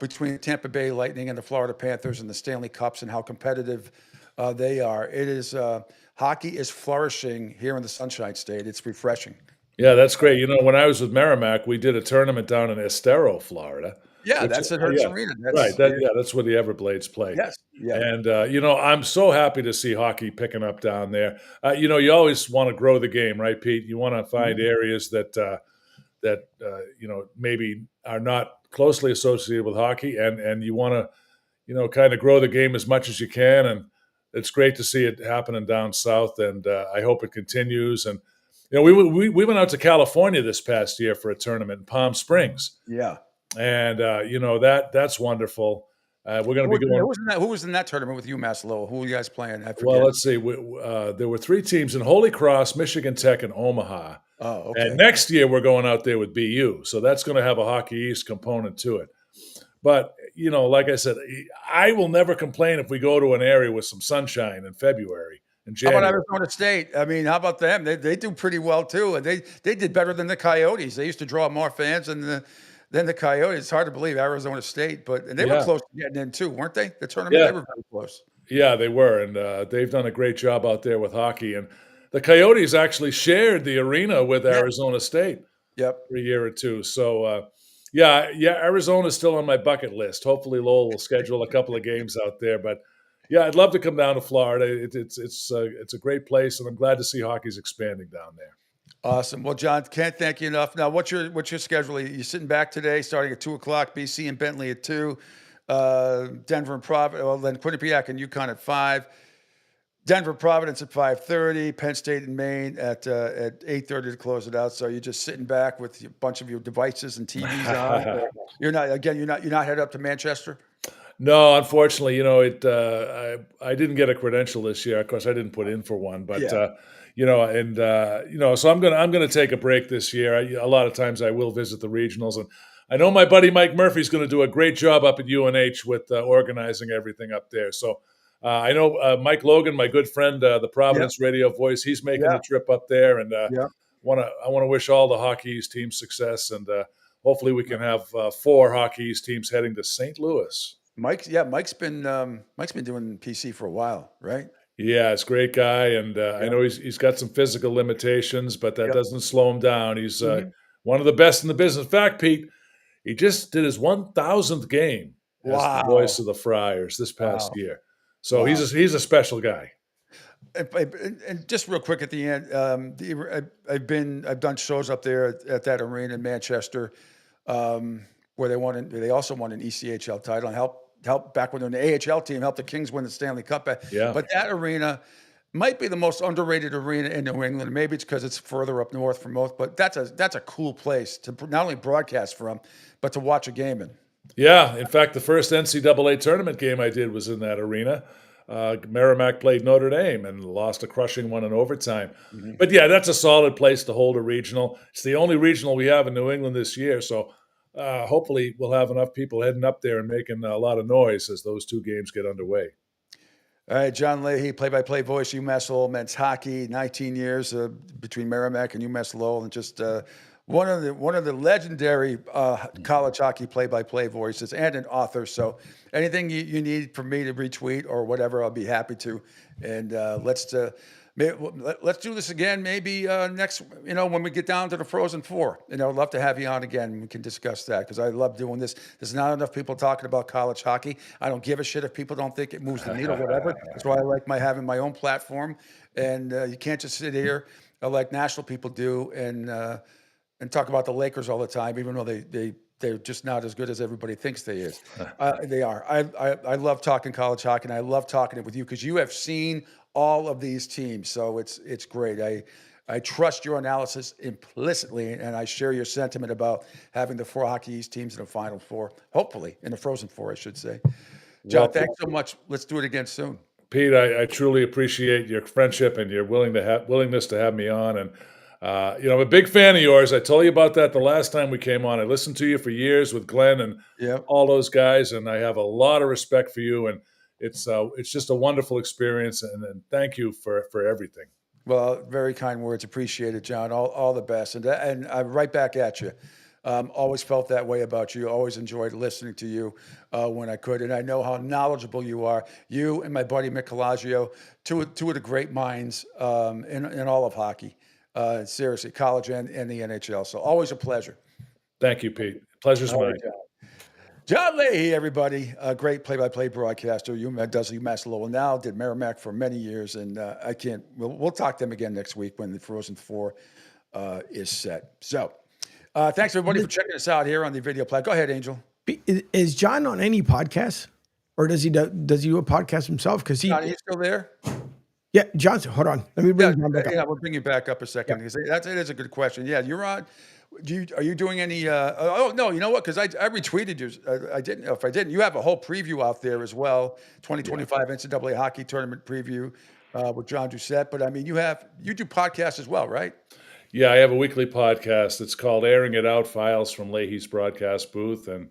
Speaker 5: between Tampa Bay Lightning and the Florida Panthers and the Stanley Cups and how competitive they are. It is hockey is flourishing here in the Sunshine State. It's refreshing.
Speaker 26: Yeah, that's great. When I was with Merrimack, we did a tournament down in Estero, Florida.
Speaker 5: Yeah, that's at Hertz Arena.
Speaker 26: Right. That's where the Everblades play.
Speaker 5: Yes. Yeah.
Speaker 26: And I'm so happy to see hockey picking up down there. You always want to grow the game, right, Pete? You want to find areas that maybe are not closely associated with hockey, and you want to kind of grow the game as much as you can. And it's great to see it happening down south, and I hope it continues. And we went out to California this past year for a tournament in Palm Springs.
Speaker 5: Yeah,
Speaker 26: and that's wonderful. We're going to be going.
Speaker 5: Who was in that tournament with UMass Lowell? Who were you guys playing? I forget.
Speaker 26: Well, let's see. There were 3 teams in Holy Cross, Michigan Tech, and Omaha.
Speaker 5: Oh, okay.
Speaker 26: And next year we're going out there with BU, so that's going to have a Hockey East component to it. But like I said, I will never complain if we go to an area with some sunshine in February and January.
Speaker 5: How about Arizona State? I mean, how about them? They do pretty well too, and they did better than the Coyotes. They used to draw more fans than the Coyotes. It's hard to believe Arizona State, and they were close to getting in too, weren't they? The tournament, they were very close.
Speaker 26: Yeah, they were, and they've done a great job out there with hockey. And the Coyotes actually shared the arena with Arizona State for a year or two. So. Arizona's still on my bucket list. Hopefully Lowell will schedule a couple of games out there. But I'd love to come down to Florida. It's a great place, and I'm glad to see hockey's expanding down there.
Speaker 5: Awesome. Well, John, can't thank you enough. Now, what's your schedule? You sitting back today, starting at 2:00, BC and Bentley at 2, Denver and Providence. Well, then Quinnipiac and UConn at 5. Denver, Providence at 5:30, Penn State and Maine at 8:30 to close it out. So you're just sitting back with a bunch of your devices and TVs on. You're not headed up to Manchester.
Speaker 26: No, unfortunately, I didn't get a credential this year. Of course, I didn't put in for one, but so I'm gonna take a break this year. A lot of times I will visit the regionals, and I know my buddy Mike Murphy's going to do a great job up at UNH with organizing everything up there. So. I know Mike Logan, my good friend, the Providence radio voice. He's making a trip up there, and I want to wish all the Hockey East team success, and hopefully we can have 4 Hockey East teams heading to St. Louis.
Speaker 5: Mike's been doing PC for a while, right?
Speaker 26: Yeah, it's a great guy, and I know he's got some physical limitations, but that doesn't slow him down. He's one of the best in the business. In fact, Pete, he just did his 1,000th game as the voice of the Friars this past year. So he's a special guy.
Speaker 5: And just real quick at the end, I've done shows up there at that arena in Manchester, where they also won an ECHL title and helped back when they were in the AHL team, helped the Kings win the Stanley Cup.
Speaker 26: Yeah.
Speaker 5: But that arena might be the most underrated arena in New England. Maybe it's because it's further up north from most, but that's a cool place to not only broadcast from, but to watch a game in.
Speaker 26: Yeah, in fact, the first NCAA tournament game I did was in that arena. Merrimack played Notre Dame and lost a crushing one in overtime. But yeah, that's a solid place to hold a regional. It's the only regional we have in New England this year, so hopefully we'll have enough people heading up there and making a lot of noise as those 2 games get underway.
Speaker 5: All right, John Leahy, play-by-play voice, UMass Lowell men's hockey, 19 years between Merrimack and UMass Lowell, and just one of the legendary college hockey play-by-play voices and an author. So anything you need from me to retweet or whatever, I'll be happy to. And let's do this again maybe next, when we get down to the Frozen Four. I'd love to have you on again. We can discuss that because I love doing this. There's not enough people talking about college hockey. I don't give a shit if people don't think it moves the needle, whatever. That's why I like having my own platform. And you can't just sit here like national people do and talk about the Lakers all the time, even though they're just not as good as everybody thinks they are. I love talking college hockey, and I love talking it with you because you have seen all of these teams. So it's great. I trust your analysis implicitly, and I share your sentiment about having the 4 Hockey East teams in the Final Four, hopefully in the Frozen Four, I should say. John, thanks so much. Let's do it again soon.
Speaker 26: Pete, I truly appreciate your friendship and your willingness to have me on. And I'm a big fan of yours. I told you about that the last time we came on. I listened to you for years with Glenn and all those guys, and I have a lot of respect for you. And it's just a wonderful experience. And thank you for everything.
Speaker 5: Well, very kind words. Appreciate it, John. All the best. And I'm right back at you. Always felt that way about you. Always enjoyed listening to you when I could. And I know how knowledgeable you are. You and my buddy Mick Colagio, two of the great minds in all of hockey. Seriously, college and the NHL. So always a pleasure.
Speaker 26: Thank you, Pete. Pleasure's mine.
Speaker 5: John Leahy, everybody, a great play-by-play broadcaster. Does UMass Lowell now, did Merrimack for many years, and we'll talk to them again next week when the Frozen Four is set. So thanks everybody for checking us out here on the video platform. Go ahead, Angel.
Speaker 6: Is John on any podcast, or does he do a podcast himself? Because
Speaker 5: John, are you still there?
Speaker 6: Yeah, Johnson. Hold on. Let me bring John back up.
Speaker 5: Yeah, we'll bring you back up a second. Yeah. It is a good question. Yeah, you're on. Are you doing any? Oh no, you know what? Because I retweeted yours. I didn't. If I didn't, you have a whole preview out there as well. 2025 NCAA hockey tournament preview with John Doucette. But I mean, you do podcasts as well, right?
Speaker 26: Yeah, I have a weekly podcast. It's called Airing It Out, Files from Leahy's Broadcast Booth, and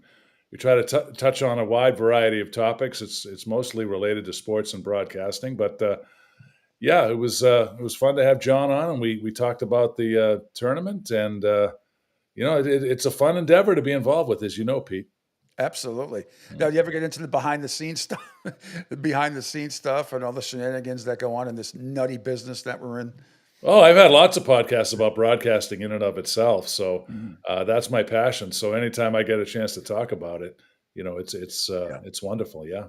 Speaker 26: we try to touch on a wide variety of topics. It's mostly related to sports and broadcasting, but. Yeah, it was fun to have John on, and we talked about the tournament, and it's a fun endeavor to be involved with, as you know, Pete.
Speaker 5: Absolutely. Now, do you ever get into the behind the scenes stuff, and all the shenanigans that go on in this nutty business that we're in?
Speaker 26: Oh, I've had lots of podcasts about broadcasting in and of itself, so that's my passion. So anytime I get a chance to talk about it, it's wonderful. Yeah.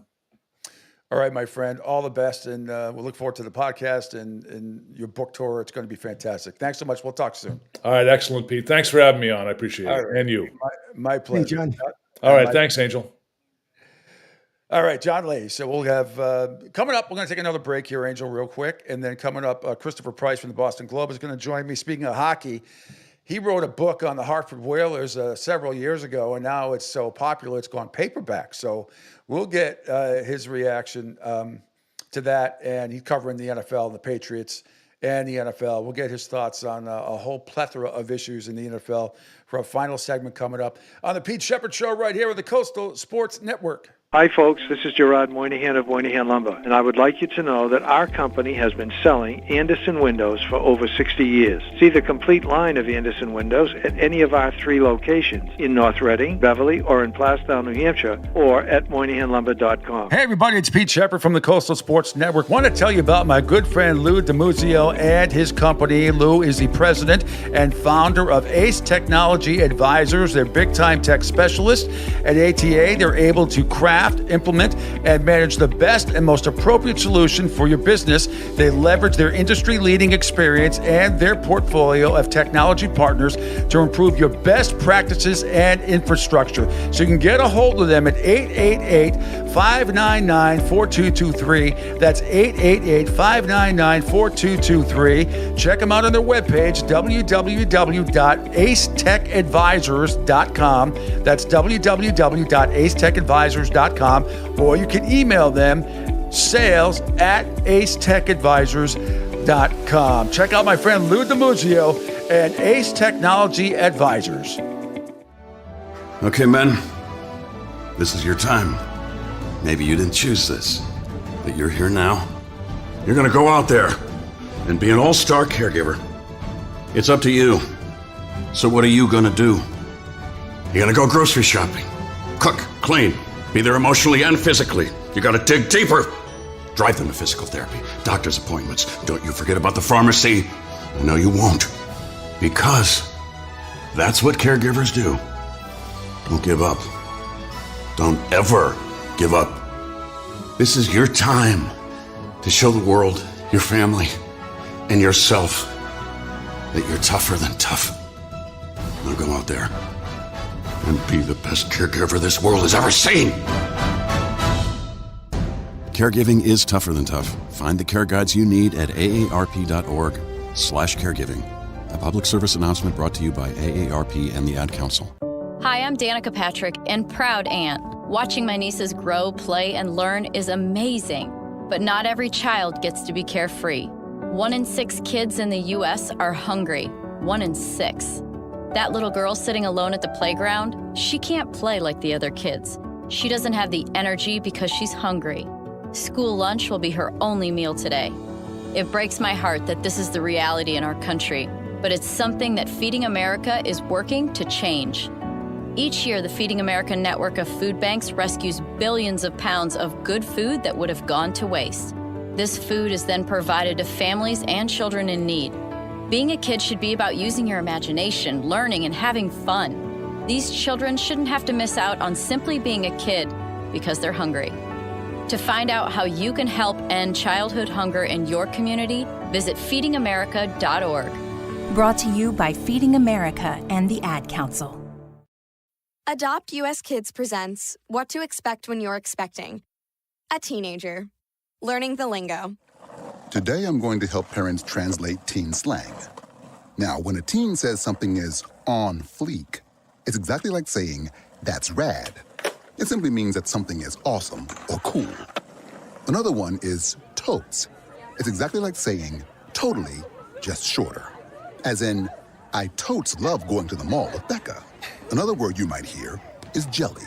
Speaker 5: All right, my friend, all the best, and we'll look forward to the podcast and your book tour. It's going to be fantastic. Thanks so much. We'll talk soon.
Speaker 26: All right, excellent, Pete. Thanks for having me on. I appreciate it.
Speaker 5: Right.
Speaker 26: And you.
Speaker 5: My pleasure.
Speaker 6: Hey, John.
Speaker 26: All right, thanks, Angel.
Speaker 5: All right, John Leahy. So we'll have, coming up, we're going to take another break here, Angel, real quick. And then coming up, Christopher Price from the Boston Globe is going to join me. Speaking of hockey, he wrote a book on the Hartford Whalers several years ago, and now it's so popular it's gone paperback. So we'll get his reaction to that, and he's covering the NFL, the Patriots, and the NFL. We'll get his thoughts on a whole plethora of issues in the NFL for a final segment coming up on the Pete Sheppard Show right here with the Coastal Sports Network.
Speaker 9: Hi, folks. This is Gerard Moynihan of Moynihan Lumber, and I would like you to know that our company has been selling Anderson windows for over 60 years. See the complete line of Anderson windows at any of our 3 locations in North Reading, Beverly, or in Plastown, New Hampshire, or at MoynihanLumber.com.
Speaker 5: Hey, everybody, it's Pete Sheppard from the Coastal Sports Network. Want to tell you about my good friend Lou DiMuzio and his company. Lou is the president and founder of Ace Technology Advisors. They're big-time tech specialists. At ATA, they're able to craft, implement, and manage the best and most appropriate solution for your business. They leverage their industry-leading experience and their portfolio of technology partners to improve your best practices and infrastructure. So you can get a hold of them at 888-599-4223. That's 888-599-4223. Check them out on their webpage, www.acetechadvisors.com. That's www.acetechadvisors.com. Or you can email them sales@acetechadvisors.com. Check out my friend Lou DiMuzio and Ace Technology Advisors.
Speaker 12: Okay, men, this is your time. Maybe you didn't choose this, but you're here now. You're gonna go out there and be an all-star caregiver. It's up to you. So what are you gonna do? You're gonna go grocery shopping, cook, clean, be there emotionally and physically. You gotta dig deeper. Drive them to physical therapy, doctor's appointments. Don't you forget about the pharmacy. I know you won't. Because that's what caregivers do. Don't give up. Don't ever give up. This is your time to show the world, your family, and yourself that you're tougher than tough. Now go out there and be the best caregiver this world has ever seen. Caregiving is tougher than tough. Find the care guides you need at aarp.org/caregiving. A public service announcement brought to you by AARP and the Ad Council.
Speaker 13: Hi, I'm Danica Patrick and proud aunt. Watching my nieces grow, play, and learn is amazing. But not every child gets to be carefree. 1 in 6 kids in the U.S. are hungry. 1 in 6. That little girl sitting alone at the playground, she can't play like the other kids. She doesn't have the energy because she's hungry. School lunch will be her only meal today. It breaks my heart that this is the reality in our country, but it's something that Feeding America is working to change. Each year, the Feeding America network of food banks rescues billions of pounds of good food that would have gone to waste. This food is then provided to families and children in need. Being a kid should be about using your imagination, learning, and having fun. These children shouldn't have to miss out on simply being a kid because they're hungry. To find out how you can help end childhood hunger in your community, visit feedingamerica.org.
Speaker 10: Brought to you by Feeding America and the Ad Council.
Speaker 11: Adopt US Kids presents What to Expect When You're Expecting. A teenager. Learning the lingo.
Speaker 16: Today I'm going to help parents translate teen slang. Now, when a teen says something is on fleek, it's exactly like saying, that's rad. It simply means that something is awesome or cool. Another one is totes. It's exactly like saying, totally, just shorter. As in, I totes love going to the mall with Becca. Another word you might hear is jelly.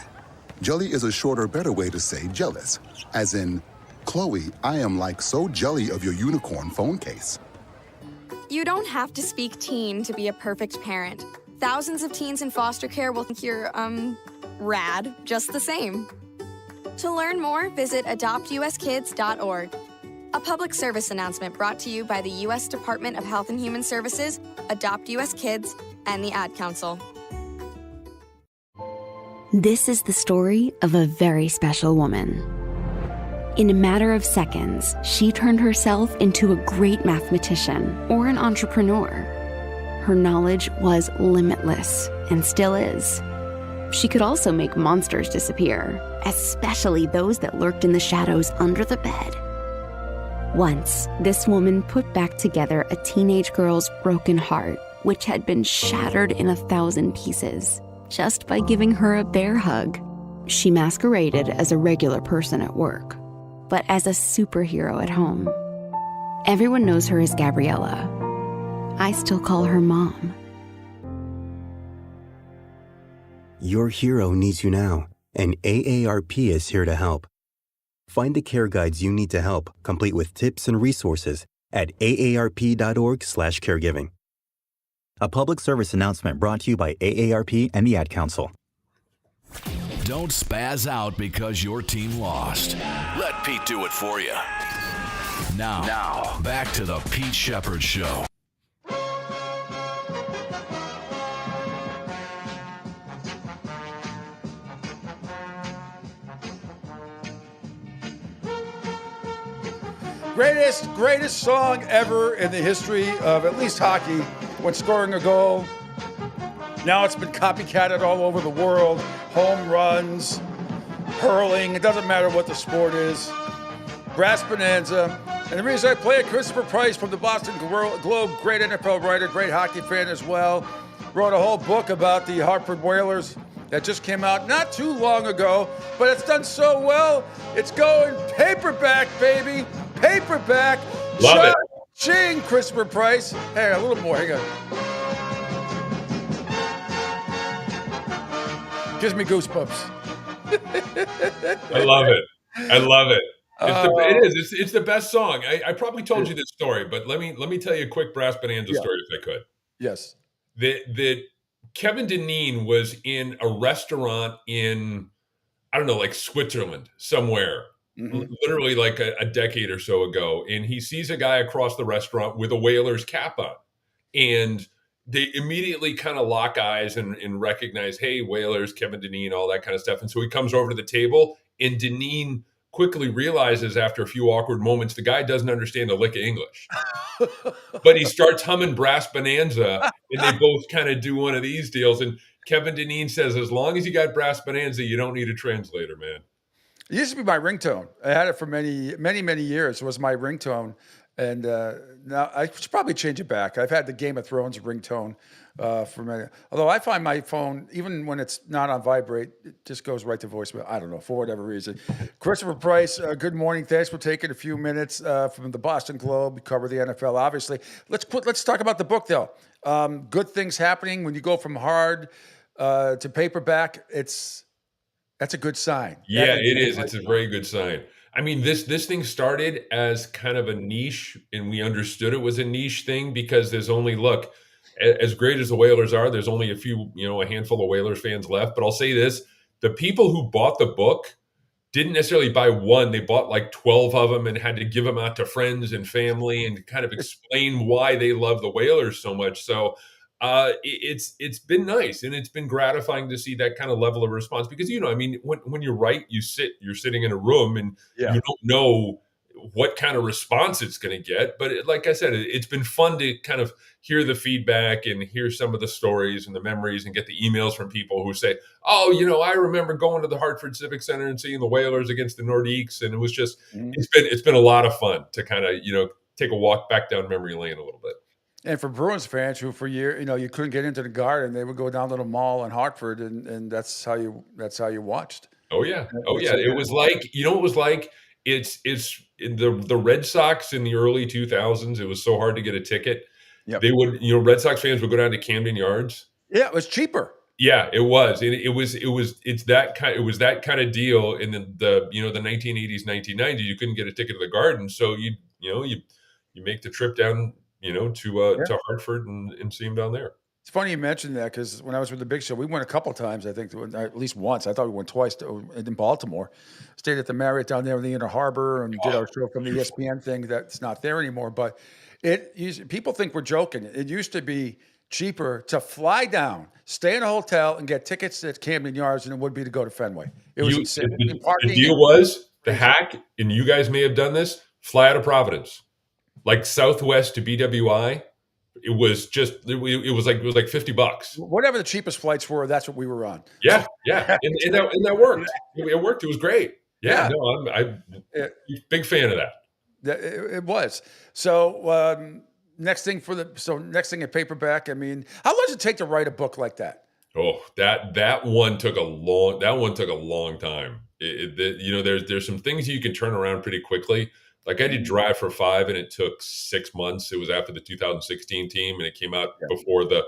Speaker 16: Jelly is a shorter, better way to say jealous. As in, Chloe, I am like so jelly of your unicorn phone case.
Speaker 11: You don't have to speak teen to be a perfect parent. Thousands of teens in foster care will think you're, rad, just the same. To learn more, visit adoptuskids.org. A public service announcement brought to you by the U.S. Department of Health and Human Services, Adopt U.S. Kids, and the Ad Council.
Speaker 18: This is the story of a very special woman. In a matter of seconds, she turned herself into a great mathematician or an entrepreneur. Her knowledge was limitless and still is. She could also make monsters disappear, especially those that lurked in the shadows under the bed. Once, this woman put back together a teenage girl's broken heart, which had been shattered in 1,000 pieces, just by giving her a bear hug. She masqueraded as a regular person at work, but as a superhero at home. Everyone knows her as Gabriella. I still call her Mom.
Speaker 19: Your hero needs you now,
Speaker 1: and AARP is here to help. Find the care guides you need to help, complete with tips and resources at aarp.org/caregiving. A public service announcement brought to you by AARP and the Ad Council.
Speaker 2: Don't spaz out because your team lost. Let Pete do it for you. Now, back to the Pete Sheppard Show.
Speaker 5: Greatest song ever in the history of at least hockey. When scoring a goal, now it's been copycatted all over the world. Home runs, hurling, it doesn't matter what the sport is. Brass Bonanza. And the reason I play it, Christopher Price from the Boston Globe, great NFL writer, great hockey fan as well, wrote a whole book about the Hartford Whalers that just came out not too long ago, but it's done so well, it's going paperback, baby. Paperback.
Speaker 26: Love it.
Speaker 5: Ching, Christopher Price. Hey, a little more. Hang on. Gives me goosebumps.
Speaker 14: I love it. I love it. It's the best song. I probably told you this story, but let me tell you a quick Brass Bonanza story if I could.
Speaker 5: Yes.
Speaker 14: That Kevin Dineen was in a restaurant in, I don't know, like Switzerland somewhere. Literally like a decade or so ago, and he sees a guy across the restaurant with a Whalers cap on, and they immediately kind of lock eyes and recognize, hey, Whalers, Kevin Dineen, all that kind of stuff. And so he comes over to the table, and Dineen quickly realizes after a few awkward moments, the guy doesn't understand a lick of English, but he starts humming Brass Bonanza, and they both kind of do one of these deals. And Kevin Dineen says, as long as you got Brass Bonanza, you don't need a translator, man.
Speaker 5: It used to be my ringtone. I had it for many years. It was my ringtone. And now I should probably change it back. I've had the Game of Thrones ringtone for many. Although I find my phone, even when it's not on vibrate, it just goes right to voicemail. I don't know, for whatever reason. Christopher Price, good morning. Thanks for taking a few minutes from the Boston Globe. You cover the NFL, obviously. Let's talk about the book, though. Good things happening when you go from hard to paperback. That's a good sign.
Speaker 14: Yeah, it is. It's a very good sign. I mean, this thing started as kind of a niche, and we understood it was a niche thing because there's only, look, as great as the Whalers are, there's only a handful of Whalers fans left. But I'll say this, the people who bought the book didn't necessarily buy one. They bought like 12 of them and had to give them out to friends and family and kind of explain why they love the Whalers so much. So it's been nice, and it's been gratifying to see that kind of level of response because, when you write, you're sitting in a room and you don't know what kind of response it's going to get. But like I said, it's been fun to kind of hear the feedback and hear some of the stories and the memories and get the emails from people who say, oh, I remember going to the Hartford Civic Center and seeing the Whalers against the Nordiques. And it was just, it's been a lot of fun to kind of, take a walk back down memory lane a little bit.
Speaker 5: And for Bruins fans who for years, you couldn't get into the Garden, they would go down to the mall in Hartford, and that's how you watched.
Speaker 14: Oh yeah, It was like, it was like. It's the Red Sox in the early 2000s. It was so hard to get a ticket.
Speaker 5: Yep.
Speaker 14: They would, Red Sox fans would go down to Camden Yards.
Speaker 5: Yeah, it was cheaper.
Speaker 14: Yeah, it was. It was that kind of deal in the 1980s, 1990s. You couldn't get a ticket to the Garden, so you make the trip down. To Hartford and see him down there.
Speaker 5: It's funny you mentioned that because when I was with the Big Show, we went a couple times, I think, at least once. I thought we went twice in Baltimore. Stayed at the Marriott down there in the Inner Harbor and did our show from the ESPN thing that's not there anymore. But people think we're joking. It used to be cheaper to fly down, stay in a hotel, and get tickets at Camden Yards than it would be to go to Fenway. It was insane.
Speaker 14: The deal was, the hack, and you guys may have done this, fly out of Providence. Like Southwest to BWI, it was like $50.
Speaker 5: Whatever the cheapest flights were, that's what we were on.
Speaker 14: Yeah, and that worked. It worked. It was great. Yeah. No, I'm big fan of that.
Speaker 5: It was. So next thing at paperback. I mean, how long does it take to write a book like that?
Speaker 14: Oh, that one took a long time. There's some things you can turn around pretty quickly. Like I did Drive for 5 and it took 6 months. It was after the 2016 team and it came out before the,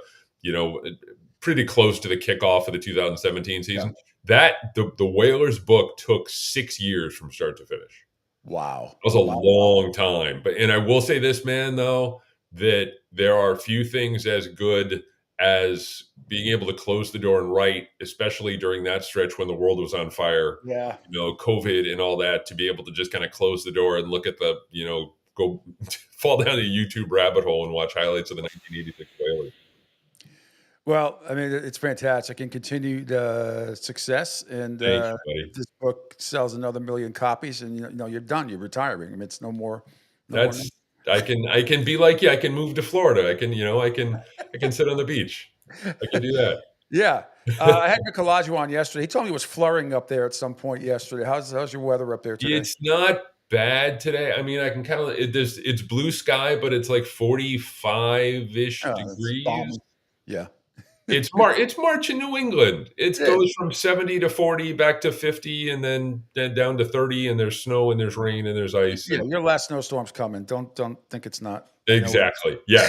Speaker 14: pretty close to the kickoff of the 2017 season. the Whalers book took 6 years from start to finish.
Speaker 5: Wow.
Speaker 14: That was a long time. And I will say this, man, though, that there are few things as good as being able to close the door and write, especially during that stretch when the world was on fire.
Speaker 5: Yeah.
Speaker 14: COVID and all that, to be able to just kind of close the door and look at the, go fall down a YouTube rabbit hole and watch highlights of the 1986 Whalers.
Speaker 5: Well, I mean, it's fantastic and continued success. And
Speaker 14: Thank you, buddy.
Speaker 5: this book sells another 1 million copies, and you're done. You're retiring. I mean, it's no more.
Speaker 14: I can be like you. I can move to Florida. I can sit on the beach. I can do that.
Speaker 5: Yeah. I had Nicolaju on yesterday. He told me it was flurrying up there at some point yesterday. How's your weather up there today?
Speaker 14: It's not bad today. I mean, I can kind of it's blue sky, but it's like 45-ish degrees.
Speaker 5: Yeah.
Speaker 14: It's March in New England. It goes from 70 to 40 back to 50 and then down to 30, and there's snow and there's rain and there's ice.
Speaker 5: Yeah, your last snowstorm's coming. Don't think it's not.
Speaker 14: Exactly. Yeah.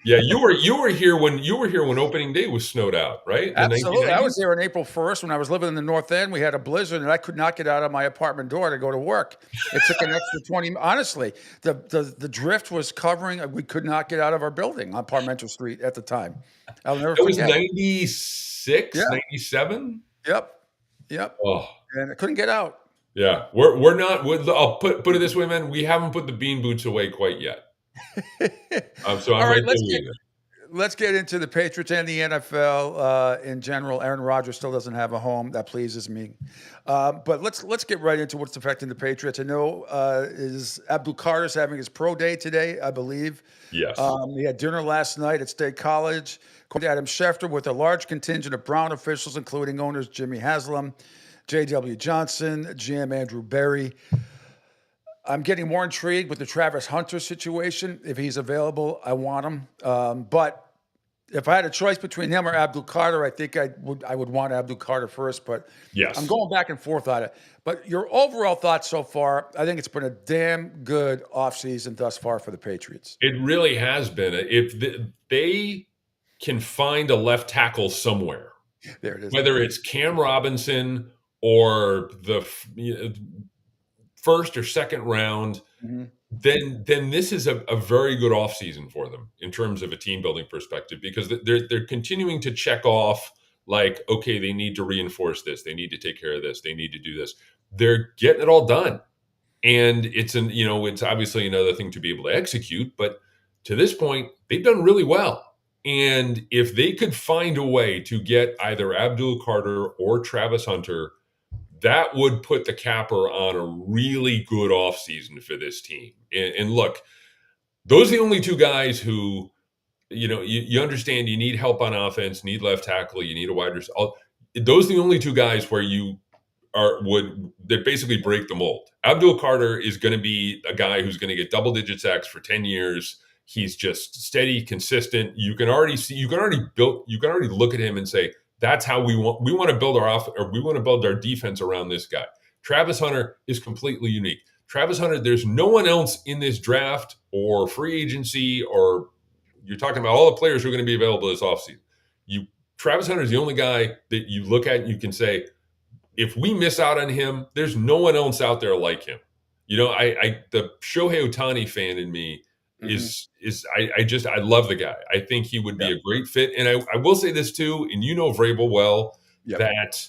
Speaker 14: Yeah, you were here when opening day was snowed out, right?
Speaker 5: Absolutely. I was there on April 1st when I was living in the North End. We had a blizzard, and I could not get out of my apartment door to go to work. It took an extra 20. Honestly, the drift was covering. We could not get out of our building on Parmenter Street at the time. I'll never forget.
Speaker 14: It was 96, 97.
Speaker 5: Yep.
Speaker 14: Oh.
Speaker 5: And I couldn't get out.
Speaker 14: Yeah, we're not. I'll put it this way, man. We haven't put the bean boots away quite yet. So I'm right there with you.
Speaker 5: Let's get into the Patriots and the NFL in general. Aaron Rodgers still doesn't have a home. That pleases me. But let's get right into what's affecting the Patriots. I know is Abdul Carter's having his pro day today, I believe.
Speaker 14: Yes.
Speaker 5: He had dinner last night at State College. According to Adam Schefter, with a large contingent of Brown officials, including owners Jimmy Haslam, J.W. Johnson, GM Andrew Berry. I'm getting more intrigued with the Travis Hunter situation. If he's available, I want him. But if I had a choice between him or Abdul Carter, I think I would want Abdul Carter first. But
Speaker 14: yes,
Speaker 5: I'm going back and forth on it. But your overall thoughts so far, I think it's been a damn good offseason thus far for the Patriots.
Speaker 14: It really has been. If they can find a left tackle somewhere,
Speaker 5: there it is.
Speaker 14: Whether it's Cam Robinson or the first or second round, then this is a very good offseason for them in terms of a team building perspective, because they're continuing to check off, like, okay, they need to reinforce this, they need to take care of this, they need to do this. They're getting it all done, and it's obviously another thing to be able to execute. But to this point, they've done really well. And if they could find a way to get either Abdul Carter or Travis Hunter, that would put the capper on a really good offseason for this team. And look, those are the only two guys who, you understand you need help on offense, need left tackle, you need a wide receiver. Those are the only two guys where they basically break the mold. Abdul Carter is going to be a guy who's going to get double-digit sacks for 10 years. He's just steady, consistent. You can already look at him and say, that's how we want to build we want to build our defense around this guy. Travis Hunter is completely unique. Travis Hunter, there's no one else in this draft or free agency, or you're talking about all the players who are going to be available this offseason. Travis Hunter is the only guy that you look at and you can say, if we miss out on him, there's no one else out there like him. The Shohei Ohtani fan in me I love the guy. I think he would be a great fit. And I will say this too, and Vrabel well, that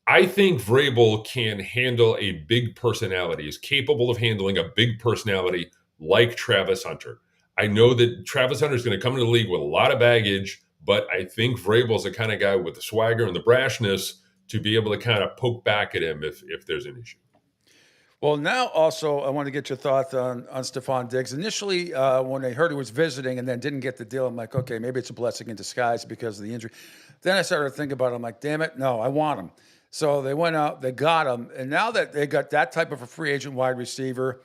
Speaker 14: I think Vrabel can handle a big personality, is capable of handling a big personality like Travis Hunter. I know that Travis Hunter is going to come into the league with a lot of baggage, but I think Vrabel's the kind of guy with the swagger and the brashness to be able to kind of poke back at him if there's an issue.
Speaker 5: Well, now also I want to get your thoughts on Stephon Diggs. Initially, when I heard he was visiting and then didn't get the deal, I'm like, okay, maybe it's a blessing in disguise because of the injury. Then I started to think about it. I'm like, damn it, no, I want him. So they went out, they got him. And now that they got that type of a free agent wide receiver,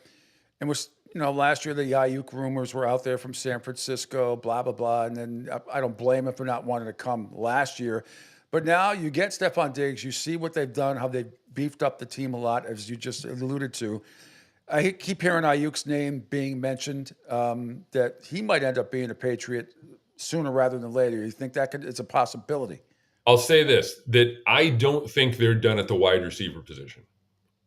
Speaker 5: and was, last year the Ayuk rumors were out there from San Francisco, blah, blah, blah. And then I don't blame him for not wanting to come last year. But now you get Stephon Diggs, you see what they've done, how they've beefed up the team a lot, as you just alluded to. I keep hearing Ayuk's name being mentioned, that he might end up being a Patriot sooner rather than later. You think it's a possibility?
Speaker 14: I'll say this, that I don't think they're done at the wide receiver position.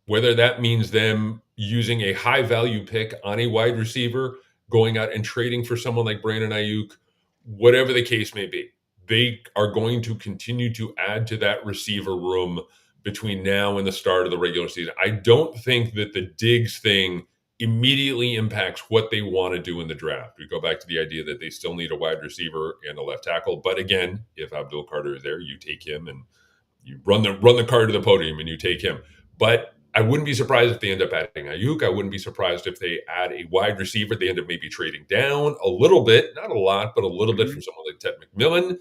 Speaker 14: Whether that means them using a high value pick on a wide receiver, going out and trading for someone like Brandon Ayuk, whatever the case may be, they are going to continue to add to that receiver room between now and the start of the regular season. I don't think that the Diggs thing immediately impacts what they want to do in the draft. We go back to the idea that they still need a wide receiver and a left tackle. But again, if Abdul Carter is there, you take him and you run the card to the podium and you take him. But I wouldn't be surprised if they end up adding Ayuk. I wouldn't be surprised if they add a wide receiver. They end up maybe trading down a little bit, not a lot, but a little bit from someone like Ted McMillan.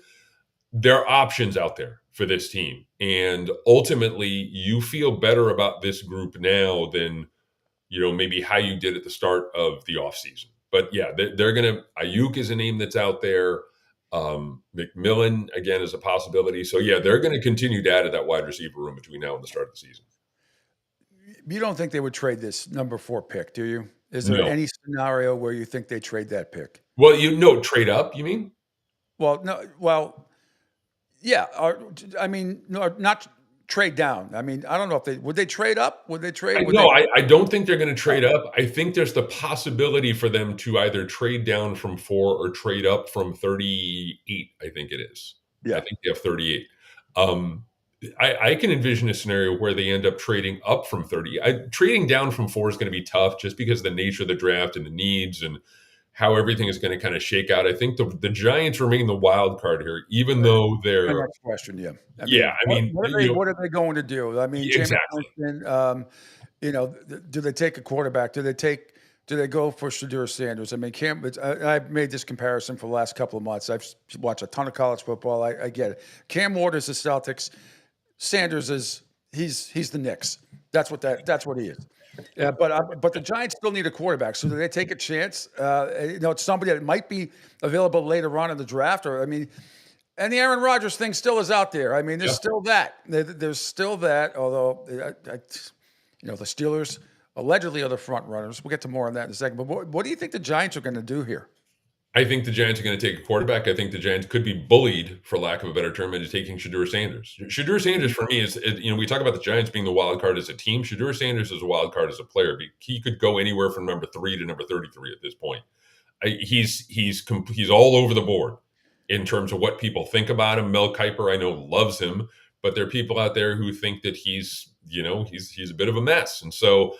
Speaker 14: There are options out there for this team. And ultimately, you feel better about this group now than, maybe how you did at the start of the offseason. But yeah, they're going to, Ayuk is a name that's out there. McMillan, again, is a possibility. So yeah, they're going to continue to add to that wide receiver room between now and the start of the season.
Speaker 5: You don't think they would trade this number 4 pick, do you? Is there any scenario where you think they trade that pick?
Speaker 14: Well, trade up, you mean?
Speaker 5: Well, no. Well, yeah. No, not trade down. I mean, I don't know if would they trade up? Would they trade?
Speaker 14: I don't think they're going to trade up. I think there's the possibility for them to either trade down from 4 or trade up from 38. I think it is.
Speaker 5: Yeah.
Speaker 14: I think they have 38. I can envision a scenario where they end up trading up from 30. Trading down from 4 is going to be tough just because of the nature of the draft and the needs and how everything is going to kind of shake out. I think the Giants remain the wild card here, even though they're.
Speaker 5: My next question, yeah. What are they going to do? I mean,
Speaker 14: exactly.
Speaker 5: Winston, do they take a quarterback? Do they go for Shadur Sanders? I mean, I've made this comparison for the last couple of months. I've watched a ton of college football. I get it. Cam Ward is the Celtics. Sanders he's the Knicks. That's what he is. Yeah, but the Giants still need a quarterback. So do they take a chance? It's somebody that might be available later on in the draft, and the Aaron Rodgers thing still is out there. I mean, there's still that. There's still that. Although, the Steelers allegedly are the front runners. We'll get to more on that in a second. But what do you think the Giants are going to do here?
Speaker 14: I think the Giants are going to take a quarterback. I think the Giants could be bullied, for lack of a better term, into taking Shadur Sanders. Shadur Sanders, for me, is, we talk about the Giants being the wild card as a team. Shadur Sanders is a wild card as a player. He could go anywhere from number 3 to number 33 at this point. He's all over the board in terms of what people think about him. Mel Kiper, I know, loves him, but there are people out there who think that he's a bit of a mess. And so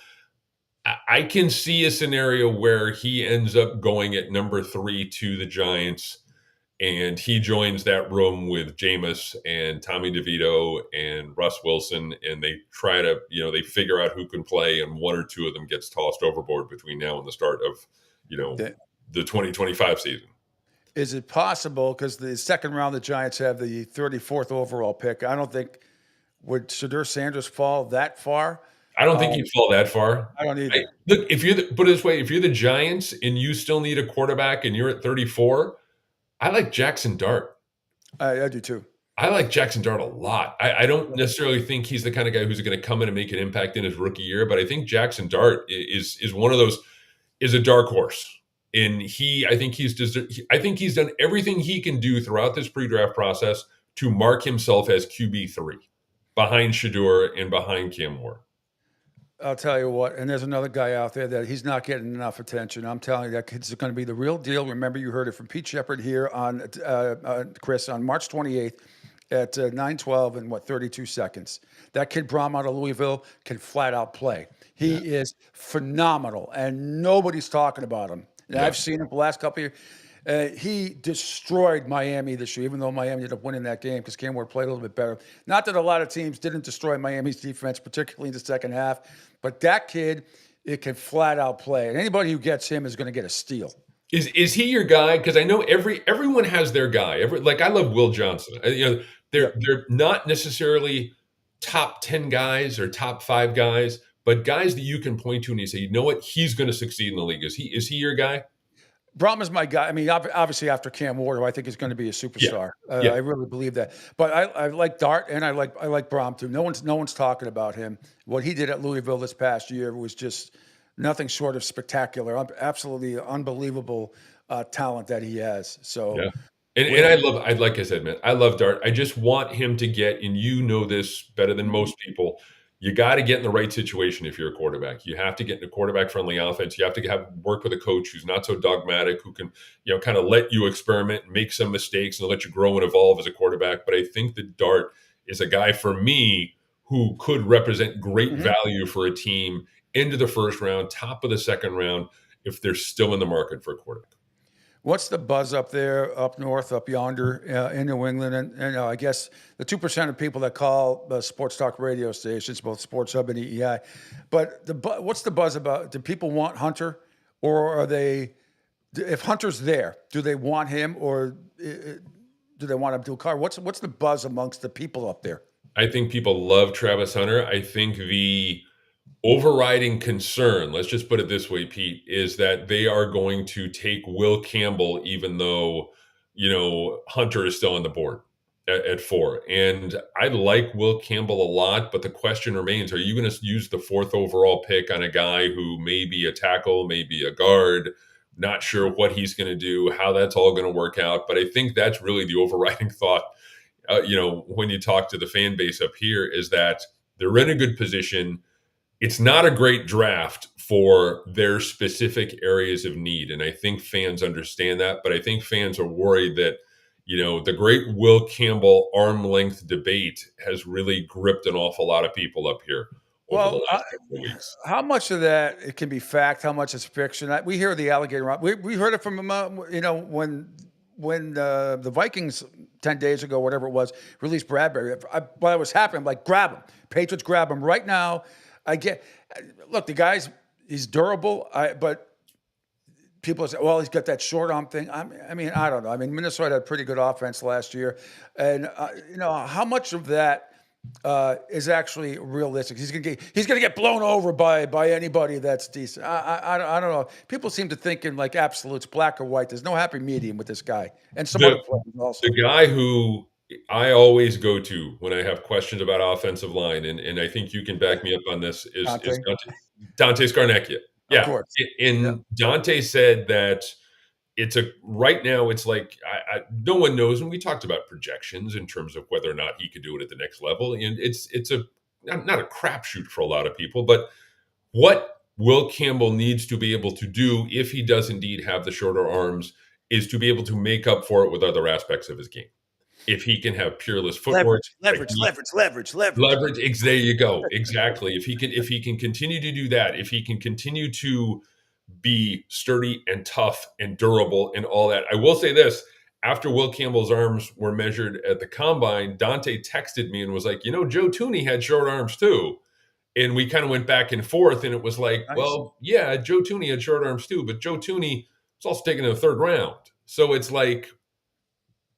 Speaker 14: I can see a scenario where he ends up going at number 3 to the Giants, and he joins that room with Jameis and Tommy DeVito and Russ Wilson, and they try to, they figure out who can play, and 1 or 2 of them gets tossed overboard between now and the start of, the 2025 season.
Speaker 5: Is it possible, because the second round the Giants have the 34th overall pick, I don't think, would Shadur Sanders fall that far?
Speaker 14: I don't think he'd fall that far.
Speaker 5: I don't either.
Speaker 14: Look, put it this way, if you're the Giants and you still need a quarterback and you're at 34, I like Jackson Dart.
Speaker 5: I do too.
Speaker 14: I like Jackson Dart a lot. I don't necessarily think he's the kind of guy who's going to come in and make an impact in his rookie year, but I think Jackson Dart is one of those, is a dark horse. And I think he's done everything he can do throughout this pre-draft process to mark himself as QB3 behind Shadur and behind Cam Ward.
Speaker 5: I'll tell you what, and there's another guy out there that he's not getting enough attention. I'm telling you, that kid's going to be the real deal. Remember, you heard it from Pete Sheppard here on Chris on March 28th at 9:12 and 32 seconds. That kid Brom out of Louisville can flat out play. He is phenomenal, and nobody's talking about him. And I've seen him the last couple of years. He destroyed Miami this year, even though Miami ended up winning that game because Cam Ward played a little bit better. Not that a lot of teams didn't destroy Miami's defense, particularly in the second half, but that kid, it can flat out play. And anybody who gets him is going to get a steal.
Speaker 14: Is he your guy? Because I know everyone has their guy. I love Will Johnson. They're not necessarily top 10 guys or top 5 guys, but guys that you can point to and you say, you know what, he's going to succeed in the league. Is he your guy?
Speaker 5: Brom is my guy. I mean, obviously after Cam Ward, who I think is going to be a superstar. I really believe that. But I like Dart, and I like Brom too. No one's talking about him. What he did at Louisville this past year was just nothing short of spectacular. Absolutely unbelievable talent that he has. So
Speaker 14: And like I said, man, I love Dart. I just want him to get, and you know this better than most people, you got to get in the right situation if you're a quarterback. You have to get in a quarterback-friendly offense. You have to work with a coach who's not so dogmatic, who can, kind of let you experiment, make some mistakes, and let you grow and evolve as a quarterback. But I think that Dart is a guy for me who could represent great value for a team into the first round, top of the second round, if they're still in the market for a quarterback.
Speaker 5: What's the buzz up there, up north, up yonder in New England? And I guess the 2% of people that call sports talk radio stations, both Sports Hub and EEI. But what's the buzz about? Do people want Hunter, or are they? If Hunter's there, do they want him, or do they want Abdul Carr? What's the buzz amongst the people up there?
Speaker 14: I think people love Travis Hunter. I think the overriding concern, let's just put it this way, Pete, is that they are going to take Will Campbell, even though, Hunter is still on the board at 4. And I like Will Campbell a lot, but the question remains, are you going to use the 4th overall pick on a guy who may be a tackle, maybe a guard, not sure what he's going to do, how that's all going to work out. But I think that's really the overriding thought, when you talk to the fan base up here, is that they're in a good position. It's not a great draft for their specific areas of need. And I think fans understand that, but I think fans are worried that, the great Will Campbell arm length debate has really gripped an awful lot of people up here over the last couple of weeks.
Speaker 5: How much of that it can be fact? How much is fiction? We hear the alligator. We heard it from when the Vikings 10 days ago, whatever it was, released Bradbury. While it was happening, I'm like, grab him. Patriots, grab him right now. Look, the guy's, he's durable, but people say, well, he's got that short arm thing. I don't know. I mean, Minnesota had pretty good offense last year. And, how much of that is actually realistic? He's gonna get blown over by anybody that's decent. I don't know. People seem to think in like absolutes, black or white. There's no happy medium with this guy. And some other players also.
Speaker 14: The guy who I always go to when I have questions about offensive line, and I think you can back me up on this, is Dante Scarnecchia. Yeah.
Speaker 5: Of course.
Speaker 14: Dante said that right now it's like no one knows, and we talked about projections in terms of whether or not he could do it at the next level, and it's not a crapshoot for a lot of people, but what Will Campbell needs to be able to do, if he does indeed have the shorter arms, is to be able to make up for it with other aspects of his game. If he can have peerless footwork,
Speaker 5: leverage.
Speaker 14: There you go. Exactly. If he can continue to do that, if he can continue to be sturdy and tough and durable and all that. I will say this: after Will Campbell's arms were measured at the combine, Dante texted me and was like, Joe Thuney had short arms too. And we kind of went back and forth, and it was like, nice. Well, yeah, Joe Thuney had short arms too, but Joe Thuney was also taken in the 3rd round. So it's like,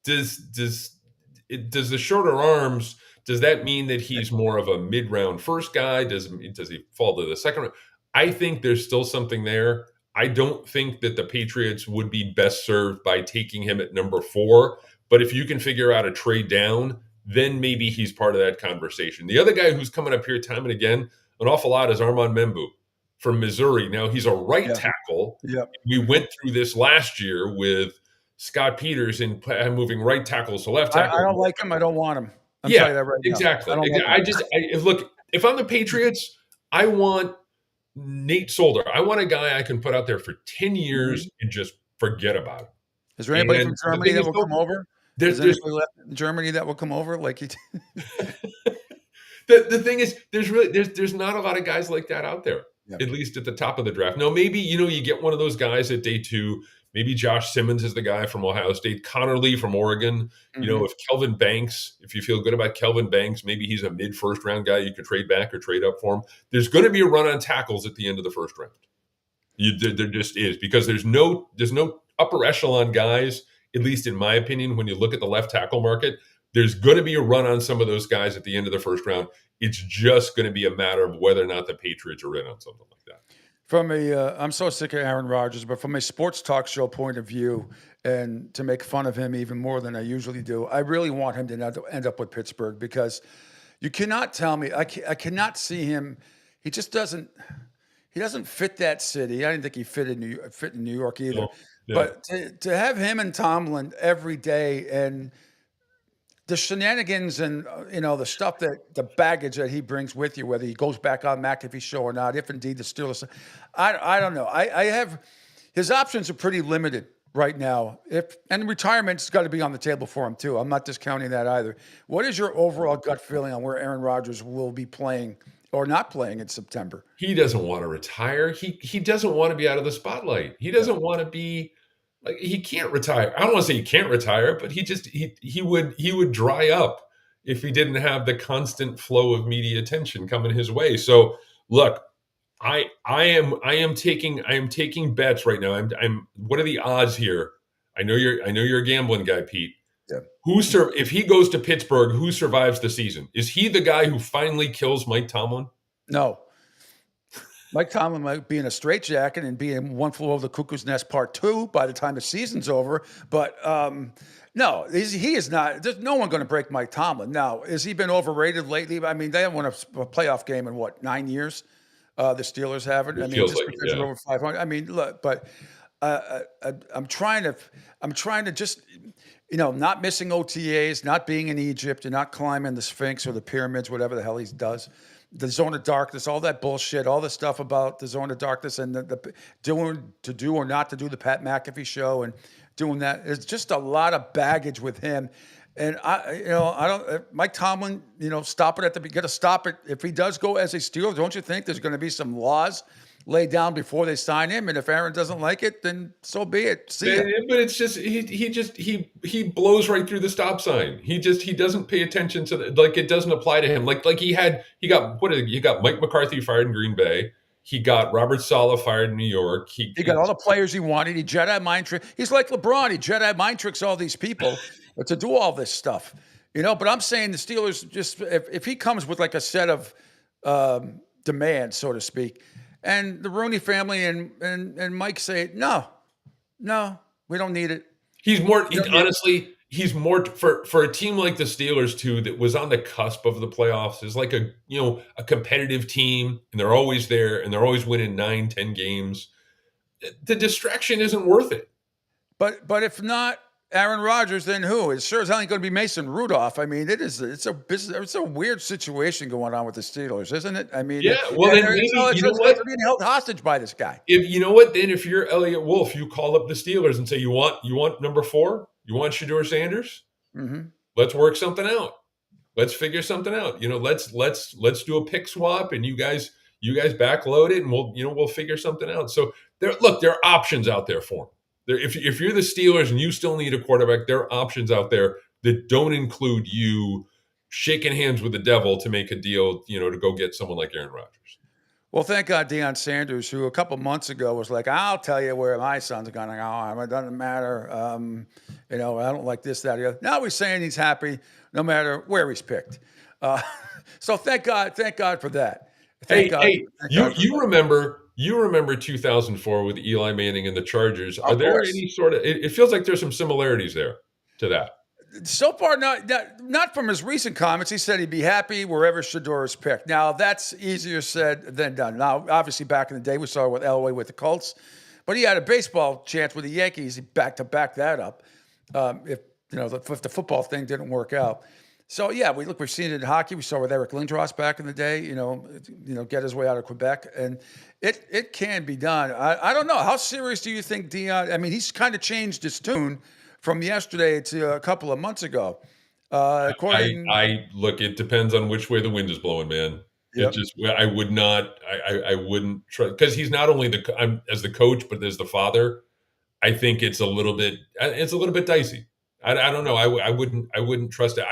Speaker 14: does the shorter arms, does that mean that he's more of a mid-round first guy? Does he fall to the 2nd round? I think there's still something there. I don't think that the Patriots would be best served by taking him at number 4. But if you can figure out a trade down, then maybe he's part of that conversation. The other guy who's coming up here time and again, an awful lot, is Armand Membu from Missouri. Now, he's a right tackle.
Speaker 5: Yep.
Speaker 14: We went through this last year with Scott Peters and moving right tackles to left tackle.
Speaker 5: I don't like him. I don't want him. I'm telling you that right
Speaker 14: exactly.
Speaker 5: now.
Speaker 14: Look, if I'm the Patriots, I want Nate Solder. I want a guy I can put out there for 10 years and just forget about him.
Speaker 5: Is there anybody from Germany that will come over? There's anybody left in Germany that will come over? Like he.
Speaker 14: The thing is, there's not a lot of guys like that out there. Yep. At least at the top of the draft. Now, maybe you get one of those guys at day 2. Maybe Josh Simmons is the guy from Ohio State. Connor Lee from Oregon. If Kelvin Banks, if you feel good about Kelvin Banks, maybe he's a mid-first round guy you could trade back or trade up for him. There's going to be a run on tackles at the end of the 1st round. There just is, because there's no upper echelon guys, at least in my opinion, when you look at the left tackle market. There's going to be a run on some of those guys at the end of the 1st round. It's just going to be a matter of whether or not the Patriots are in on something like that.
Speaker 5: I'm so sick of Aaron Rodgers, but from a sports talk show point of view, and to make fun of him even more than I usually do, I really want him to end up with Pittsburgh, because you cannot tell me, I cannot see him. He just doesn't fit that city. I didn't think he fit in New York either.
Speaker 14: Yeah.
Speaker 5: But to have him and Tomlin every day and the shenanigans and the stuff the baggage that he brings with you, whether he goes back on McAfee's show or not, if indeed the Steelers, I don't know. I have his options are pretty limited right now. And retirement's got to be on the table for him too. I'm not discounting that either. What is your overall gut feeling on where Aaron Rodgers will be playing or not playing in September?
Speaker 14: He doesn't want to retire. He doesn't want to be out of the spotlight. He doesn't want to be like he can't retire. I don't want to say he can't retire, but he would dry up if he didn't have the constant flow of media attention coming his way. So look, I am taking bets right now. I'm what are the odds here? I know you're a gambling guy, Pete.
Speaker 5: Yeah.
Speaker 14: If he goes to Pittsburgh, who survives the season? Is he the guy who finally kills Mike Tomlin?
Speaker 5: No. Mike Tomlin might be in a straitjacket and be in One Flew Over the Cuckoo's Nest Part 2 by the time the season's over. But no, he is not. There's no one going to break Mike Tomlin. Now, has he been overrated lately? I mean, they haven't won a playoff game in, 9 years? The Steelers haven't. I mean, just
Speaker 14: like
Speaker 5: because they're over 500. I mean, look, but I'm trying to just, not missing OTAs, not being in Egypt, and not climbing the Sphinx or the pyramids, whatever the hell he does. The zone of darkness, all that bullshit, all the stuff about the zone of darkness and the do or not to do the Pat McAfee show and doing that. There's just a lot of baggage with him. And I don't, Mike Tomlin, stop it got to stop it. If he does go as a Steeler, don't you think there's going to be some laws laid down before they sign him? And if Aaron doesn't like it, then so be it. See ya.
Speaker 14: But it's just he blows right through the stop sign. He doesn't pay attention to it doesn't apply to him. Like he got Mike McCarthy fired in Green Bay. He got Robert Saleh fired in New York. He
Speaker 5: got all the players he wanted. He Jedi mind trick. He's like LeBron. He Jedi mind tricks all these people to do all this stuff. But I'm saying the Steelers just if he comes with like a set of demands, so to speak, and the Rooney family and Mike say no, we don't need it.
Speaker 14: He's more for a team like the Steelers too that was on the cusp of the playoffs is like a competitive team and they're always there and they're always winning 9-10 games. The distraction isn't worth it.
Speaker 5: But if not Aaron Rodgers, then who? It sure as hell ain't going to be Mason Rudolph. I mean, it's a weird situation going on with the Steelers, isn't it? I mean,
Speaker 14: yeah. Well, then maybe,
Speaker 5: they're being held hostage by this guy.
Speaker 14: If you're Elliot Wolf, you call up the Steelers and say, you want number 4? You want Shedeur Sanders?
Speaker 5: Mm-hmm.
Speaker 14: Let's work something out. Let's figure something out. Let's do a pick swap, and you guys backload it, and we'll figure something out. So there are options out there for him. If you're the Steelers and you still need a quarterback, there are options out there that don't include you shaking hands with the devil to make a deal, to go get someone like Aaron Rodgers.
Speaker 5: Well, thank God Deion Sanders, who a couple months ago was like, I'll tell you where my son's going to go. It doesn't matter. I don't like this, that, or the other. Now he's saying he's happy no matter where he's picked. So thank God for that.
Speaker 14: You remember 2004 with Eli Manning and the Chargers. Are there any sort of? It feels like there's some similarities there to that.
Speaker 5: So far, not from his recent comments. He said he'd be happy wherever Shedeur is picked. Now, that's easier said than done. Now, obviously, back in the day, we saw it with Elway with the Colts, but he had a baseball chance with the Yankees. He back that up. If the football thing didn't work out. So yeah, we've seen it in hockey. We saw it with Eric Lindros back in the day. Get his way out of Quebec, and it can be done. I don't know. How serious do you think Deion? I mean, he's kind of changed his tune from yesterday to a couple of months ago.
Speaker 14: I look. It depends on which way the wind is blowing, man.
Speaker 5: Yep.
Speaker 14: I wouldn't try because he's not only as the coach, but as the father. I think it's a little bit dicey. I don't know. I wouldn't trust it.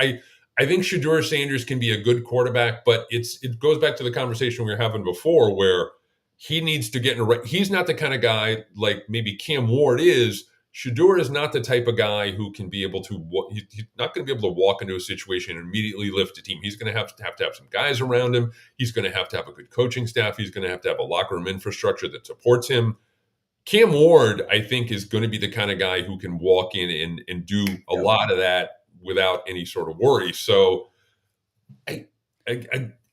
Speaker 14: I think Shedeur Sanders can be a good quarterback, but it goes back to the conversation we were having before, where he needs to get in a right. He's not the kind of guy like maybe Cam Ward is. Shedeur is not the type of guy who can be able to. He's not going to be able to walk into a situation and immediately lift a team. He's going to have some guys around him. He's going to have a good coaching staff. He's going to have a locker room infrastructure that supports him. Cam Ward, I think, is going to be the kind of guy who can walk in and do a lot of that without any sort of worry. So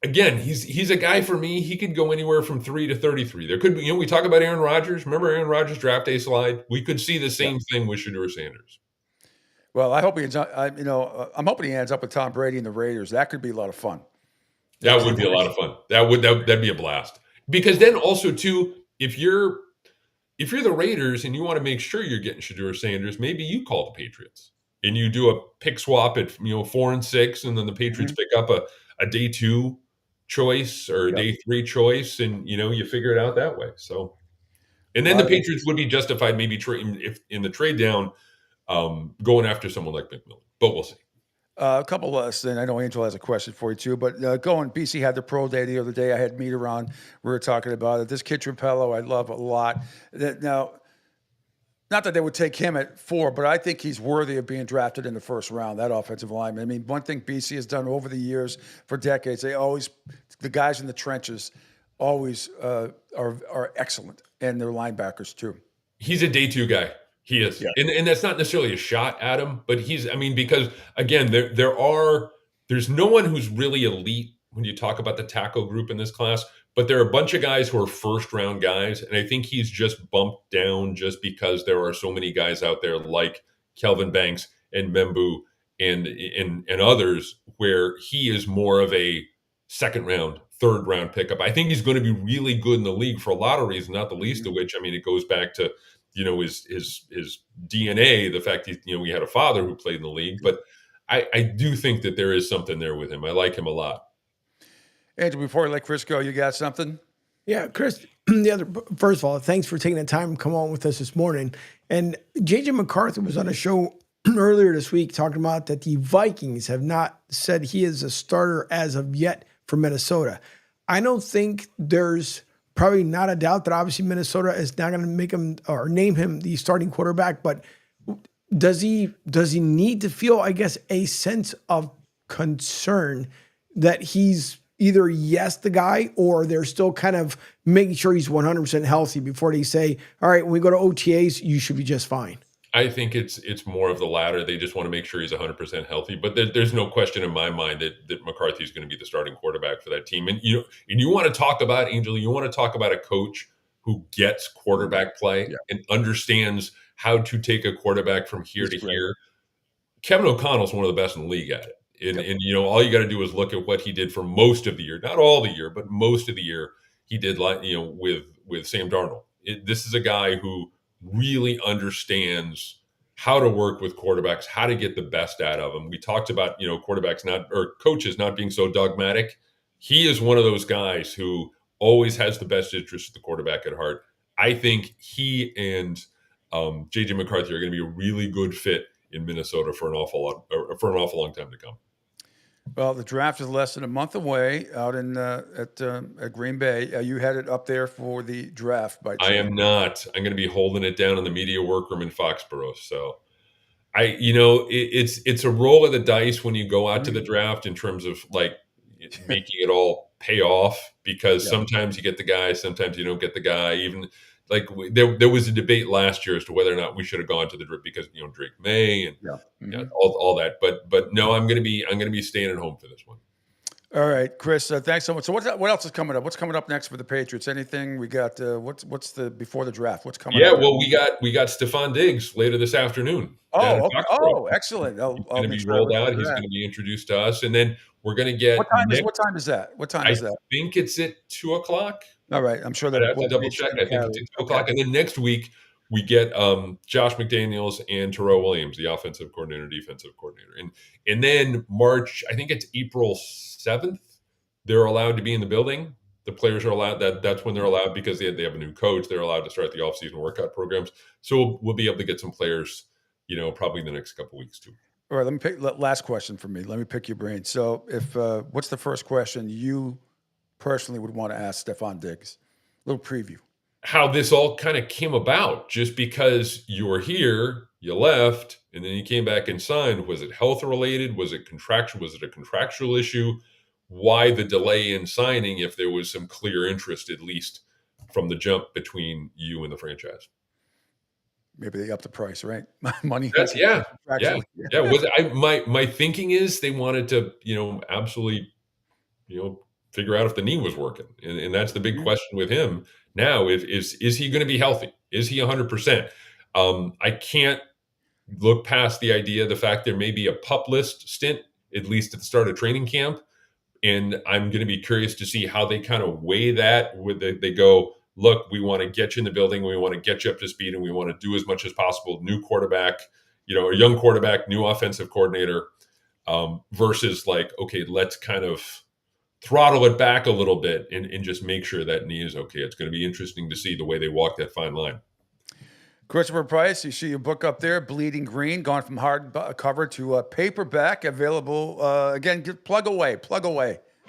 Speaker 14: again, he's a guy for me. He could go anywhere from 3 to 33. There could be, we talk about Aaron Rodgers. Remember Aaron Rodgers' draft day slide? We could see the same thing with Shedeur Sanders.
Speaker 5: Well, I hope he ends up. I'm hoping he ends up with Tom Brady and the Raiders. That could be a lot of fun.
Speaker 14: That would be a lot of fun. That'd be a blast. Because then also too, if you're the Raiders and you want to make sure you're getting Shedeur Sanders, maybe you call the Patriots and you do a pick swap at 4 and 6, and then the Patriots pick up a day 2 choice or a day 3 choice, and you figure it out that way. So, and then the Patriots would be justified maybe if in the trade down, going after someone like McMillan, but we'll see.
Speaker 5: A couple of us, and I know Angel has a question for you too, but BC had the pro day the other day. I had Meter on. We were talking about it. This kid Trapello, I love a lot. Now, not that they would take him at 4, but I think he's worthy of being drafted in the first round, that offensive lineman. I mean, one thing BC has done over the years for decades, the guys in the trenches always are excellent, and their linebackers too.
Speaker 14: He's a day 2 guy. He is. Yeah. And that's not necessarily a shot at him, but because again, there's no one who's really elite when you talk about the tackle group in this class, but there are a bunch of guys who are first round guys. And I think he's just bumped down just because there are so many guys out there like Kelvin Banks and Membu and others where he is more of a second round, third round pickup. I think he's going to be really good in the league for a lot of reasons, not the least of which, it goes back to, his DNA, the fact he had a father who played in the league, but I do think that there is something there with him. I like him a lot.
Speaker 5: Andrew, before I let Chris go, you got something?
Speaker 6: Yeah, Chris, first of all, thanks for taking the time to come on with us this morning. And JJ McCarthy was on a show earlier this week talking about that the Vikings have not said he is a starter as of yet for Minnesota. I don't think there's probably not a doubt that obviously Minnesota is not going to make him or name him the starting quarterback, but does he need to feel, I guess, a sense of concern that he's either the guy, or they're still kind of making sure he's 100% healthy before they say, all right, when we go to OTAs, you should be just fine?
Speaker 14: I think it's more of the latter. They just want to make sure he's 100% healthy. But there's no question in my mind that McCarthy is going to be the starting quarterback for that team. And you want to talk about, Angel, you want to talk about a coach who gets quarterback play and understands how to take a quarterback from here to here. Kevin O'Connell's one of the best in the league at it. And all you got to do is look at what he did for most of the year, not all the year, but most of the year he did, with Sam Darnold. This is a guy who really understands how to work with quarterbacks, how to get the best out of them. We talked about, coaches not being so dogmatic. He is one of those guys who always has the best interest of the quarterback at heart. I think he and JJ McCarthy are going to be a really good fit in Minnesota for an awful long time to come.
Speaker 5: Well, the draft is less than a month away out in at Green Bay. You headed up there for the draft by chance?
Speaker 14: I am not. I'm going to be holding it down in the media workroom in Foxborough. So it's a roll of the dice when you go out to the draft in terms of making it all pay off, because sometimes you get the guy, sometimes you don't get the guy. Even there was a debate last year as to whether or not we should have gone to the draft because Drake May and all that. But no, I'm going to be staying at home for this one.
Speaker 5: All right, Chris. Thanks so much. So what else is coming up? What's coming up next for the Patriots? Anything we got? What's the before the draft? What's coming?
Speaker 14: Yeah,
Speaker 5: up?
Speaker 14: Well, we got Stephon Diggs later this afternoon.
Speaker 5: Excellent.
Speaker 14: He's going to be rolled out. He's going to be introduced to us, and then we're going to get.
Speaker 5: What time is that? I
Speaker 14: think it's at 2:00.
Speaker 5: All right, I'm sure that
Speaker 14: I have to double check. I think it's at 2:00, and then next week we get Josh McDaniels and Terrell Williams, the offensive coordinator, defensive coordinator, and then March. I think it's April 7th. They're allowed to be in the building. The players are allowed. That's when they're allowed because they have a new coach. They're allowed to start the offseason workout programs. So we'll be able to get some players, probably in the next couple of weeks too.
Speaker 5: All right, let me pick. Last question for me. Let me pick your brain. So, if what's the first question you personally would want to ask Stephon Diggs? A little preview.
Speaker 14: How this all kind of came about, just because you were here, you left, and then you came back and signed. Was it health related? Was it contractual? Was it a contractual issue? Why the delay in signing if there was some clear interest, at least from the jump between you and the franchise?
Speaker 5: Maybe they upped the price, right? Money.
Speaker 14: Yeah. My thinking is they wanted to, absolutely, figure out if the knee was working. And that's the big question with him now. Is he going to be healthy? Is he 100%? I can't look past the idea, the fact there may be a pup list stint, at least at the start of training camp. And I'm going to be curious to see how they kind of weigh that. They go, look, we want to get you in the building. We want to get you up to speed, and we want to do as much as possible. New quarterback, a young quarterback, new offensive coordinator, versus like, okay, let's kind of throttle it back a little bit and just make sure that knee is okay. It's going to be interesting to see the way they walk that fine line.
Speaker 5: Christopher Price, you see your book up there, Bleeding Green, gone from hardcover to paperback, available. Again, plug away.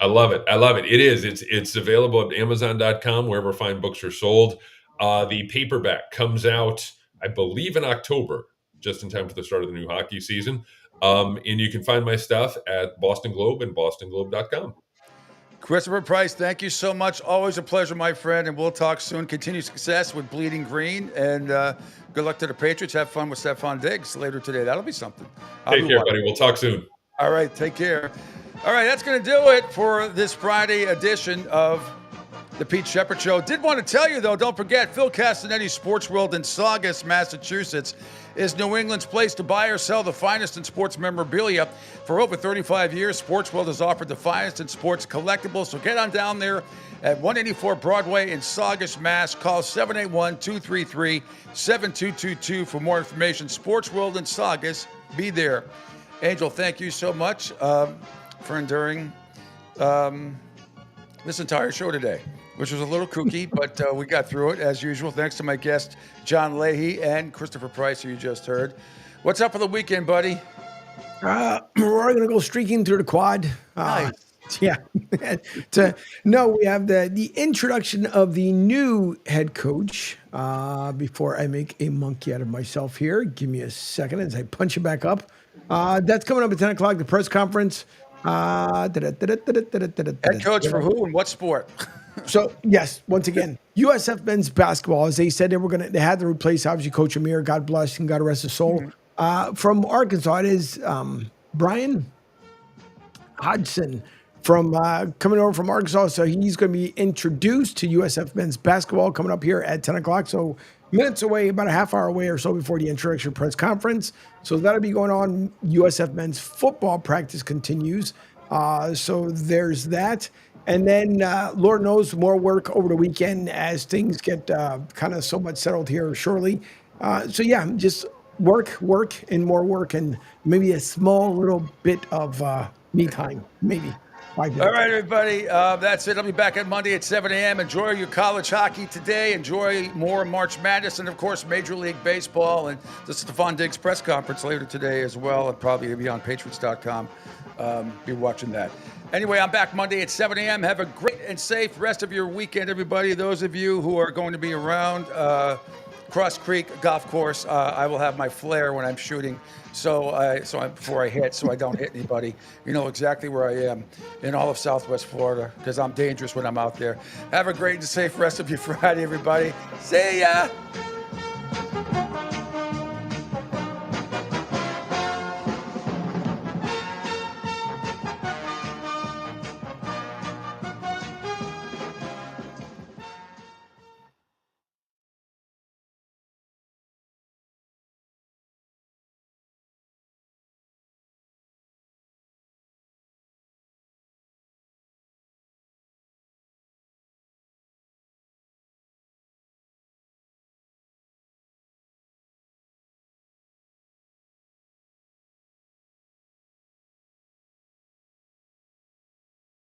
Speaker 14: I love it. It is. It's available at Amazon.com, wherever fine books are sold. The paperback comes out, I believe, in October, just in time for the start of the new hockey season. And you can find my stuff at Boston Globe and bostonglobe.com.
Speaker 5: Christopher Price, thank you so much. Always a pleasure, my friend, and we'll talk soon. Continued success with Bleeding Green, and good luck to the Patriots. Have fun with Stephon Diggs later today. That'll be something.
Speaker 14: Take care, buddy. We'll talk soon.
Speaker 5: All right, take care. All right, that's going to do it for this Friday edition of the Pete Sheppard Show. Did want to tell you, though, don't forget, Phil Castanetti's Sports World in Saugus, Massachusetts, is New England's place to buy or sell the finest in sports memorabilia. For over 35 years, Sports World has offered the finest in sports collectibles. So get on down there at 184 Broadway in Saugus, Mass. Call 781-233-7222 for more information. Sports World in Saugus. Be there. Angel, thank you so much for enduring this entire show today, which was a little kooky, but we got through it as usual. Thanks to my guests, John Leahy and Christopher Price, who you just heard. What's up for the weekend, buddy?
Speaker 6: We're going to go streaking through the quad.
Speaker 5: Nice.
Speaker 6: Yeah. We have the introduction of the new head coach. Before I make a monkey out of myself here, give me a second as I punch it back up. That's coming up at 10 o'clock, the press conference. Head
Speaker 5: coach for who and what sport?
Speaker 6: So yes, once again, USF men's basketball, as they said they had to replace obviously Coach Amir, God bless and God rest his soul. From Arkansas, it is Brian Hodgson from coming over from Arkansas. So he's going to be introduced to USF men's basketball coming up here at 10 o'clock. So minutes away, about a half hour away or so before the introduction press conference. So that'll be going on. USF men's football practice continues. So there's that. And then, Lord knows, more work over the weekend as things get kind of so much settled here shortly. So yeah, just work, and more work, and maybe a small little bit of me time, maybe 5 minutes.
Speaker 5: All right, everybody. That's it. I'll be back on Monday at 7 a.m. Enjoy your college hockey today. Enjoy more March Madness and, of course, Major League Baseball and the Stephon Diggs press conference later today as well. And probably be on Patriots.com. Be watching that. Anyway, I'm back Monday at 7 a.m. Have a great and safe rest of your weekend, everybody. Those of you who are going to be around Cross Creek Golf Course, I will have my flare when I'm shooting. Before I hit, so I don't hit anybody. You know exactly where I am in all of Southwest Florida because I'm dangerous when I'm out there. Have a great and safe rest of your Friday, everybody. See ya.